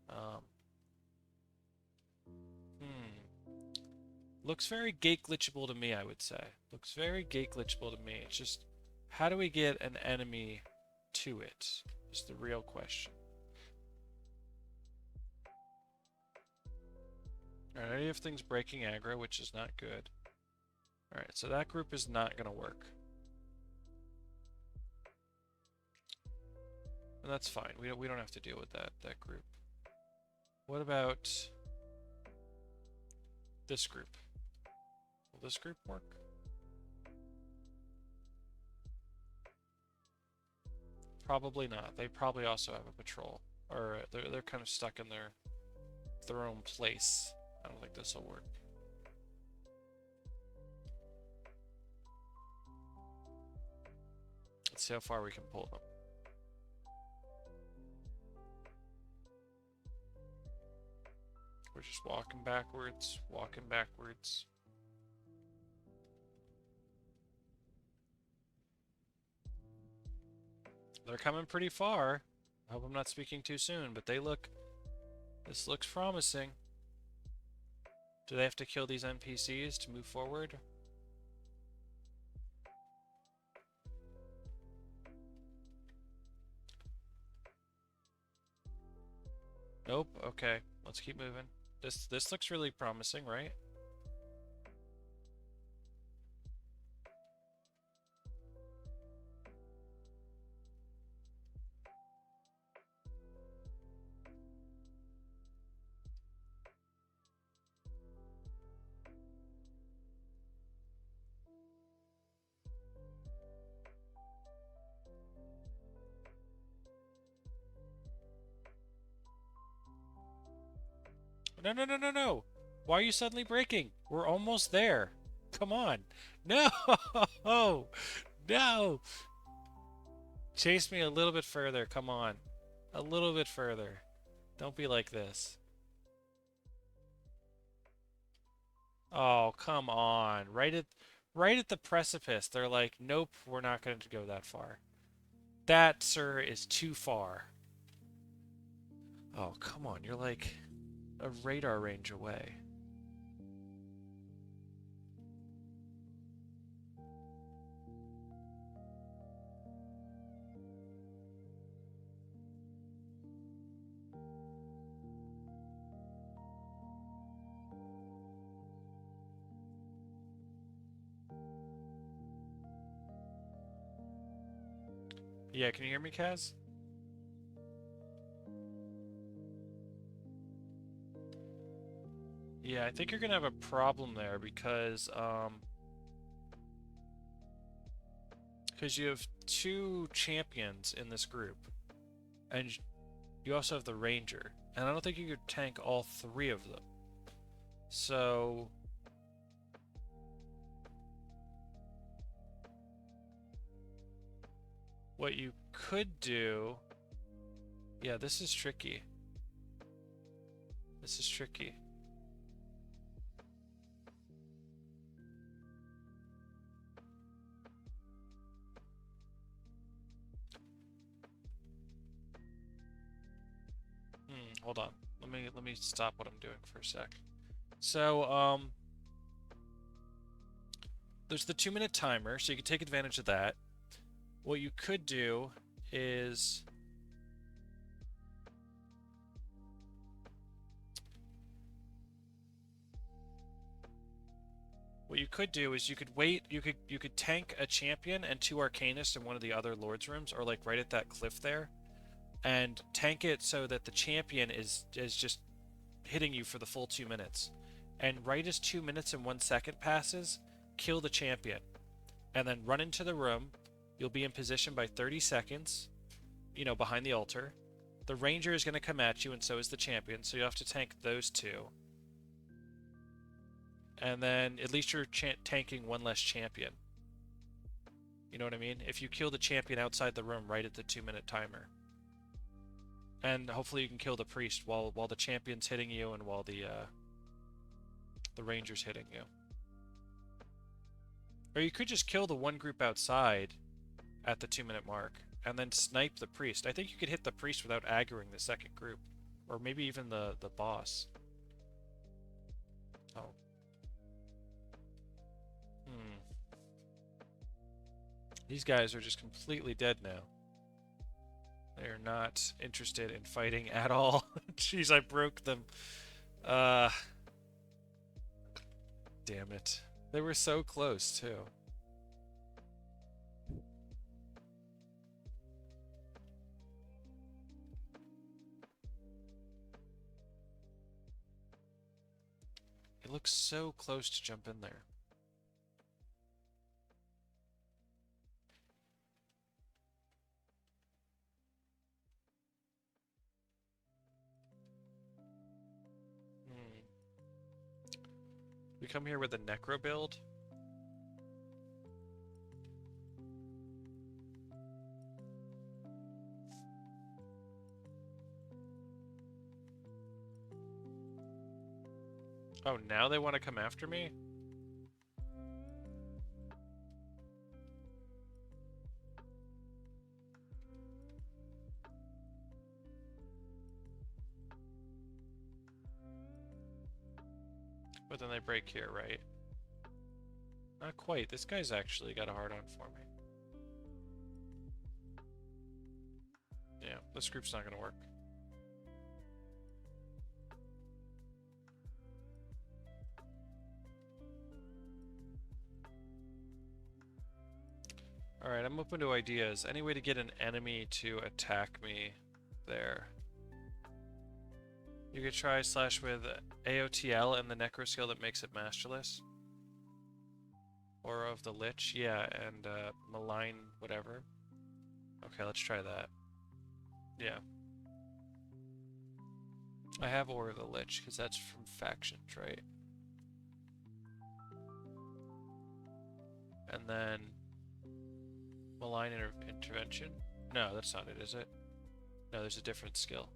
Looks very gate glitchable to me, I would say. Looks very gate glitchable to me. It's just, how do we get an enemy to it? Is the real question. Alright, any of things breaking aggro, which is not good. Alright, so that group is not going to work. And that's fine. We don't have to deal with that group. What about this group? Will this group work? Probably not. They probably also have a patrol. Or they're kind of stuck in their own place. I don't think this will work. Let's see how far we can pull them. We're just walking backwards, walking backwards. They're coming pretty far. I hope I'm not speaking too soon, but this looks promising. Do they have to kill these NPCs to move forward? Nope. Okay, let's keep moving. This looks really promising, right? No, no, no, no, no! Why are you suddenly braking? We're almost there. Come on. No! No! Chase me a little bit further. Come on. A little bit further. Don't be like this. Oh, come on. Right at the precipice. They're like, "Nope, we're not going to go that far." That, sir, is too far. Oh, come on. You're like a radar range away. Yeah, can you hear me, Kaz? Yeah, I think you're gonna have a problem there because you have two champions in this group, and you also have the ranger, and I don't think you could tank all three of them. So what you could do, yeah, this is tricky. This is tricky. Hold on. Let me stop what I'm doing for a sec. So, there's the 2-minute timer, so you can take advantage of that. What you could do is you could wait, you could tank a champion and two arcanists in one of the other lords rooms, or like right at that cliff there, and tank it so that the champion is just hitting you for the full 2 minutes. And right as 2 minutes and 1 second passes, kill the champion. And then run into the room. You'll be in position by 30 seconds, you know, behind the altar. The ranger is going to come at you, and so is the champion, so you have to tank those two. And then at least you're tanking one less champion. You know what I mean? If you kill the champion outside the room right at the 2-minute timer. And hopefully you can kill the priest while the champion's hitting you and while the ranger's hitting you. Or you could just kill the one group outside at the 2-minute mark and then snipe the priest. I think you could hit the priest without aggroing the second group. Or maybe even the boss. Oh. These guys are just completely dead now. They are not interested in fighting at all. Jeez, I broke them. Damn it. They were so close, too. It looks so close to jump in there. We come here with a necro build. Oh, now they want to come after me? But then they break here, right? Not quite. This guy's actually got a hard-on for me. Yeah, this group's not going to work. Alright, I'm open to ideas. Any way to get an enemy to attack me there? You could try slash with AOTL and the necro skill that makes it masterless. Aura of the Lich, yeah, and malign whatever. Okay, let's try that. Yeah. I have Aura of the Lich, because that's from factions, right? And then Malign Intervention? No, that's not it, is it? No, there's a different skill.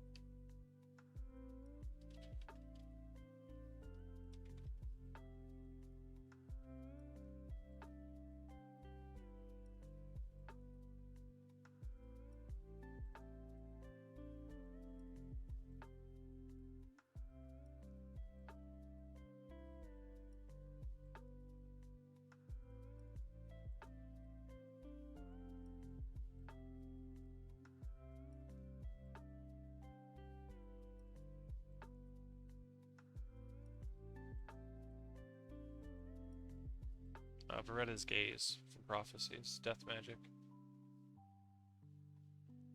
Veretta's Gaze from Prophecies. Death Magic.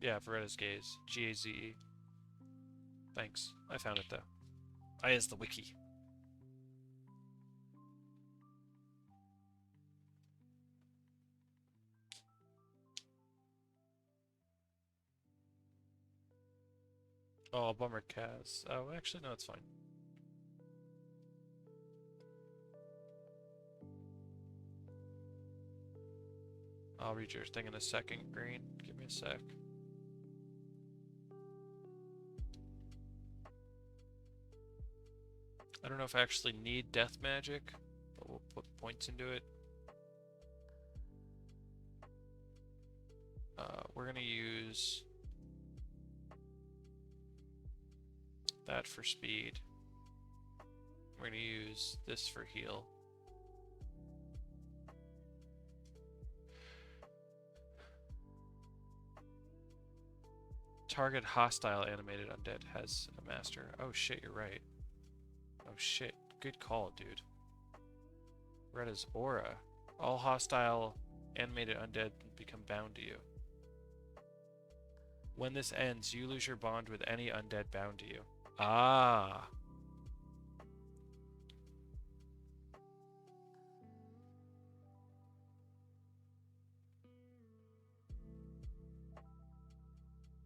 Yeah, Veretta's Gaze. G-A-Z-E. Thanks. I found it, though. I is the wiki. Oh, bummer, Kaz. Oh, actually, no, it's fine. I'll read your thing in a second, Green. Give me a sec. I don't know if I actually need Death Magic, but we'll put points into it. We're going to use that for speed. We're going to use this for heal. Target hostile animated undead has a master. Oh shit, you're right. Oh shit, good call, dude. Red is Aura. All hostile animated undead become bound to you. When this ends, you lose your bond with any undead bound to you. Ah.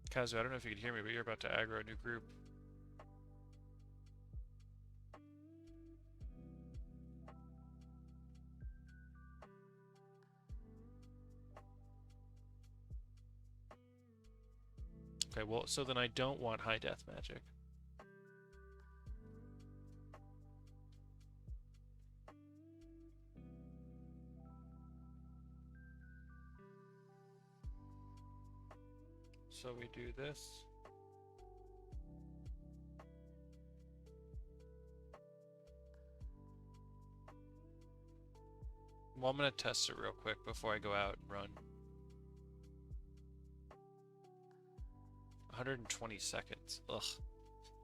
Kazu, I don't know if you can hear me, but you're about to aggro a new group. Okay, well, so then I don't want high death magic. So we do this. Well, I'm going to test it real quick before I go out and run. 120 seconds. Ugh.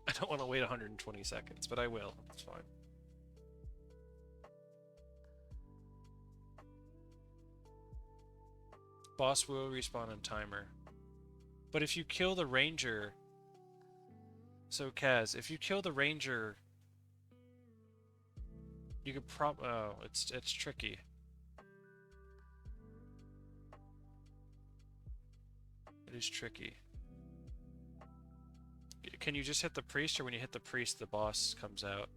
I don't want to wait 120 seconds, but I will. It's fine. Boss will respawn on timer. But if you kill the ranger... So, Kaz, if you kill the ranger... You could oh, it's tricky. It is tricky. Can you just hit the priest, or when you hit the priest, the boss comes out?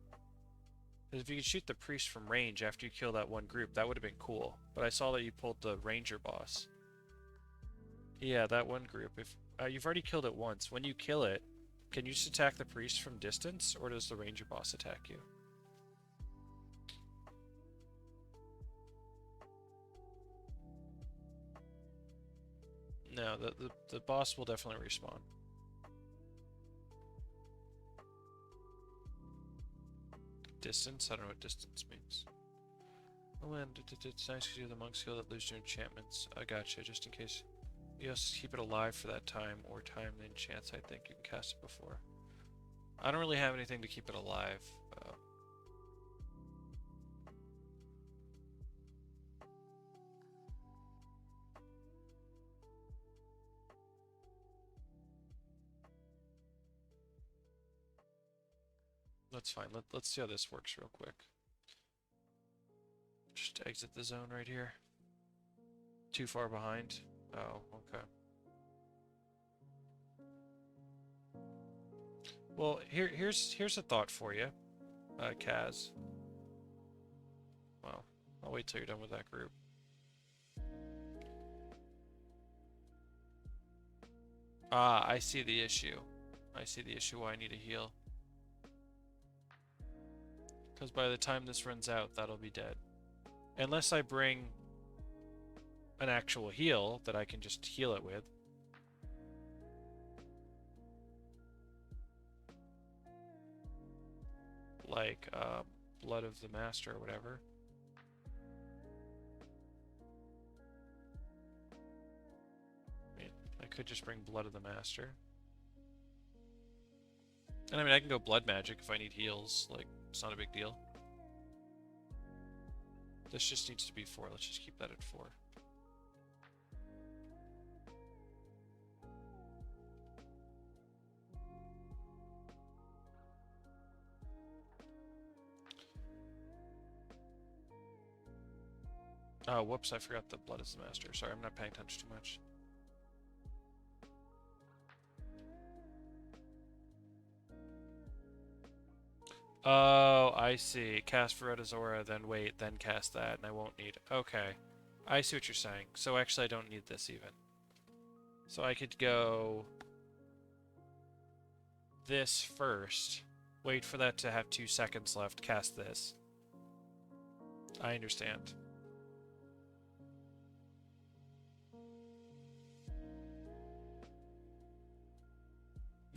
Because if you could shoot the priest from range after you kill that one group, that would have been cool. But I saw that you pulled the ranger boss. Yeah, that one group. If you've already killed it once, when you kill it, can you just attack the priest from distance, or does the ranger boss attack you? No, the boss will definitely respawn. Distance? I don't know what distance means. Oh man, it's nice because you're the monk skill that lose your enchantments. I gotcha, just in case. You also keep it alive for that time, or time the enchants. I think you can cast it before. I don't really have anything to keep it alive. That's fine. Let's see how this works real quick. Just exit the zone right here. Too far behind? Oh, okay. Well, here's a thought for you, Kaz. Well, I'll wait till you're done with that group. Ah, I see the issue. I see the issue why I need a heal. Because by the time this runs out, that'll be dead. Unless I bring an actual heal that I can just heal it with. Like, Blood of the Master or whatever. I mean, I could just bring Blood of the Master. And I mean, I can go Blood Magic if I need heals. Like, it's not a big deal. This just needs to be 4. Let's just keep that at 4. Oh, whoops, I forgot the Blood is the Master. Sorry, I'm not paying attention too much. Oh, I see. Cast Veretta's Aura, then wait, then cast that, and I won't need... Okay. I see what you're saying. So actually I don't need this even. So I could go... this first. Wait for that to have 2 seconds left, cast this. I understand.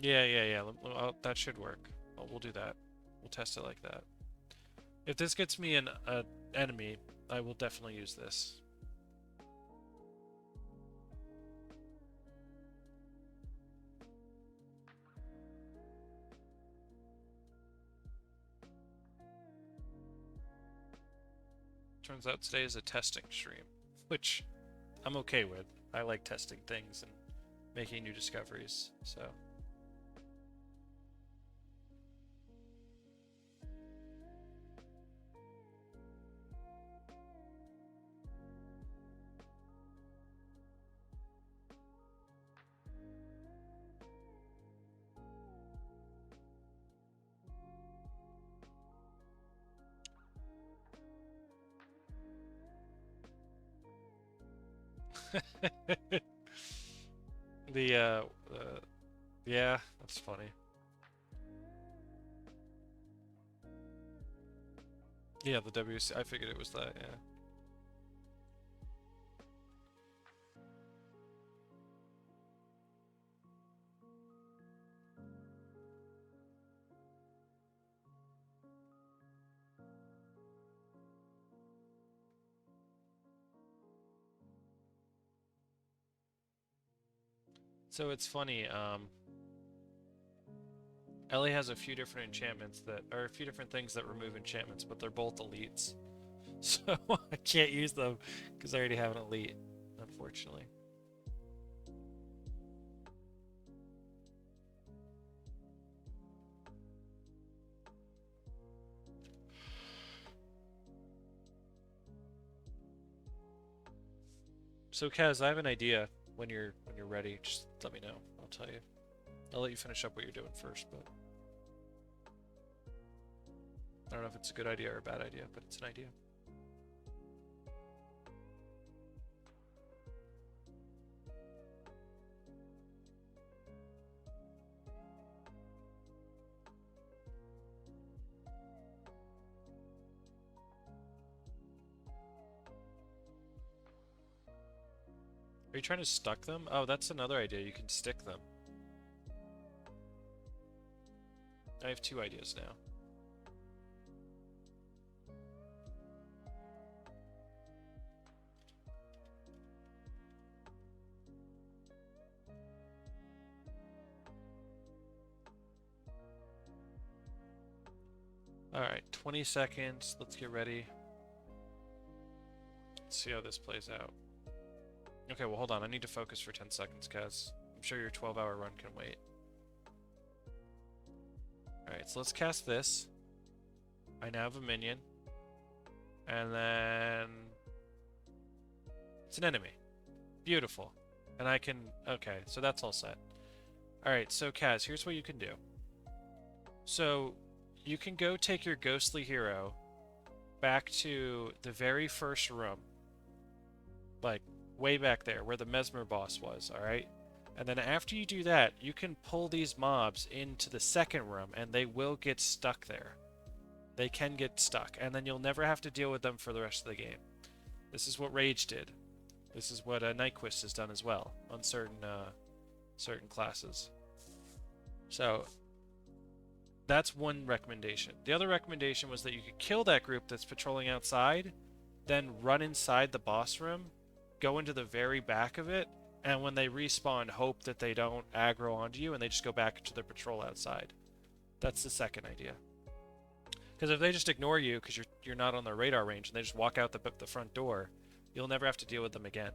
Yeah. That should work. Well, we'll do that. We'll test it like that. If this gets me an enemy, I will definitely use this. Turns out today is a testing stream, which I'm okay with. I like testing things and making new discoveries, so... Yeah, that's funny. Yeah, the WC, I figured it was that, yeah. So it's funny, Ellie has a few different enchantments that, or a few different things that remove enchantments, but they're both elites. So I can't use them because I already have an elite, unfortunately. So Kaz, I have an idea when you're ready. Just let me know. I'll tell you. I'll let you finish up what you're doing first, but I don't know if it's a good idea or a bad idea, but it's an idea. Are you trying to stuck them? Oh, that's another idea. You can stick them. I have 2 ideas now. Alright, 20 seconds. Let's get ready. Let's see how this plays out. Okay, well, hold on. I need to focus for 10 seconds, Kaz. I'm sure your 12-hour run can wait. Alright, so let's cast this. I now have a minion. And then... it's an enemy. Beautiful. And I can... okay, so that's all set. Alright, so Kaz, here's what you can do. So you can go take your ghostly hero back to the very first room, like way back there where the Mesmer boss was, alright? And then after you do that, you can pull these mobs into the second room and they will get stuck there. They can get stuck, and then you'll never have to deal with them for the rest of the game. This is what Rage did. This is what Nyquist has done as well on certain classes. So that's one recommendation. The other recommendation was that you could kill that group that's patrolling outside, then run inside the boss room, go into the very back of it, and when they respawn, hope that they don't aggro onto you and they just go back to their patrol outside. That's the second idea. Because if they just ignore you because you're not on their radar range and they just walk out the front door, you'll never have to deal with them again.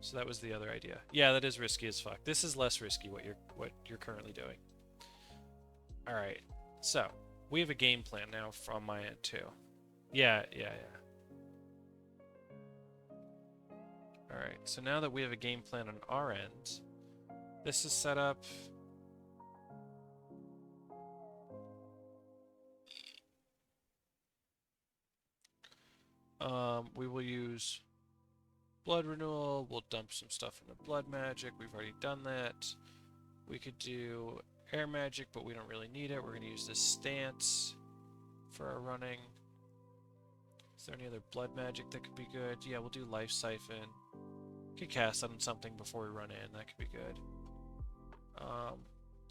So that was the other idea. Yeah, that is risky as fuck. This is less risky what you're currently doing. All right, so we have a game plan now from my end too. Yeah. All right, so now that we have a game plan on our end, this is set up. We will use blood renewal. We'll dump some stuff into blood magic. We've already done that. We could do air magic, but we don't really need it. We're going to use this stance for our running. Is there any other blood magic that could be good? Yeah, we'll do life siphon. Could cast on something before we run in. That could be good.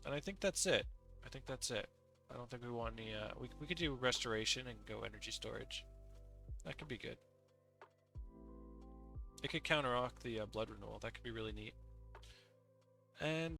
And I think that's it. I don't think we want any. We could do restoration and go energy storage. That could be good. It could counteract the blood renewal. That could be really neat. And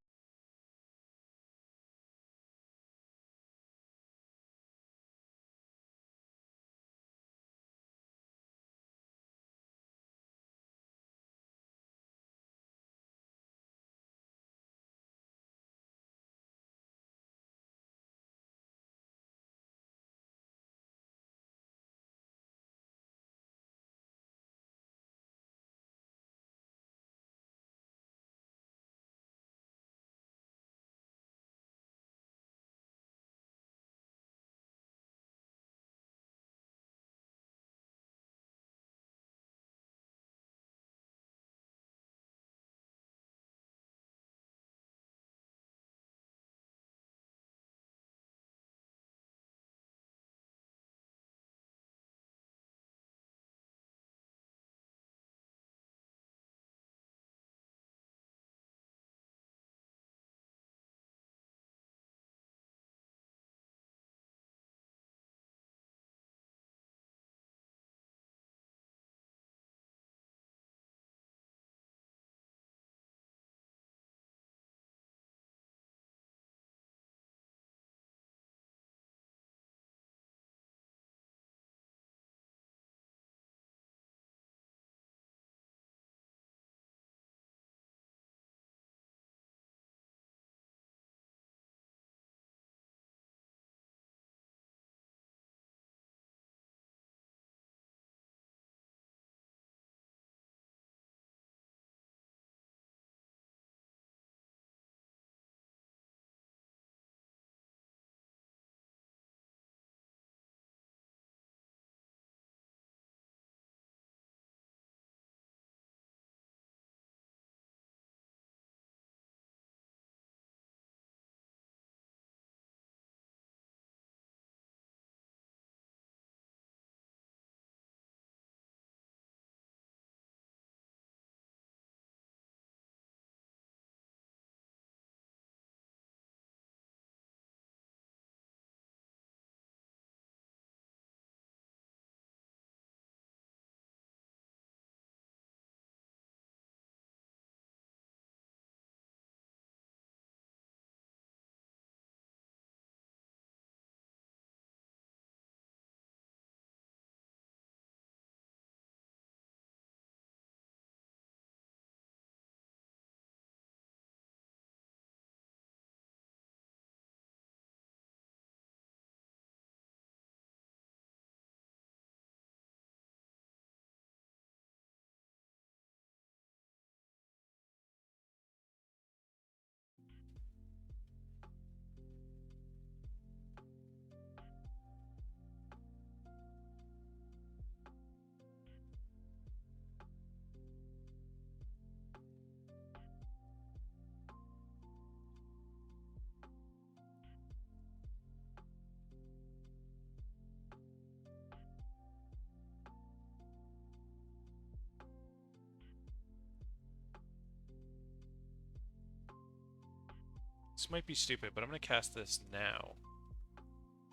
This might be stupid, but I'm gonna cast this now.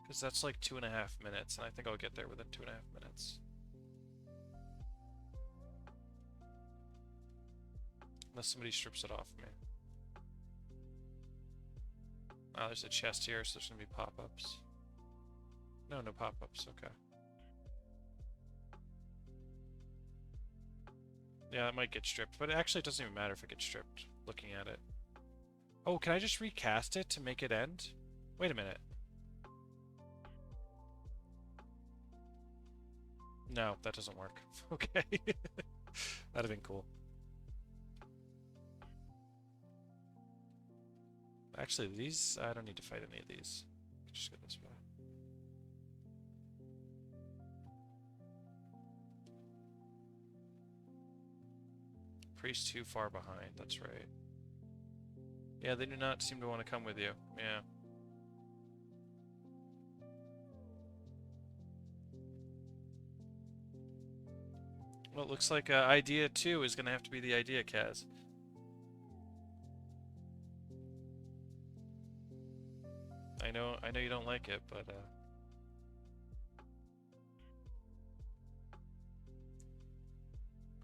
Because that's like 2.5 minutes, and I think I'll get there within 2.5 minutes. Unless somebody strips it off me. Oh, there's a chest here, so there's gonna be pop-ups. No, no pop-ups, okay. Yeah, it might get stripped, but actually it doesn't even matter if it gets stripped, looking at it. Oh, can I just recast it to make it end? Wait a minute. No, that doesn't work. Okay. That'd have been cool. Actually, these, I don't need to fight any of these. Just go this way. Priest too far behind, that's right. Yeah, they do not seem to want to come with you. Yeah. Well, it looks like idea 2 is going to have to be the idea, Kaz. I know you don't like it, but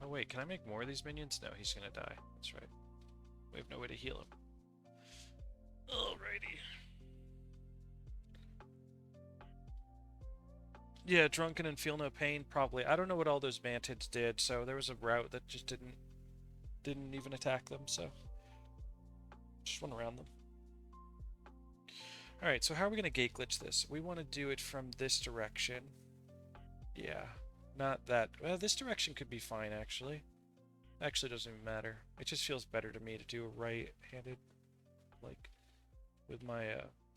oh wait, can I make more of these minions? No, he's gonna die. That's right. We have no way to heal him. Alrighty. Yeah, drunken and feel no pain, probably. I don't know what all those mantids did, so there was a route that just didn't even attack them, so just went around them. Alright, so how are we going to gate glitch this? We want to do it from this direction. Yeah, not that. Well, this direction could be fine, actually. Actually, doesn't even matter. It just feels better to me to do a right-handed, like, with my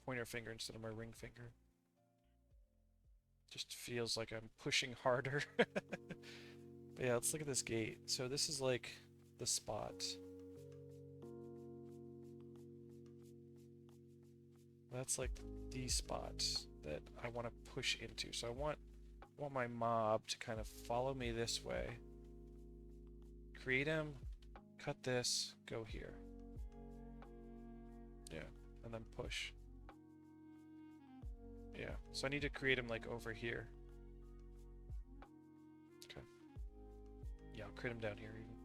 pointer finger instead of my ring finger. Just feels like I'm pushing harder. But yeah, let's look at this gate. So this is like the spot. That's like the spot that I want to push into. So I want my mob to kind of follow me this way. Create him, cut this, go here. Yeah, and then push. Yeah, so I need to create him like over here. Okay. Yeah, I'll create him down here even.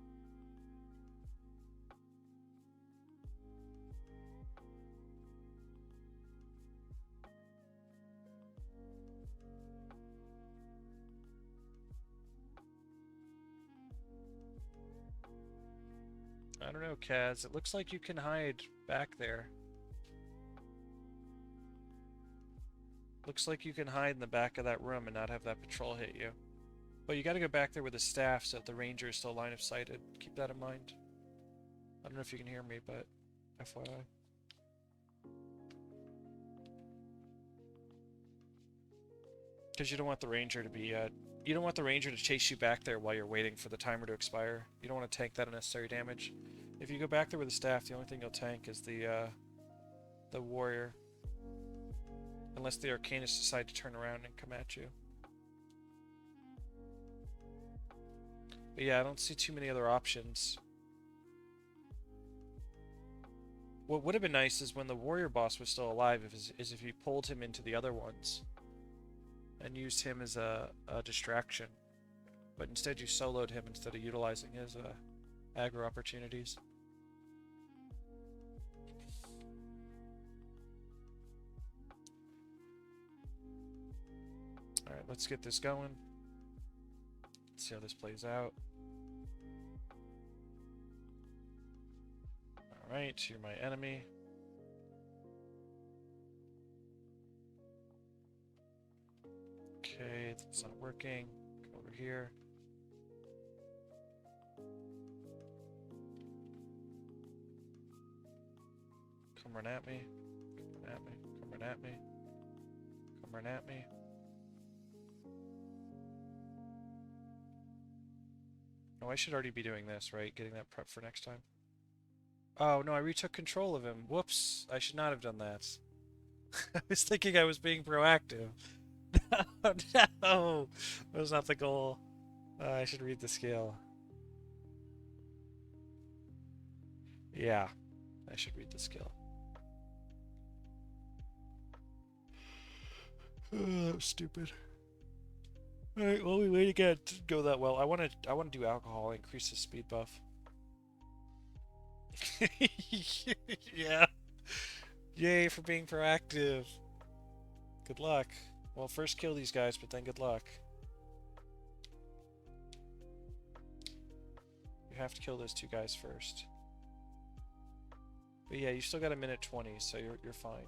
I don't know, Kaz. It looks like you can hide back there. Looks like you can hide in the back of that room and not have that patrol hit you. But you gotta go back there with a staff so that the ranger is still line of sighted. Keep that in mind. I don't know if you can hear me, but FYI. Because you don't want the ranger to be, you don't want the ranger to chase you back there while you're waiting for the timer to expire. You don't want to tank that unnecessary damage. If you go back there with a staff, the only thing you'll tank is the warrior. Unless the arcanists decide to turn around and come at you. But yeah, I don't see too many other options. What would have been nice is when the warrior boss was still alive, is if you pulled him into the other ones and used him as a distraction. But instead you soloed him instead of utilizing his aggro opportunities. Alright, let's get this going. Let's see how this plays out. Alright, you're my enemy. Okay, that's not working. Go over here. Come run at me. Come run at me. Come run at me. Come run at me. Oh, I should already be doing this, right? Getting that prep for next time. Oh, no, I retook control of him. Whoops. I should not have done that. I was thinking I was being proactive. No, no. That was not the goal. I should read the skill. Yeah, I should read the skill. Oh, that was stupid. Alright, well we wait again to go that well. I wanna do alcohol, increase the speed buff. Yeah. Yay for being proactive. Good luck. Well, first kill these guys, but then good luck. You have to kill those two guys first. But yeah, you still got a minute 20, so you're fine.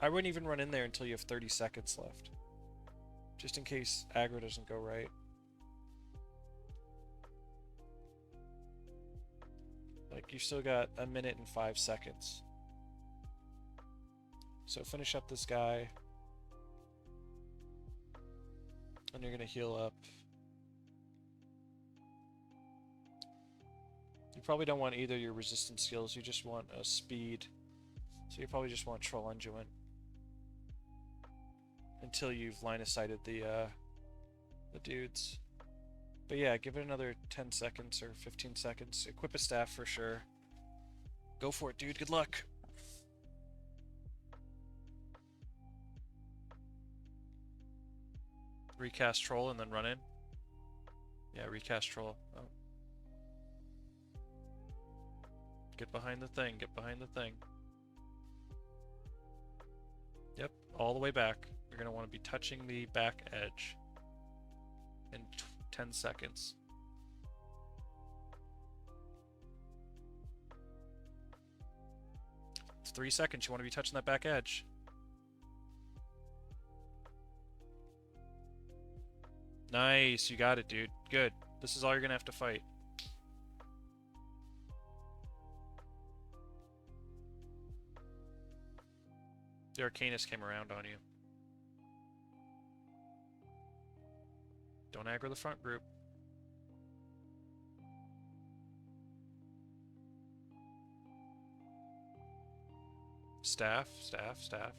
I wouldn't even run in there until you have 30 seconds left. Just in case aggro doesn't go right. Like, you still got a minute and 5 seconds. So finish up this guy. And you're gonna heal up. You probably don't want either your resistance skills, you just want a speed. So you probably just want Troll Unduent. Until you've line of sighted the dudes. But yeah, give it another 10 seconds or 15 seconds. Equip a staff for sure. Go for it, dude. Good luck. Recast Troll and then run in. Yeah, recast Troll. Oh. Get behind the thing. Get behind the thing. Yep, all the way back. You're going to want to be touching the back edge in 10 seconds. It's 3 seconds. You want to be touching that back edge. Nice, you got it, dude. Good. This is all you're going to have to fight. The Arcanist came around on you. Don't aggro the front group. Staff, staff, staff.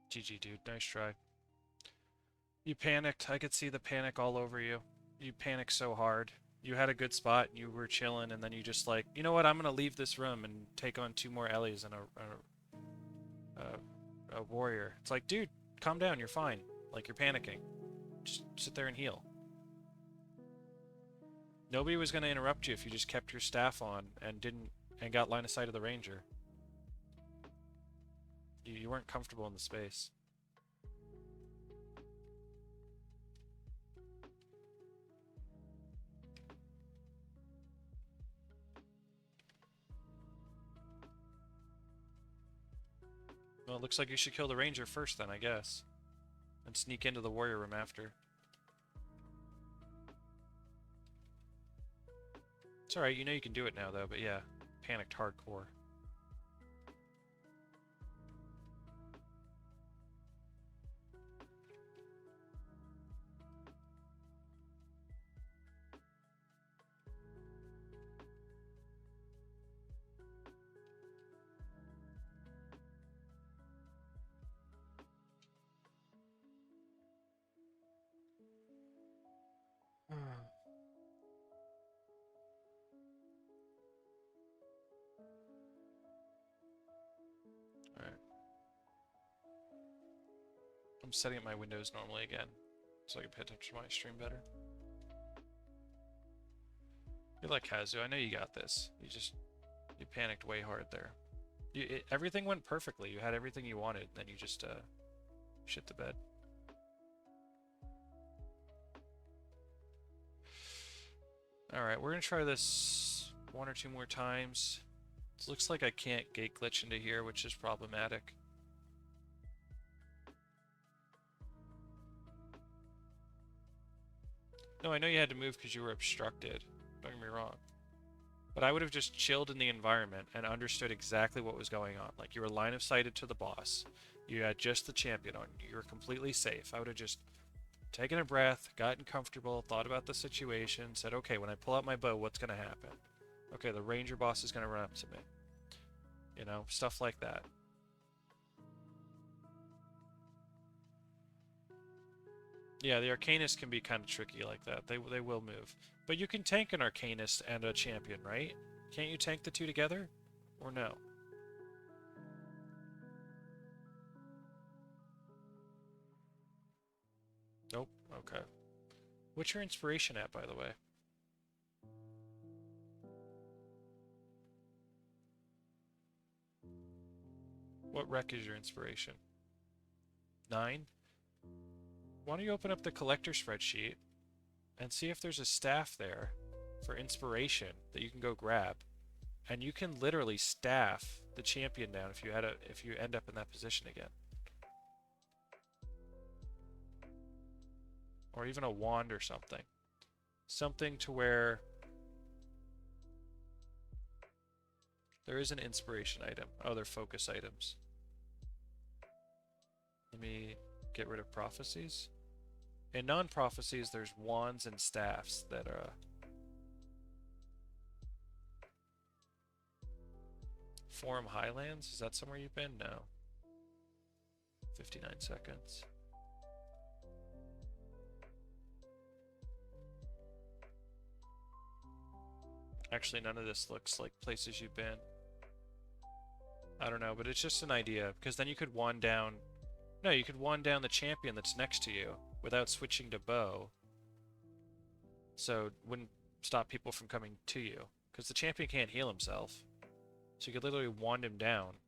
GG, dude. Nice try. You panicked. I could see the panic all over you. You panicked so hard. You had a good spot, and you were chilling, and then you just like, you know what, I'm going to leave this room and take on 2 more Ellies and a warrior. It's like, dude, calm down, you're fine. Like, you're panicking. Just sit there and heal. Nobody was going to interrupt you if you just kept your staff on and got line of sight of the ranger. You weren't comfortable in the space. Well, it looks like you should kill the ranger first then, I guess. And sneak into the warrior room after. It's alright, you know you can do it now though, but yeah. Panicked hardcore. Alright. I'm setting up my windows normally again, so I can pay attention to my stream better. You're like Kazu, I know you got this. You panicked way hard there. Everything went perfectly. You had everything you wanted, then you just shit the bed. Alright, we're gonna try this 1 or 2 more times. It looks like I can't gate glitch into here, which is problematic. No, I know you had to move because you were obstructed. Don't get me wrong. But I would have just chilled in the environment and understood exactly what was going on. Like, you were line of sighted to the boss. You had just the champion on. You were completely safe. I would have just taken a breath, gotten comfortable, thought about the situation, said, okay, when I pull out my bow, what's going to happen? Okay, the ranger boss is going to run up to me. You know, stuff like that. Yeah, the Arcanist can be kind of tricky like that. They will move. But you can tank an Arcanist and a champion, right? Can't you tank the two together? Or no? Nope. Okay. What's your inspiration at, by the way? What rec is your inspiration? 9? Why don't you open up the collector spreadsheet and see if there's a staff there for inspiration that you can go grab, and you can literally staff the champion down if you end up in that position again. Or even a wand or something. Something to where there is an inspiration item. Oh, they're focus items. Let me get rid of prophecies. In non-prophecies, there's wands and staffs that are... Forum Highlands? Is that somewhere you've been? No. 59 seconds. Actually, none of this looks like places you've been. I don't know, but it's just an idea, because then you could wand down... No, you could wand down the champion that's next to you without switching to bow. So it wouldn't stop people from coming to you, because the champion can't heal himself. So you could literally wand him down.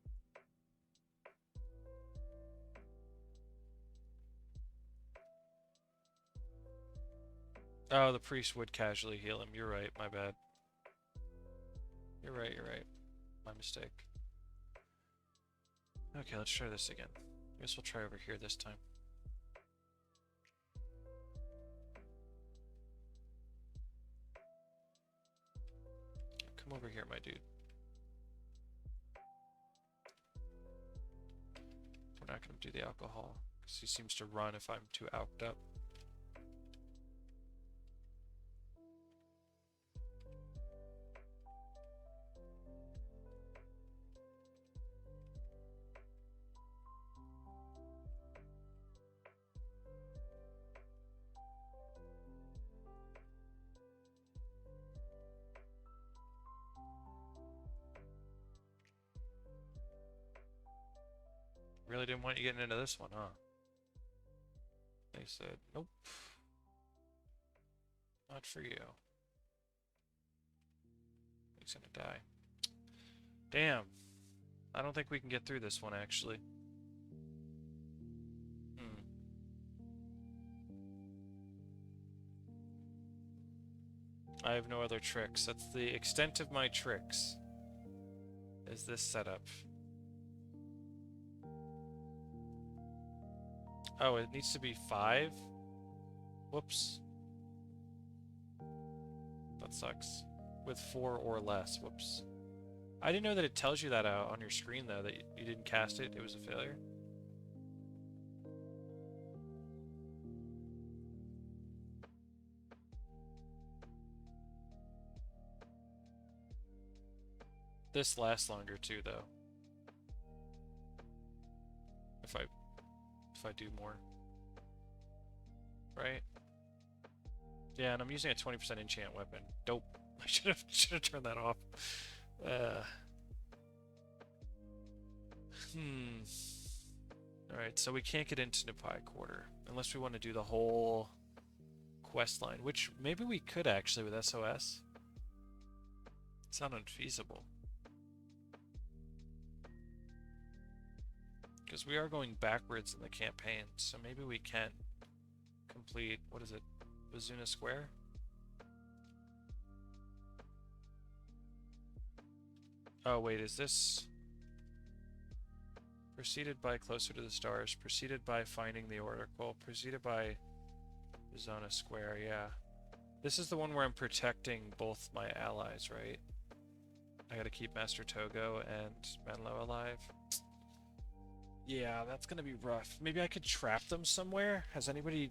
Oh, the priest would casually heal him. You're right, my bad. You're right, you're right. My mistake. Okay, let's try this again. I guess we'll try over here this time. Come over here, my dude. We're not going to do the alcohol, because he seems to run if I'm too alked up. Really didn't want you getting into this one, huh? They said, nope. Not for you. He's gonna die. Damn. I don't think we can get through this one, actually. I have no other tricks. That's the extent of my tricks. Is this setup. Oh, it needs to be 5? Whoops. That sucks. With 4 or less. Whoops. I didn't know that it tells you that out on your screen, though, that you didn't cast it. It was a failure. This lasts longer, too, though. If I do more. Right? Yeah, and I'm using a 20% enchant weapon. Dope. I should have turned that off. Alright, so we can't get into Nahpui Quarter unless we want to do the whole quest line, which maybe we could actually with SOS. It's not unfeasible. Because we are going backwards in the campaign, so maybe we can complete, what is it, Vizunah Square? Oh wait, is this... Preceded by Closer to the Stars, preceded by Finding the Oracle, preceded by Vizunah Square, yeah. This is the one where I'm protecting both my allies, right? I gotta keep Master Togo and Menlo alive. Yeah, that's gonna be rough. Maybe I could trap them somewhere? Has anybody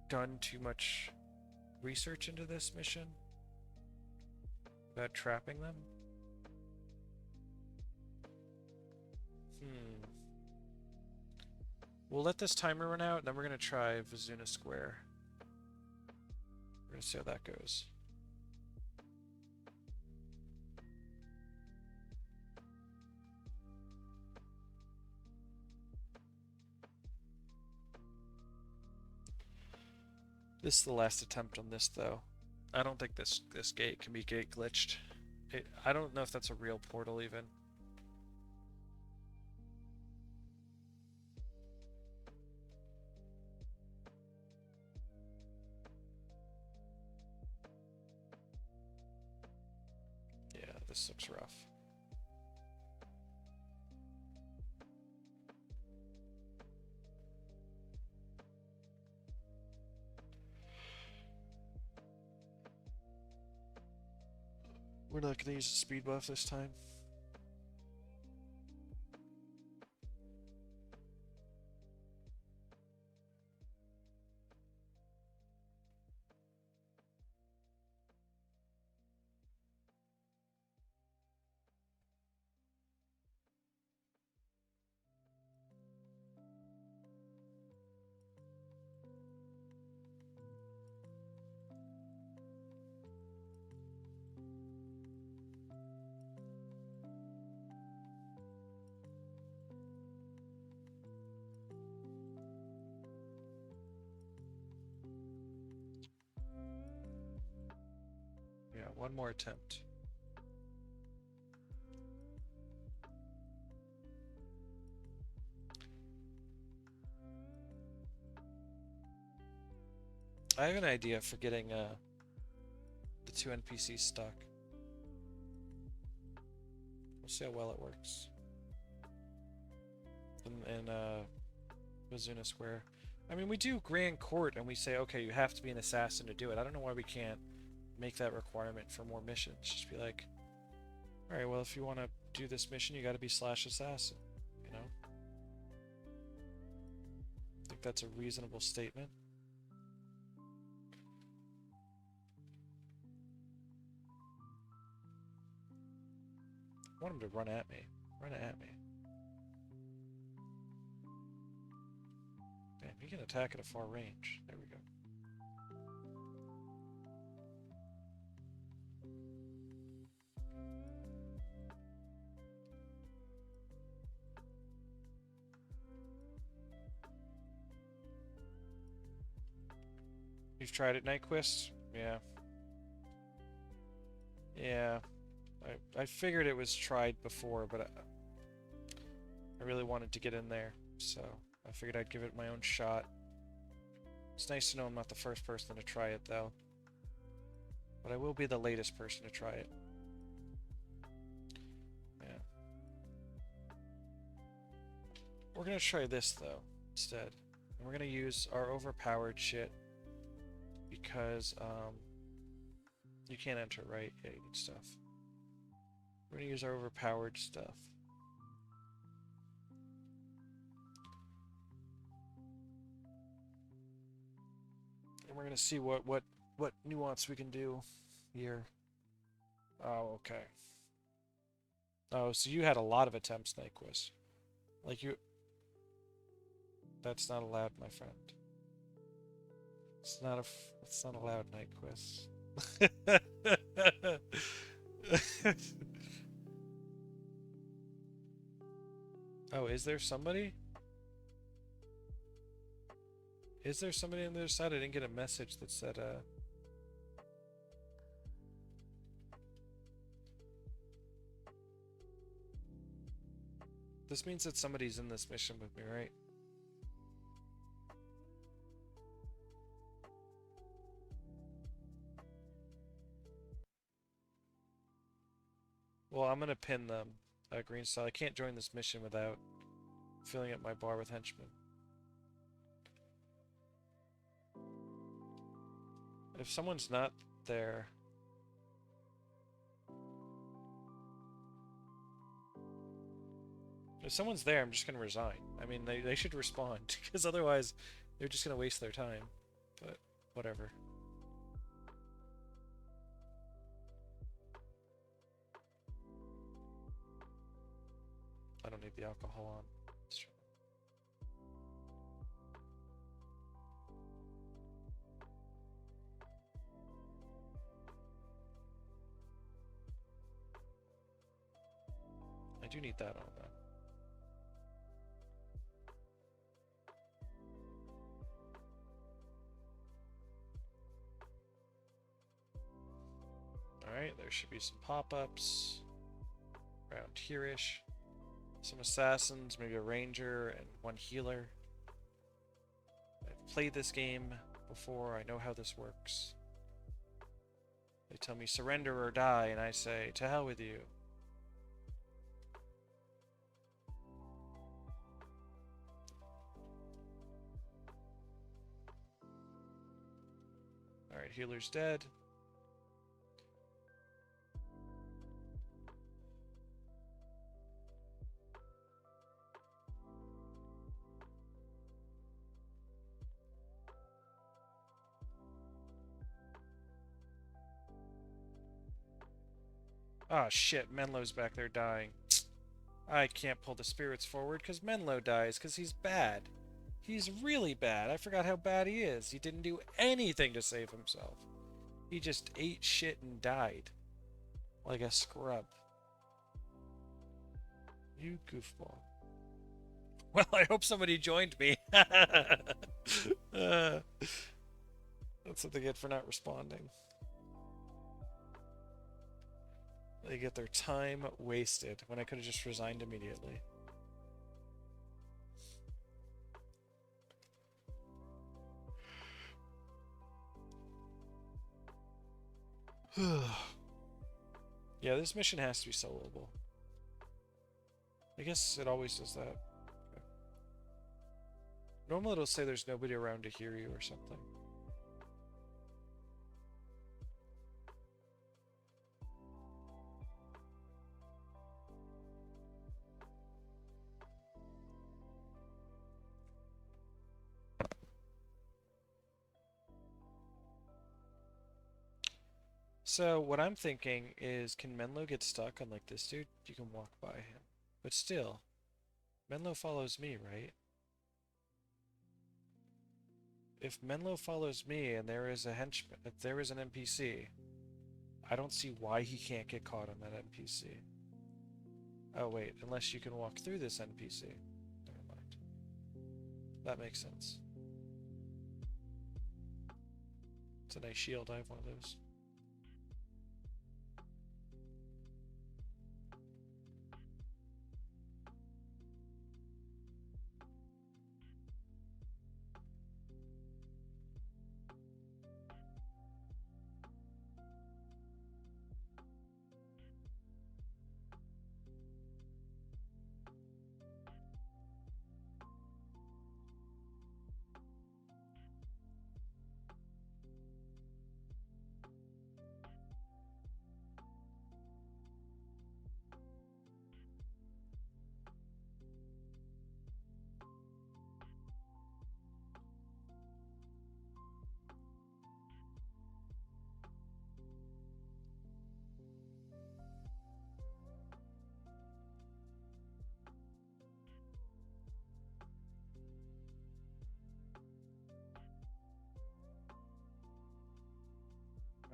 done too much research into this mission? About trapping them? We'll let this timer run out, and then we're going to try Vizunah Square. We're going to see how that goes. This is the last attempt on this, though. I don't think this gate can be gate glitched. I don't know if that's a real portal, even. Yeah, this looks rough. We're not going to use the speed buff this time. Yeah, one more attempt. I have an idea for getting the 2 NPCs stuck. We'll see how well it works. In Vizunah Square. I mean, we do Grand Court and we say, okay, you have to be an assassin to do it. I don't know why we can't make that requirement for more missions. Just be like, alright, well, if you want to do this mission, you got to be /assassin. You know? I think that's a reasonable statement. I want him to run at me. Run at me. Damn, he can attack at a far range. There we go. You've tried it, Nightquist? Yeah. Yeah. I figured it was tried before, but I really wanted to get in there, so I figured I'd give it my own shot. It's nice to know I'm not the first person to try it, though. But I will be the latest person to try it. Yeah. We're gonna try this, though, instead. And we're gonna use our overpowered shit, because, you can't enter, right? Yeah, you need stuff. We're gonna use our overpowered stuff. And we're gonna see what nuance we can do here. Oh, okay. Oh, so you had a lot of attempts, Nyquist. Like you... That's not allowed, my friend. It's not allowed, Nyquist. Oh, is there somebody? Is there somebody on the other side? I didn't get a message that said, This means that somebody's in this mission with me, right? Well, I'm gonna pin them, Green Style. I can't join this mission without filling up my bar with henchmen. If someone's not there... If someone's there, I'm just gonna resign. I mean, they should respond, because otherwise they're just gonna waste their time. But, whatever. I don't need the alcohol on. That's true. need that on then. Alright, there should be some pop-ups around here-ish. Some assassins, maybe a ranger, and one healer. I've played this game before, I know how this works. They tell me surrender or die, and I say, to hell with you. Alright, healer's dead. Ah, shit, Menlo's back there dying. I can't pull the spirits forward because Menlo dies because he's bad. He's really bad. I forgot how bad he is. He didn't do anything to save himself. He just ate shit and died. Like a scrub. You goofball. Well, I hope somebody joined me. That's what they get for not responding. They get their time wasted when I could have just resigned immediately. Yeah, this mission has to be soloable. I guess it always does that. Okay. Normally it'll say there's nobody around to hear you or something. So what I'm thinking is, can Menlo get stuck on like this dude? You can walk by him. But still, Menlo follows me, right? If Menlo follows me and there is a henchman, if there is an NPC, I don't see why he can't get caught on that NPC. Oh wait, unless you can walk through this NPC. Never mind. That makes sense. It's a nice shield, I have one of those.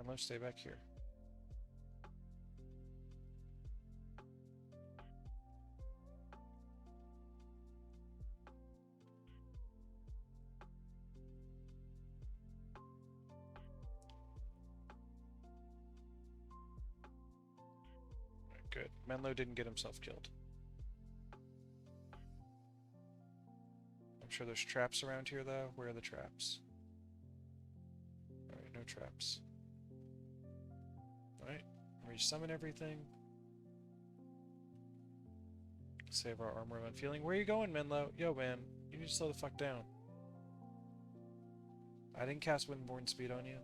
Menlo, stay back here. Good. Menlo didn't get himself killed. I'm sure there's traps around here, though. Where are the traps? Alright, no traps. Alright, resummon everything. Save our armor of unfeeling. Where are you going, Menlo? Yo, man, you need to slow the fuck down. I didn't cast Windborne Speed on you.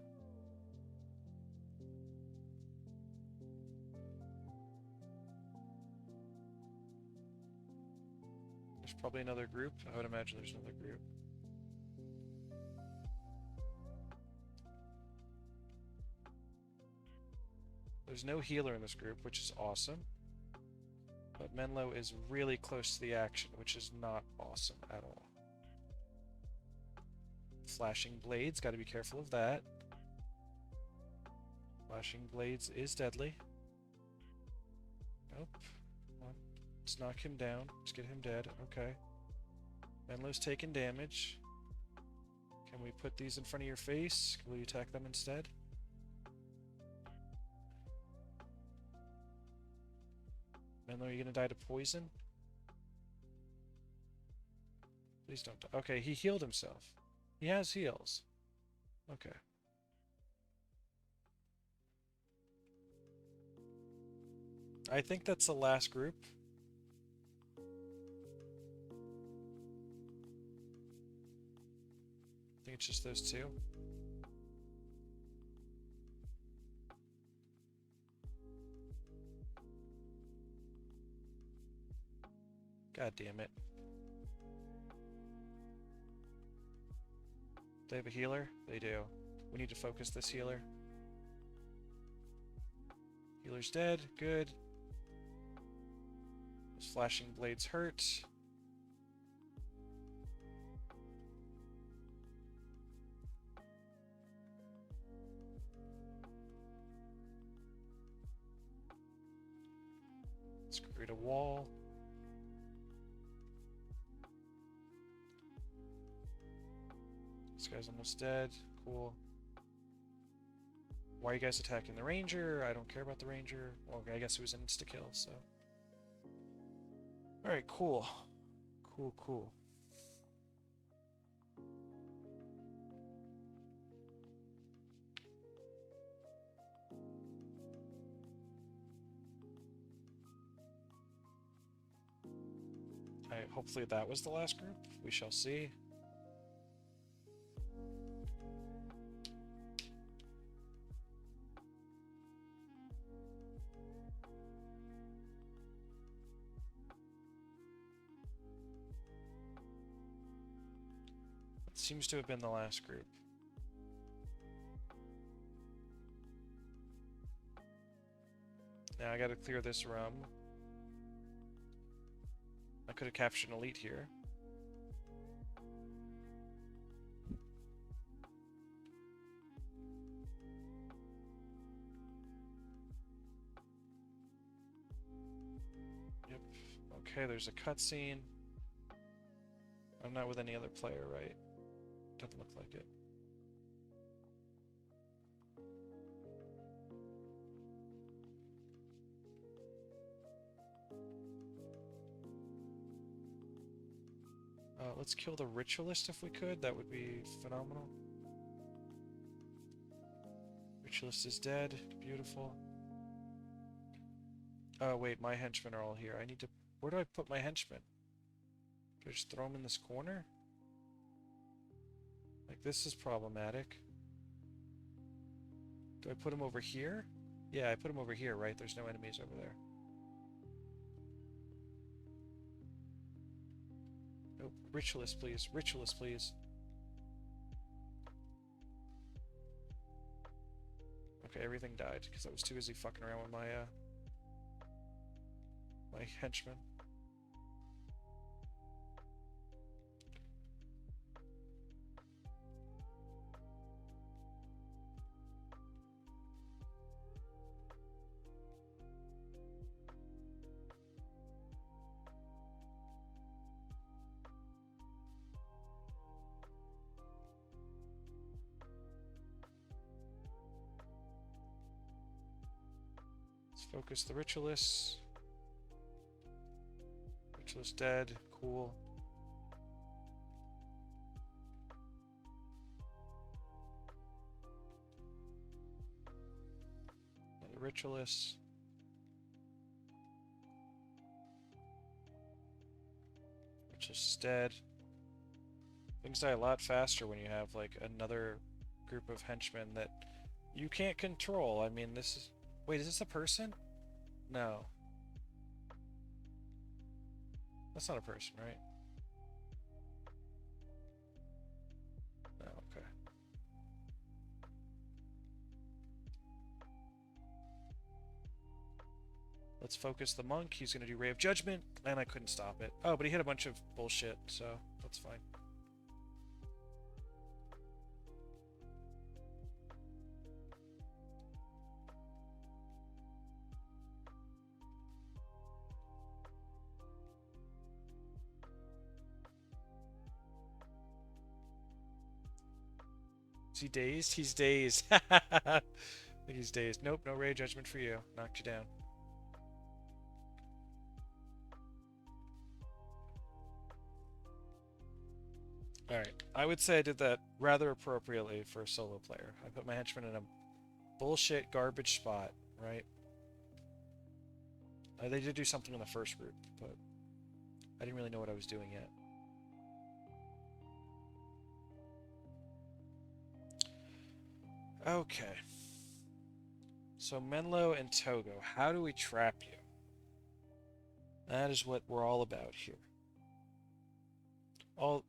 There's probably another group. I would imagine there's another group. There's no healer in this group, which is awesome. But Menlo is really close to the action, which is not awesome at all. Flashing Blades, gotta be careful of that. Flashing Blades is deadly. Nope. Come on. Let's knock him down. Let's get him dead. Okay. Menlo's taking damage. Can we put these in front of your face? Will you attack them instead? Menlo, are you gonna die to poison? Please don't die. Okay, he healed himself. He has heals. Okay. I think that's the last group. I think it's just those two. God damn it. They have a healer? They do. We need to focus this healer. Healer's dead. Good. Those flashing blades hurt. Let's create a wall. This guy's almost dead. Cool. Why are you guys attacking the ranger? I don't care about the ranger. Well, I guess it was an insta-kill, so... Alright, cool. Cool. Alright, hopefully that was the last group. We shall see. Seems to have been the last group. Now I gotta clear this room. I could have captured an elite here. Yep. Okay, there's a cutscene. I'm not with any other player, right? Doesn't look like it. Let's kill the ritualist if we could. That would be phenomenal. Ritualist is dead. Beautiful. Oh wait, my henchmen are all here. I need to... Where do I put my henchmen? Do I just throw them in this corner? Like, this is problematic. Do I put him over here? Yeah, I put him over here, right? There's no enemies over there. Nope. Ritualist, please. Ritualist, please. Okay, everything died because I was too busy fucking around with my henchmen. Focus the ritualists. Ritualist dead. Cool. Another ritualist. Ritualist dead. Things die a lot faster when you have like another group of henchmen that you can't control. I mean, this is... Wait, is this a person? No. That's not a person, right? No, okay. Let's focus the monk. He's gonna do Ray of Judgment, and I couldn't stop it. Oh, but he hit a bunch of bullshit, so that's fine. Is he dazed? He's dazed. I think he's dazed. Nope, no Ray Judgment for you. Knocked you down. Alright, I would say I did that rather appropriately for a solo player. I put my henchman in a bullshit garbage spot, right? They did do something in the first group, but I didn't really know what I was doing yet. Okay. So Menlo and Togo, how do we trap you? That is what we're all about here.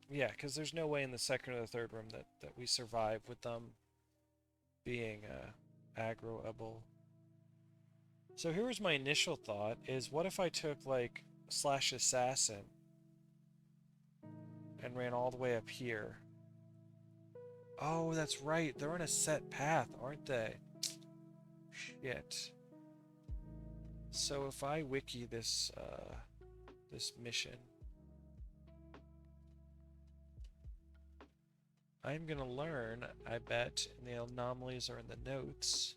Yeah, because there's no way in the second or the third room that we survive with them being aggroable. So here was my initial thought, is what if I took, like, slash assassin and ran all the way up here? Oh, that's right. They're on a set path, aren't they? Shit. So if I wiki this, this mission, I'm gonna learn, I bet, and the anomalies are in the notes.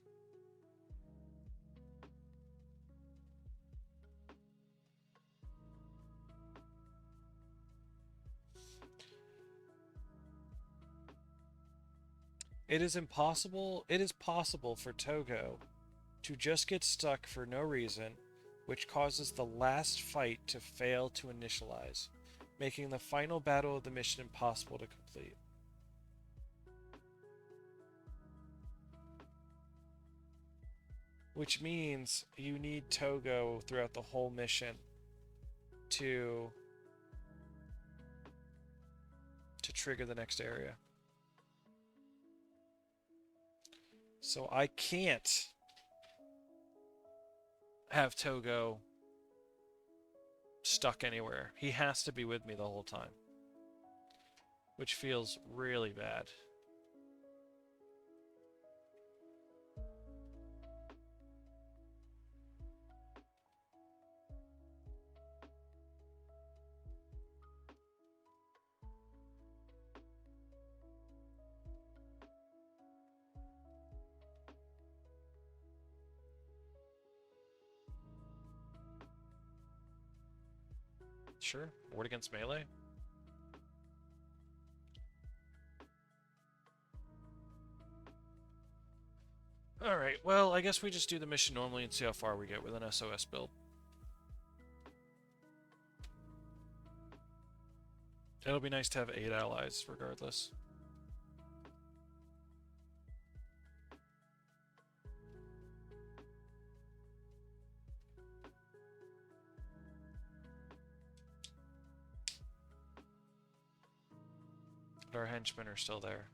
It is possible for Togo to just get stuck for no reason, which causes the last fight to fail to initialize, making the final battle of the mission impossible to complete. Which means you need Togo throughout the whole mission to trigger the next area. So I can't have Togo stuck anywhere. He has to be with me the whole time, which feels really bad. Sure, ward against melee. Alright, well, I guess we just do the mission normally and see how far we get with an SOS build. It'll be nice to have 8 allies, regardless. But our henchmen are still there.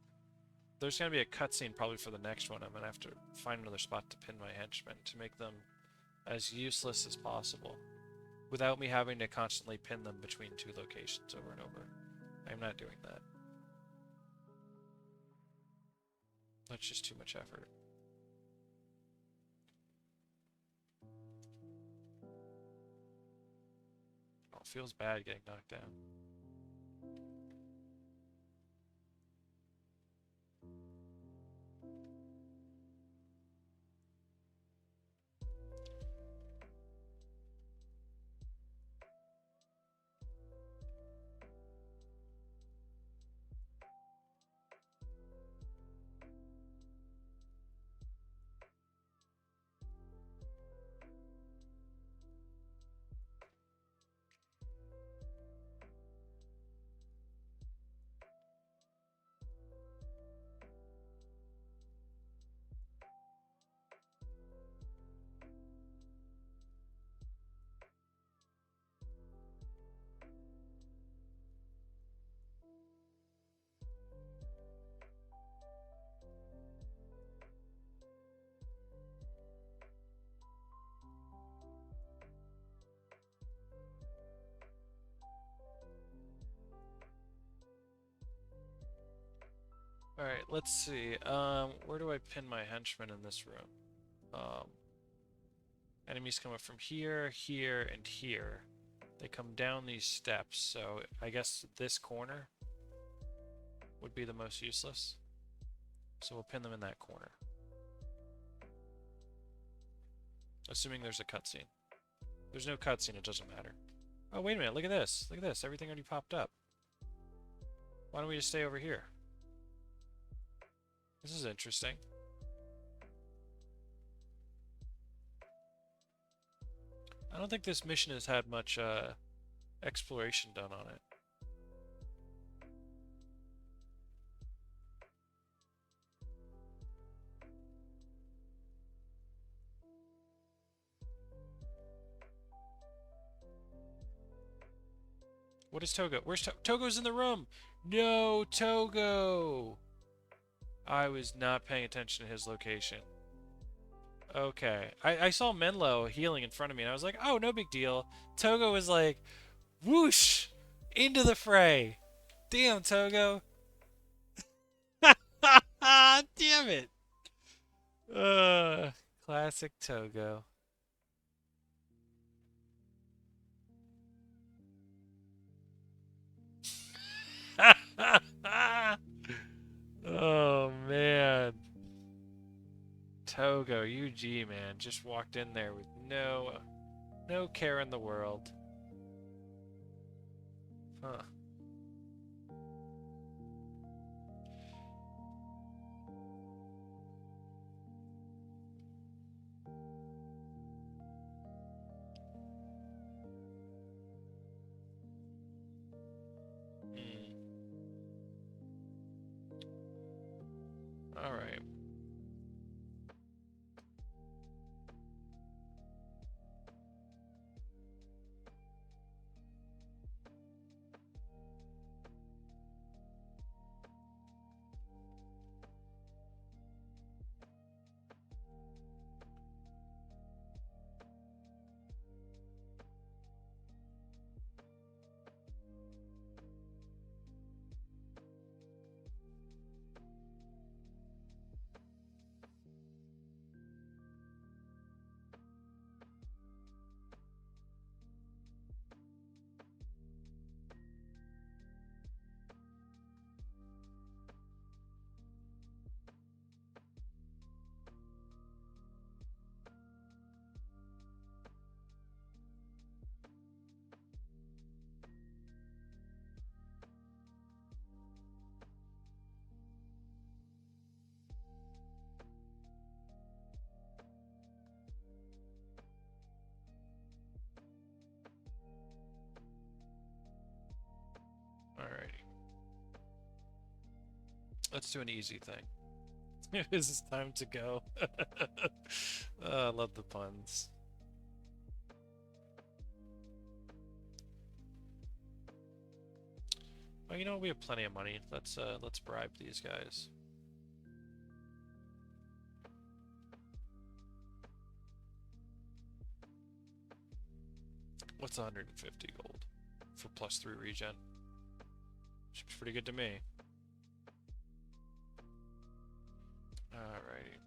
There's going to be a cutscene probably for the next one. I'm going to have to find another spot to pin my henchmen to make them as useless as possible, without me having to constantly pin them between 2 locations over and over. I'm not doing that. That's just too much effort. Oh, it feels bad getting knocked down. Alright, let's see. Where do I pin my henchmen in this room? Enemies come up from here, here, and here. They come down these steps, so I guess this corner would be the most useless. So we'll pin them in that corner. Assuming there's a cutscene. There's no cutscene, it doesn't matter. Oh, wait a minute, look at this. Look at this, everything already popped up. Why don't we just stay over here? This is interesting. I don't think this mission has had much exploration done on it. What is Togo? Where's Togo's in the room? No, Togo! I was not paying attention to his location. Okay. I saw Menlo healing in front of me, and I was like, oh, no big deal. Togo was like, whoosh! Into the fray! Damn, Togo! Damn it! Classic Togo. Oh, man. Togo, UG, man, just walked in there with no care in the world. Huh. All right. Alrighty. Let's do an easy thing. This is time to go. I love the puns. Well, you know, we have plenty of money. Let's bribe these guys. What's 150 gold for +3 regen? Seems pretty good to me. Alrighty.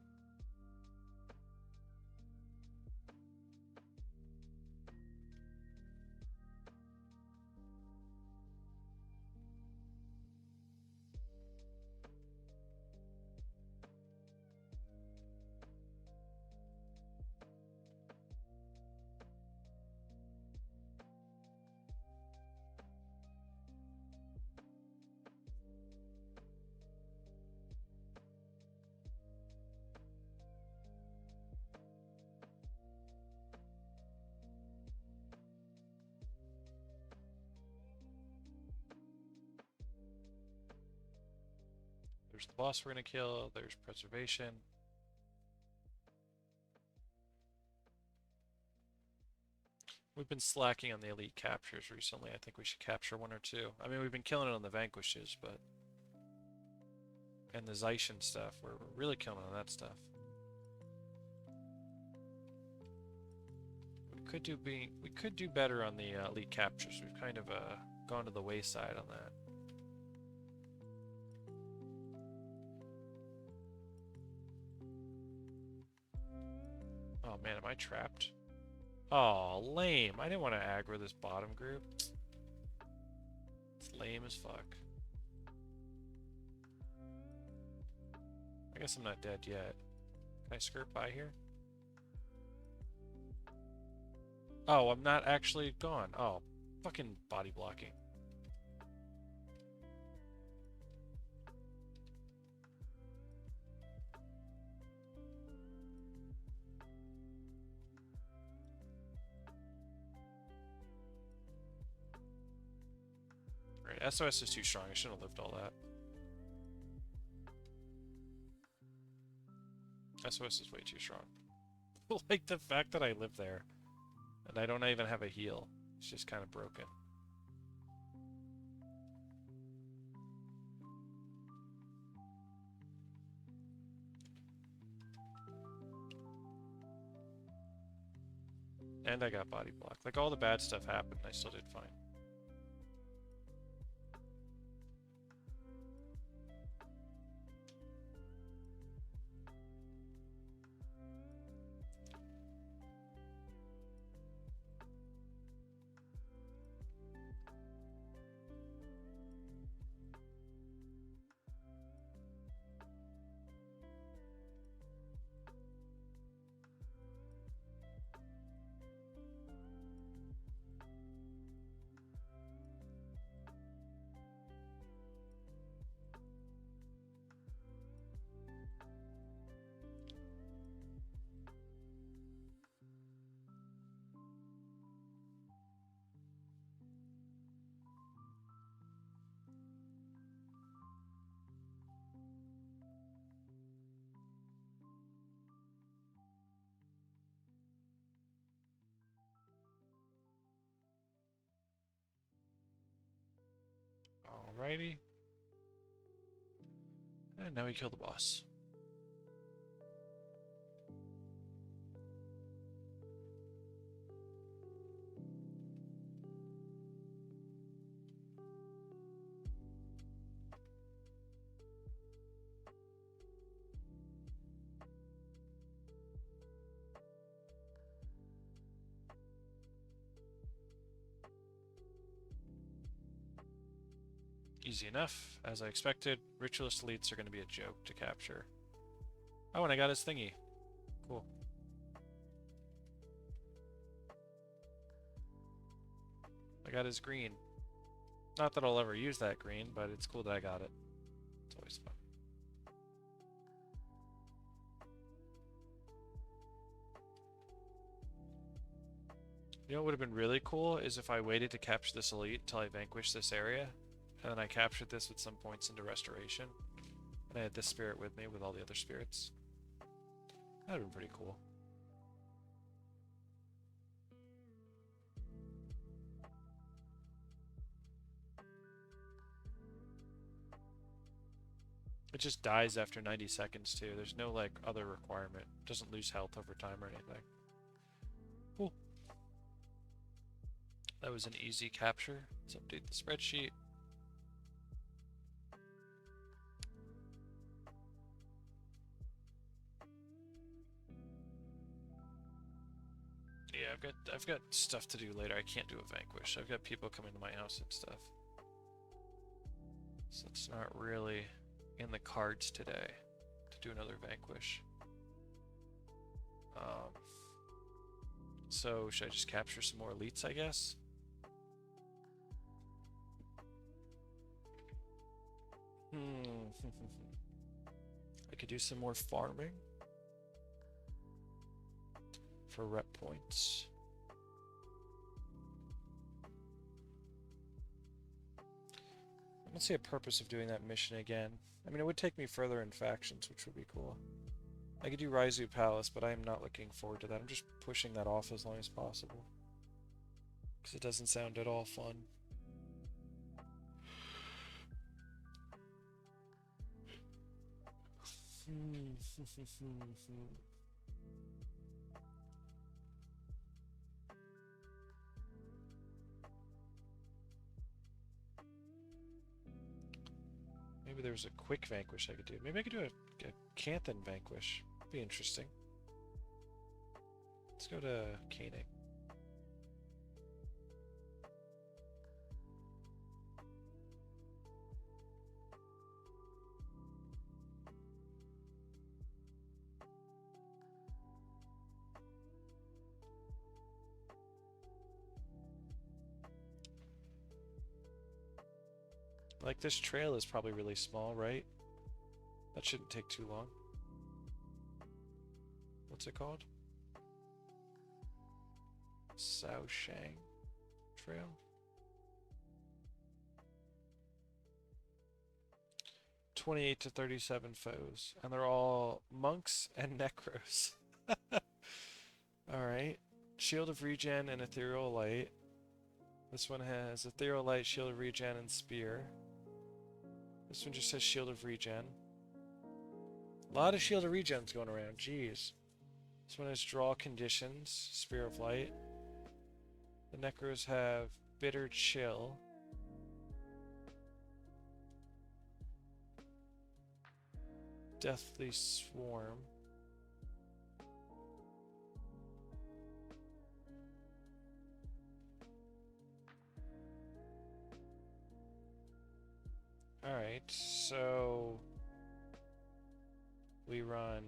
There's the boss we're gonna kill, there's preservation. We've been slacking on the elite captures recently. I think we should capture 1 or 2. I mean, we've been killing it on the Vanquishes, but... And the Zaishin stuff, we're really killing on that stuff. We could do better on the elite captures. We've kind of gone to the wayside on that. Oh man, am I trapped? Oh, lame. I didn't want to aggro this bottom group. It's lame as fuck. I guess I'm not dead yet. Can I skirt by here? Oh, I'm not actually gone. Oh, fucking body blocking. Right, SOS is too strong. I shouldn't have lived all that. SOS is way too strong. Like the fact that I live there and I don't even have a heal. It's just kind of broken. And I got body blocked. Like all the bad stuff happened, I still did fine. Alrighty. And now we kill the boss. Easy enough. As I expected, Ritualist elites are going to be a joke to capture. Oh, and I got his thingy. Cool. I got his green. Not that I'll ever use that green, but it's cool that I got it. It's always fun. You know what would have been really cool is if I waited to capture this elite until I vanquished this area, and then I captured this with some points into restoration, and I had this spirit with me with all the other spirits. That would have been pretty cool. It just dies after 90 seconds too. There's no like other requirement. It doesn't lose health over time or anything. Cool. That was an easy capture. Let's update the spreadsheet. Yeah, I've got stuff to do later. I can't do a Vanquish. I've got people coming to my house and stuff. So it's not really in the cards today to do another Vanquish. So should I just capture some more elites, I guess? I could do some more farming for rep points. I don't see a purpose of doing that mission again. I mean, it would take me further in factions, which would be cool. I could do Raizu Palace, but I am not looking forward to that. I'm just pushing that off as long as possible. Because it doesn't sound at all fun. Maybe there was a quick Vanquish I could do. Maybe I could do a Canthan Vanquish. Be interesting. Let's go to Koenig. Like, this trail is probably really small, right? That shouldn't take too long. What's it called? Shaoshang Trail? 28 to 37 foes, and they're all monks and necros. Alright. Shield of Regen and Ethereal Light. This one has Ethereal Light, Shield of Regen, and Spear. This one just says Shield of Regen. A lot of Shield of Regens going around, jeez. This one has Draw Conditions, Spear of Light. The Necros have Bitter Chill. Deathly Swarm. Alright, so we run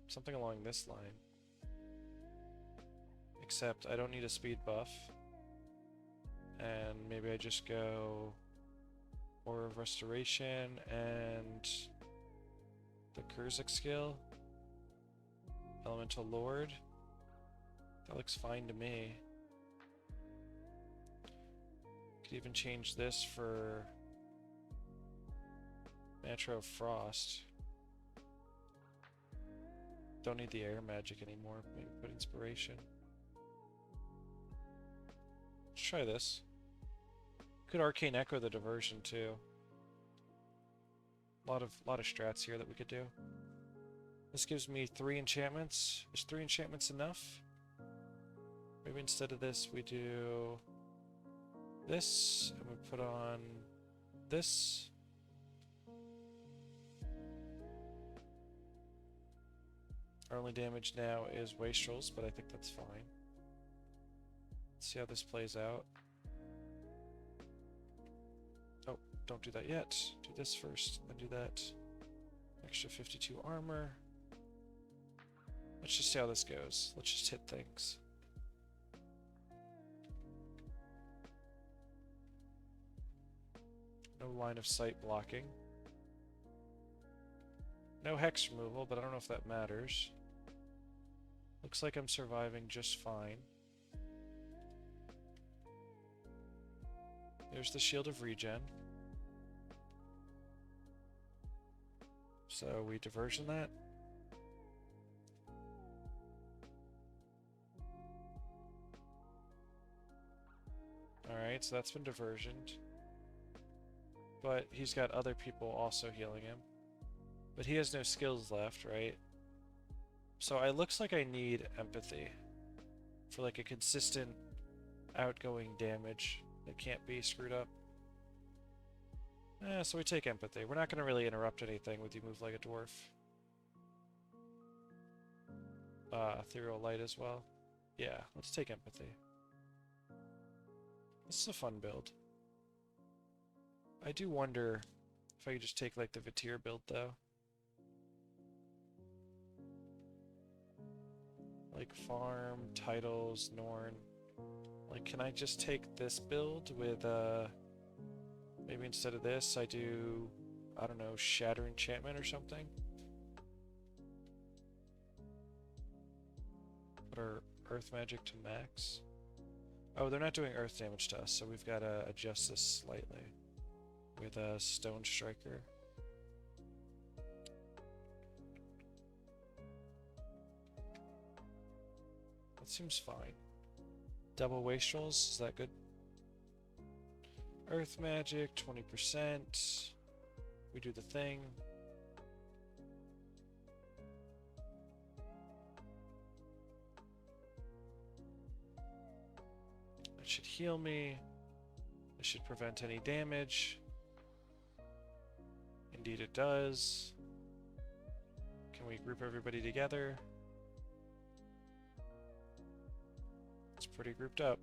something along this line. Except I don't need a speed buff. And maybe I just go Aura of Restoration and the Kurzik skill. Elemental Lord. That looks fine to me. Could even change this for Mantra of Frost. Don't need the air magic anymore. Maybe put Inspiration. Let's try this. Could Arcane Echo the Diversion too. Lot of strats here that we could do. This gives me 3 enchantments. Is 3 enchantments enough? Maybe instead of this we do this, and we put on this. Our only damage now is Wastrels, but I think that's fine. Let's see how this plays out. Oh, don't do that yet. Do this first, then do that. Extra 52 armor. Let's just see how this goes. Let's just hit things. No line of sight blocking. No hex removal, but I don't know if that matters. Looks like I'm surviving just fine. There's the Shield of Regen. So we diversion that. Alright, so that's been diversioned. But he's got other people also healing him. But he has no skills left, right? So it looks like I need Empathy for like a consistent outgoing damage that can't be screwed up. So we take Empathy. We're not going to really interrupt anything with you move like a dwarf. Ethereal Light as well. Yeah, let's take Empathy. This is a fun build. I do wonder if I could just take like the Vitir build though. Like farm, titles, Norn. Like, can I just take this build with, maybe instead of this, I do, I don't know, Shatter Enchantment or something? Put our Earth Magic to max. Oh, they're not doing Earth damage to us, so we've got to adjust this slightly with a Stone Striker. That seems fine. Double Wastrels, is that good? Earth Magic, 20%. We do the thing. That should heal me. This should prevent any damage. Indeed it does. Can we group everybody together? It's pretty grouped up.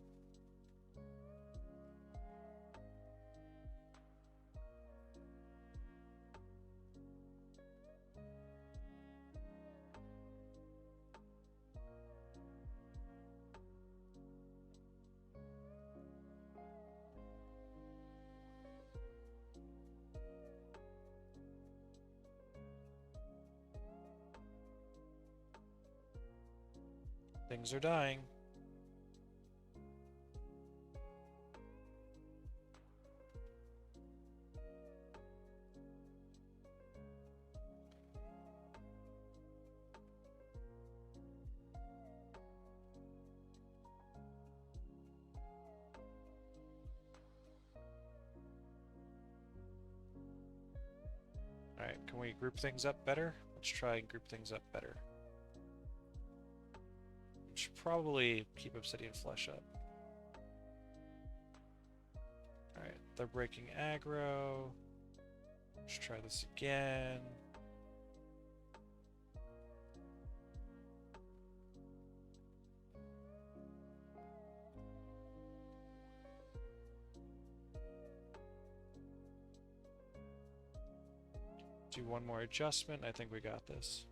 Things are dying. Alright, can we group things up better? Let's try and group things up better. Should probably keep Obsidian Flesh up. Alright, they're breaking aggro. Let's try this again. Do one more adjustment. I think we got this.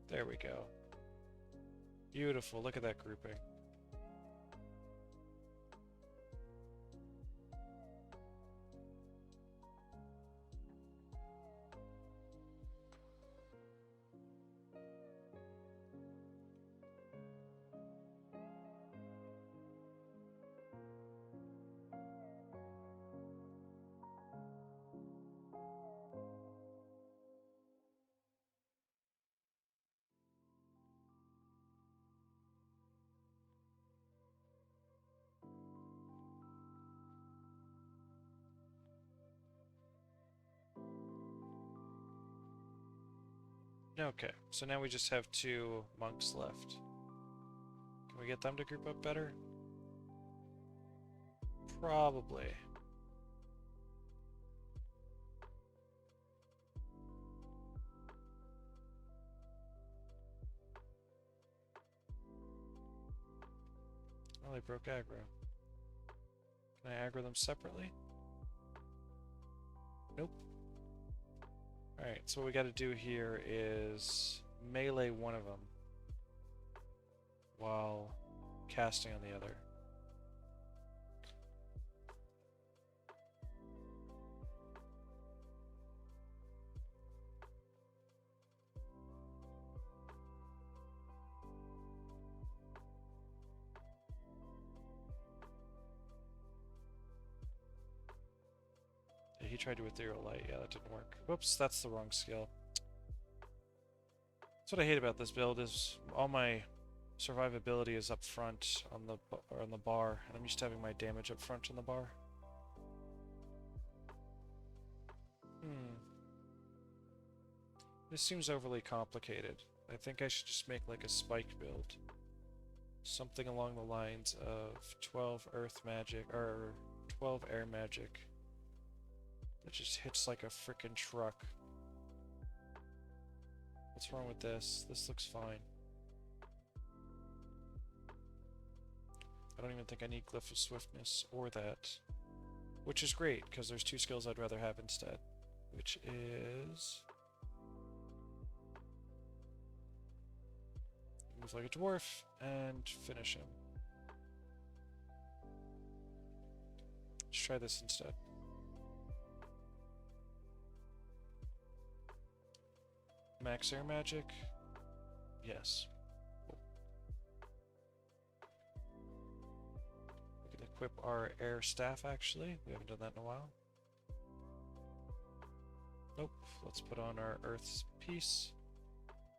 There we go. Beautiful. Look at that grouping. Okay, so now we just have 2 monks left. Can we get them to group up better? Probably. Oh, they broke aggro. Can I aggro them separately? Nope. Alright, so what we gotta do here is melee one of them while casting on the other. He tried to ethereal light. Yeah, that didn't work. Whoops, that's the wrong skill. That's what I hate about this build is all my survivability is up front on the bar, and I'm used to having my damage up front on the bar. This seems overly complicated. I think I should just make like a spike build. Something along the lines of 12 earth magic, or 12 air magic. That just hits like a frickin' truck. What's wrong with this? This looks fine. I don't even think I need Glyph of Swiftness or that. Which is great, because there's 2 skills I'd rather have instead. Which is... move like a dwarf, and finish him. Let's try this instead. Max air magic? Yes. Cool. We can equip our air staff actually. We haven't done that in a while. Nope. Let's put on our earth's piece.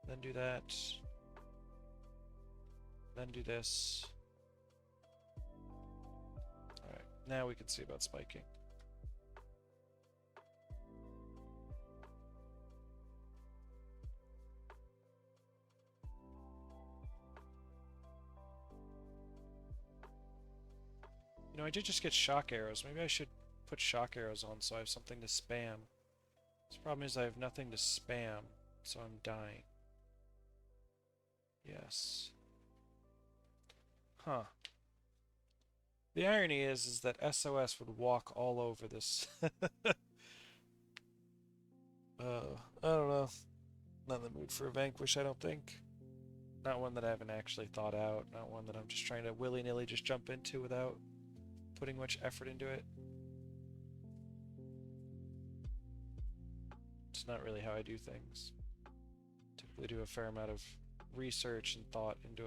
Then do that. Then do this. Alright, now we can see about spiking. You know, I did just get shock arrows. Maybe I should put shock arrows on so I have something to spam. The problem is I have nothing to spam, so I'm dying. Yes. Huh. The irony is that SOS would walk all over this. I don't know. Not in the mood for a Vanquish, I don't think. Not one that I haven't actually thought out. Not one that I'm just trying to willy-nilly just jump into without putting much effort into it. It's not really how I do things. Typically do a fair amount of research and thought into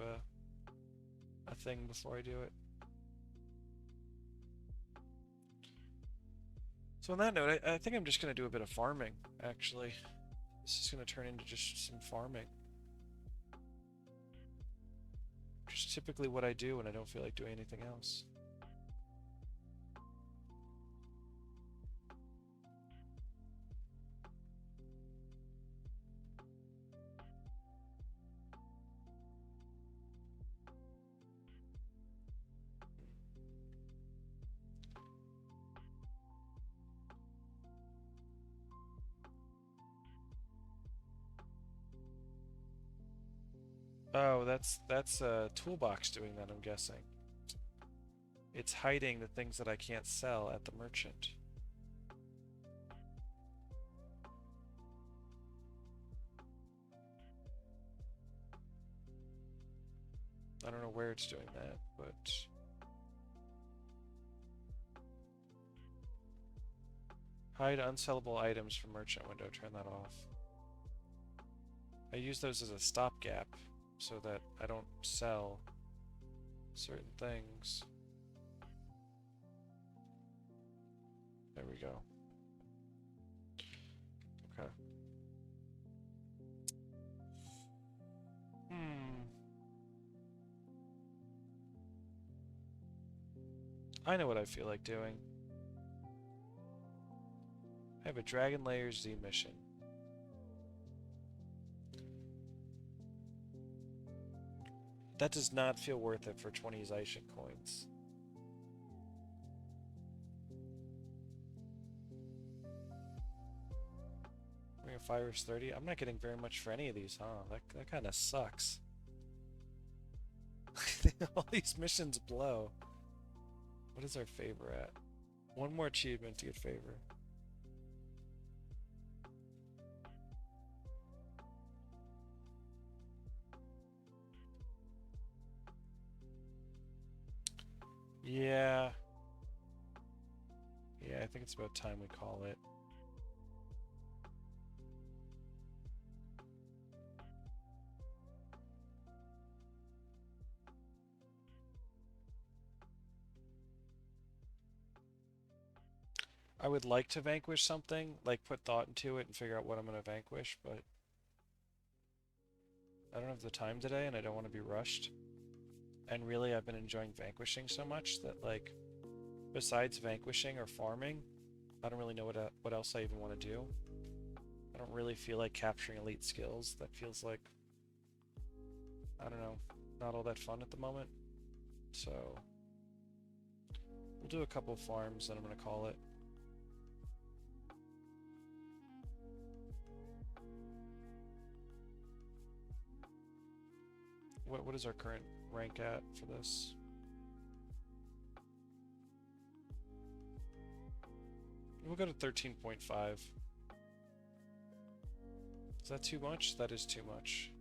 a thing before I do it. So on that note, I think I'm just going to do a bit of farming, actually. This is going to turn into just some farming. Just typically what I do when I don't feel like doing anything else. Oh, that's a toolbox doing that, I'm guessing. It's hiding the things that I can't sell at the merchant. I don't know where it's doing that, but... Hide unsellable items from merchant window, turn that off. I use those as a stopgap so that I don't sell certain things. There we go. Okay. I know what I feel like doing. I have a Dragon Layer Z mission. That does not feel worth it for 20 Zaishin coins. Ring of Fire is 30. I'm not getting very much for any of these, huh? That kind of sucks. All these missions blow. What is our favor at? One more achievement to get favor. Yeah. Yeah, I think it's about time we call it. I would like to vanquish something, like put thought into it and figure out what I'm going to vanquish, but I don't have the time today and I don't want to be rushed. And really, I've been enjoying vanquishing so much that, like, besides vanquishing or farming, I don't really know what else I even want to do. I don't really feel like capturing elite skills. That feels like, I don't know, not all that fun at the moment. So, we'll do a couple of farms and I'm going to call it. What is our current rank at for this? We'll go to 13.5. Is that too much? That is too much.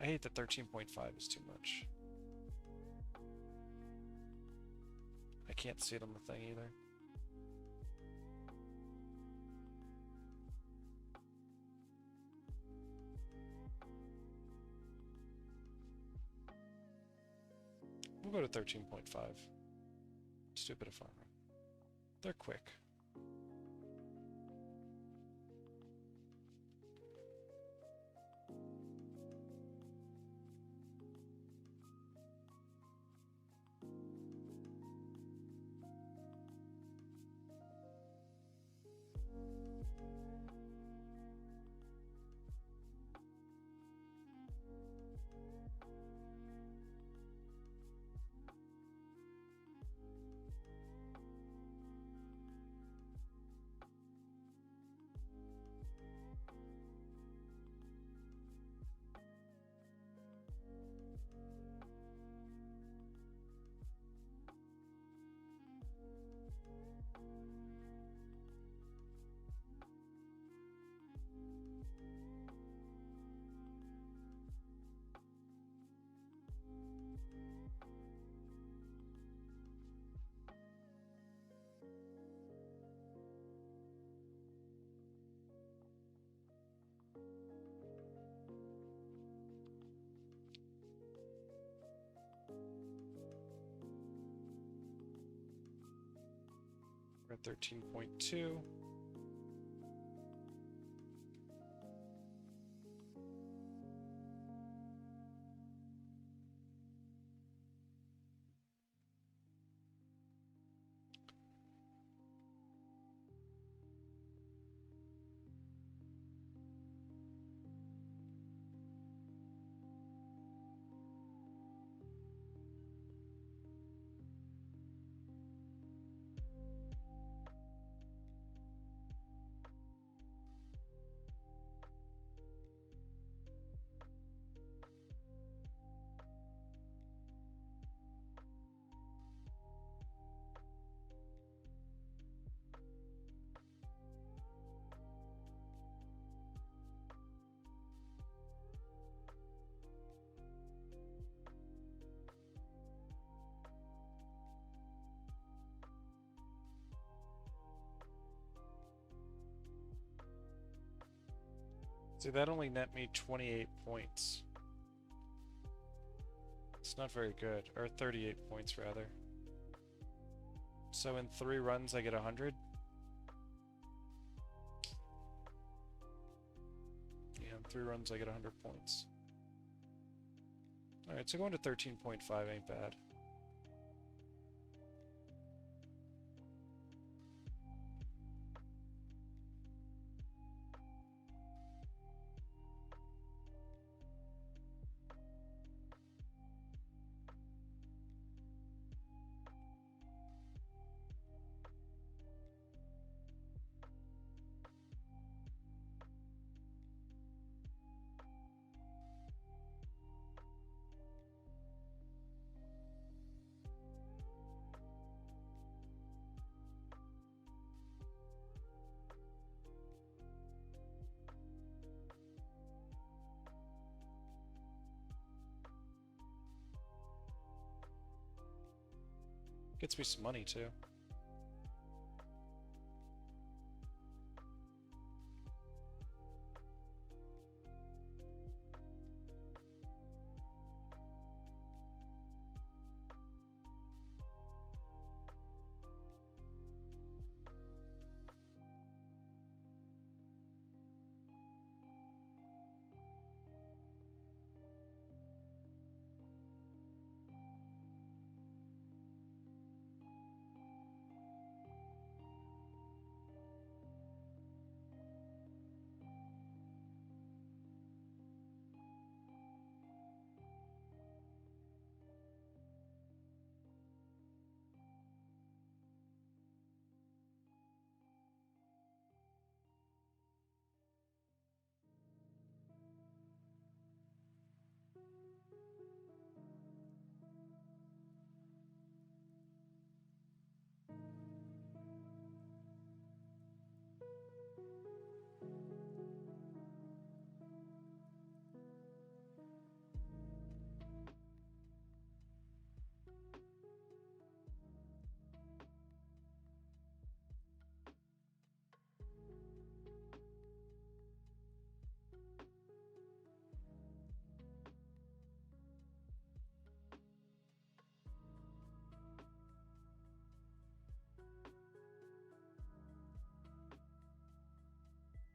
I hate that 13.5 is too much. I can't see it on the thing either. We'll go to 13.5. Let's do a bit of farming. They're quick. 13.2. See, that only net me 28 points. It's not very good. Or 38 points, rather. So in 3 runs, I get 100? Yeah, in 3 runs, I get 100 points. Alright, so going to 13.5 ain't bad. Gets me some money, too.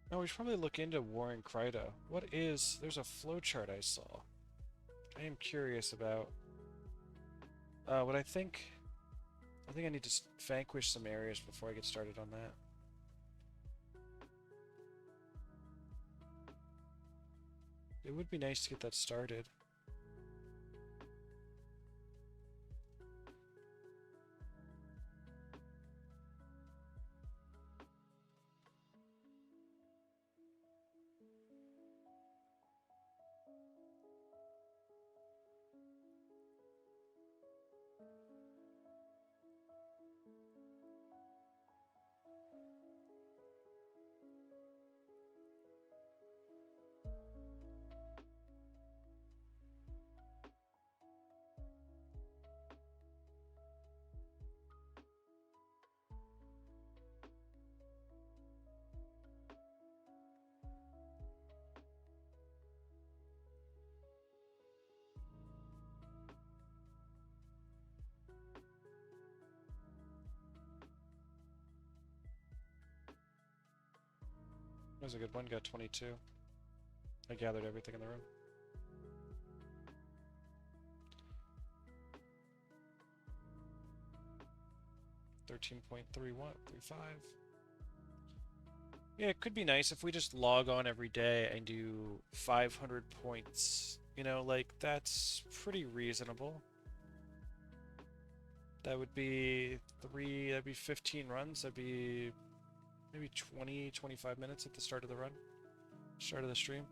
No, we should probably look into War in Kryta. What is... There's a flowchart I saw. I am curious about... what I think... I think I need to vanquish some areas before I get started on that. It would be nice to get that started. That was a good one, got 22. I gathered everything in the room. $13.3135. Yeah, it could be nice if we just log on every day and do 500 points. You know, like, that's pretty reasonable. That would be that'd be 15 runs. That'd be maybe 20, 25 minutes at the start of the run, start of the stream.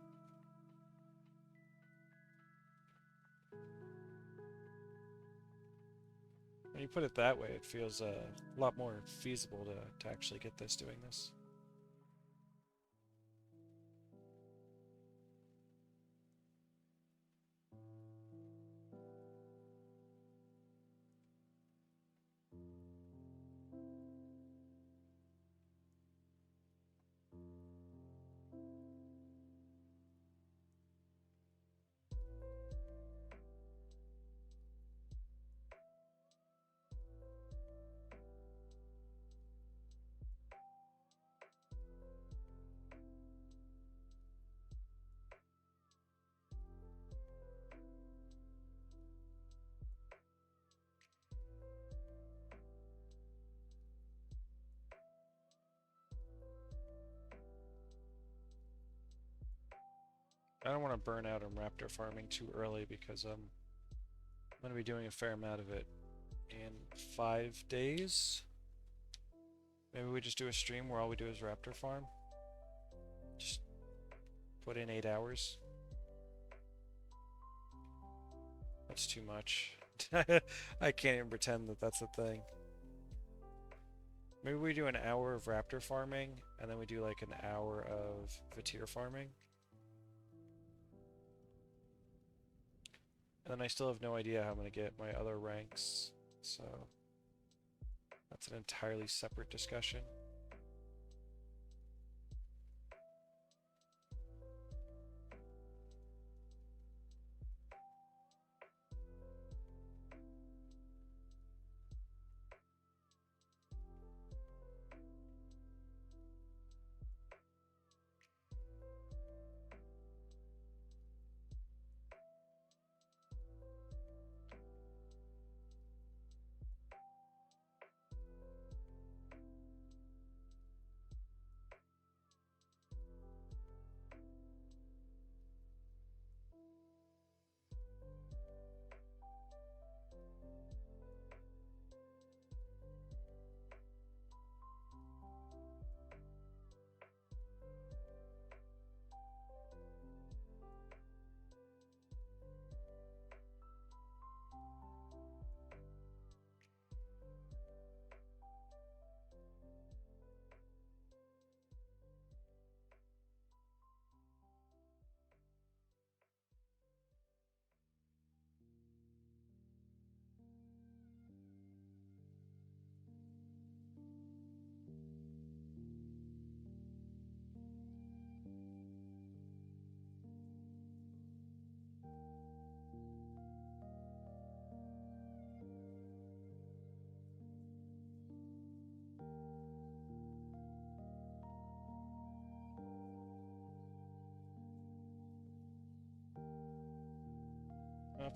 When you put it that way, it feels a lot more feasible to actually get this doing this. I don't want to burn out on Raptor farming too early because I'm going to be doing a fair amount of it in 5 days. Maybe we just do a stream where all we do is Raptor farm. Just put in 8 hours. That's too much. I can't even pretend that that's a thing. Maybe we do an hour of Raptor farming, and then we do like an hour of Vatir farming. And then I still have no idea how I'm going to get my other ranks, so that's an entirely separate discussion.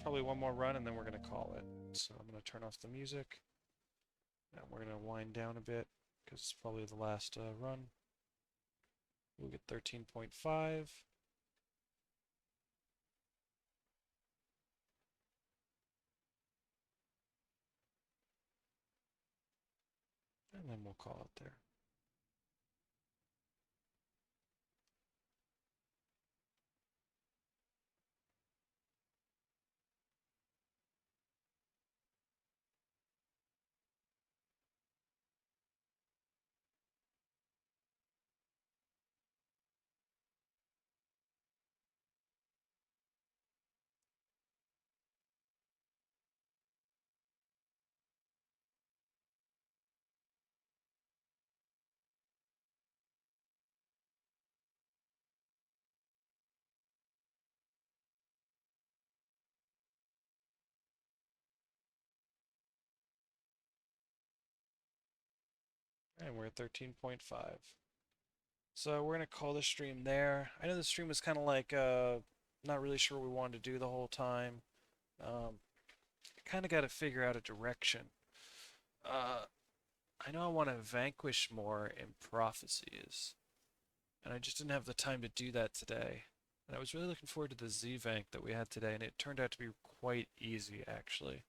Probably one more run and then we're going to call it. So I'm going to turn off the music. And we're going to wind down a bit because it's probably the last run. We'll get 13.5. And then we'll call it there. And we're at 13.5. So we're gonna call the stream there. I know the stream was kind of like not really sure what we wanted to do the whole time. Um, kind of got to figure out a direction. Uh, I know I want to vanquish more in prophecies, and I just didn't have the time to do that today. And I was really looking forward to the Z-Vank that we had today, and it turned out to be quite easy, actually.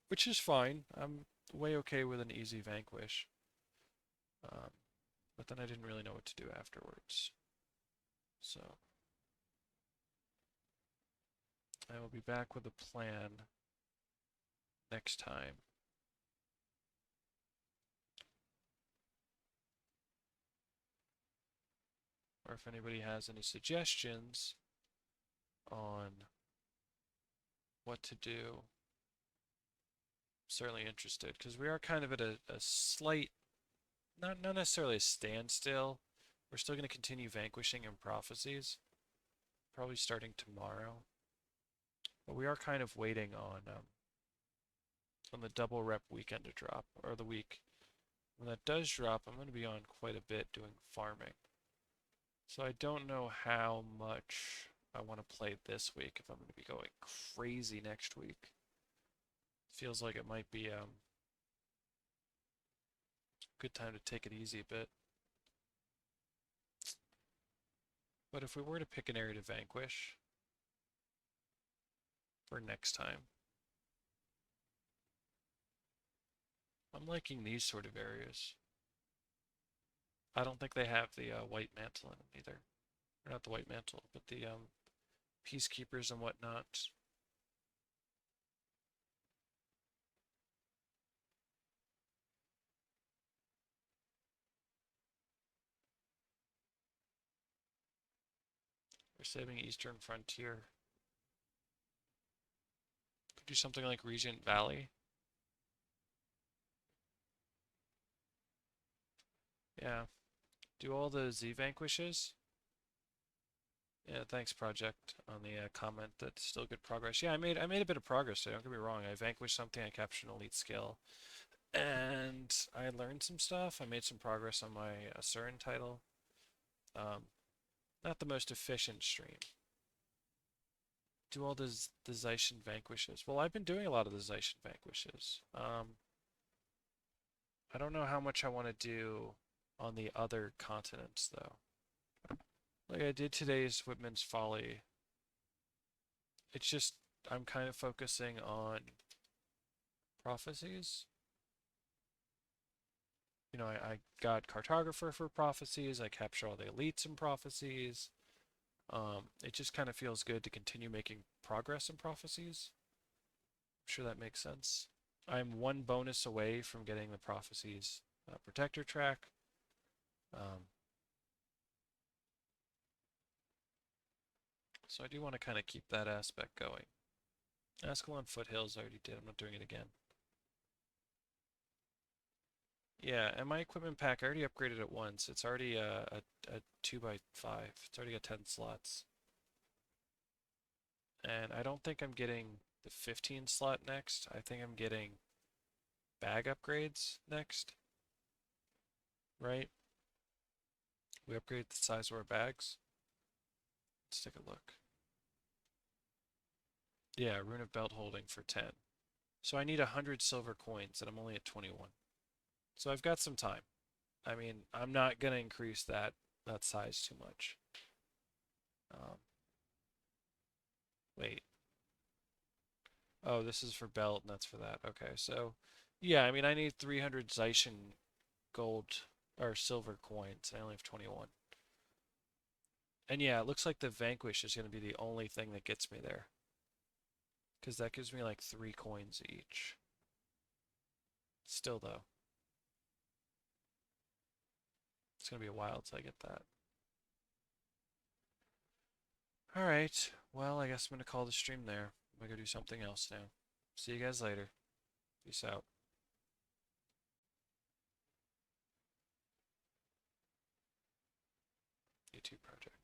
Which is fine. I'm way okay with an easy vanquish. Um, but then I didn't really know what to do afterwards. So, I will be back with a plan next time. Or if anybody has any suggestions on what to do, I'm certainly interested, because we are kind of at a slight, not necessarily a standstill. We're still going to continue vanquishing in prophecies, probably starting tomorrow. But we are kind of waiting on the double rep weekend to drop, or the week. When that does drop, I'm going to be on quite a bit doing farming. So I don't know how much I want to play this week, if I'm going to be going crazy next week. Feels like it might be a good time to take it easy a bit. But if we were to pick an area to vanquish for next time, I'm liking these sort of areas. I don't think they have the white mantle in them either. Or not the white mantle, but the peacekeepers and whatnot. We're saving Eastern Frontier. Could do something like Regent Valley. Yeah. Do all the Z vanquishes. Yeah, thanks, Project, on the comment. That's still good progress. Yeah, I made a bit of progress today. Don't get me wrong. I vanquished something. I captured an elite skill, and I learned some stuff. I made some progress on my Asura title. Not the most efficient stream. Do all the Zaishin vanquishes. Well, I've been doing a lot of the Zaishin vanquishes. I don't know how much I want to do on the other continents, though. Like I did today's Witman's Folly. It's just, I'm kind of focusing on prophecies. You know, I got Cartographer for prophecies. I capture all the elites in prophecies. It just kind of feels good to continue making progress in prophecies. I'm sure that makes sense. I'm one bonus away from getting the prophecies protector track. So I do want to kind of keep that aspect going. Ascalon Foothills I already did. I'm not doing it again. Yeah, and my equipment pack, I already upgraded it once. It's already a 2x5. It's already got 10 slots. And I don't think I'm getting the 15 slot next. I think I'm getting bag upgrades next. Right? We upgrade the size of our bags. Let's take a look. Yeah, Rune of Belt holding for 10. So I need 100 silver coins, and I'm only at 21. So I've got some time. I mean, I'm not going to increase that size too much. Wait. Oh, this is for belt, and that's for that. Okay, so yeah, I mean, I need 300 Zaishin gold or silver coins, and I only have 21. And yeah, it looks like the Vanquish is going to be the only thing that gets me there. Because that gives me like 3 coins each. Still, though. It's going to be a while till I get that. Alright, well, I guess I'm going to call the stream there. I'm going to go do something else now. See you guys later. Peace out. YouTube project.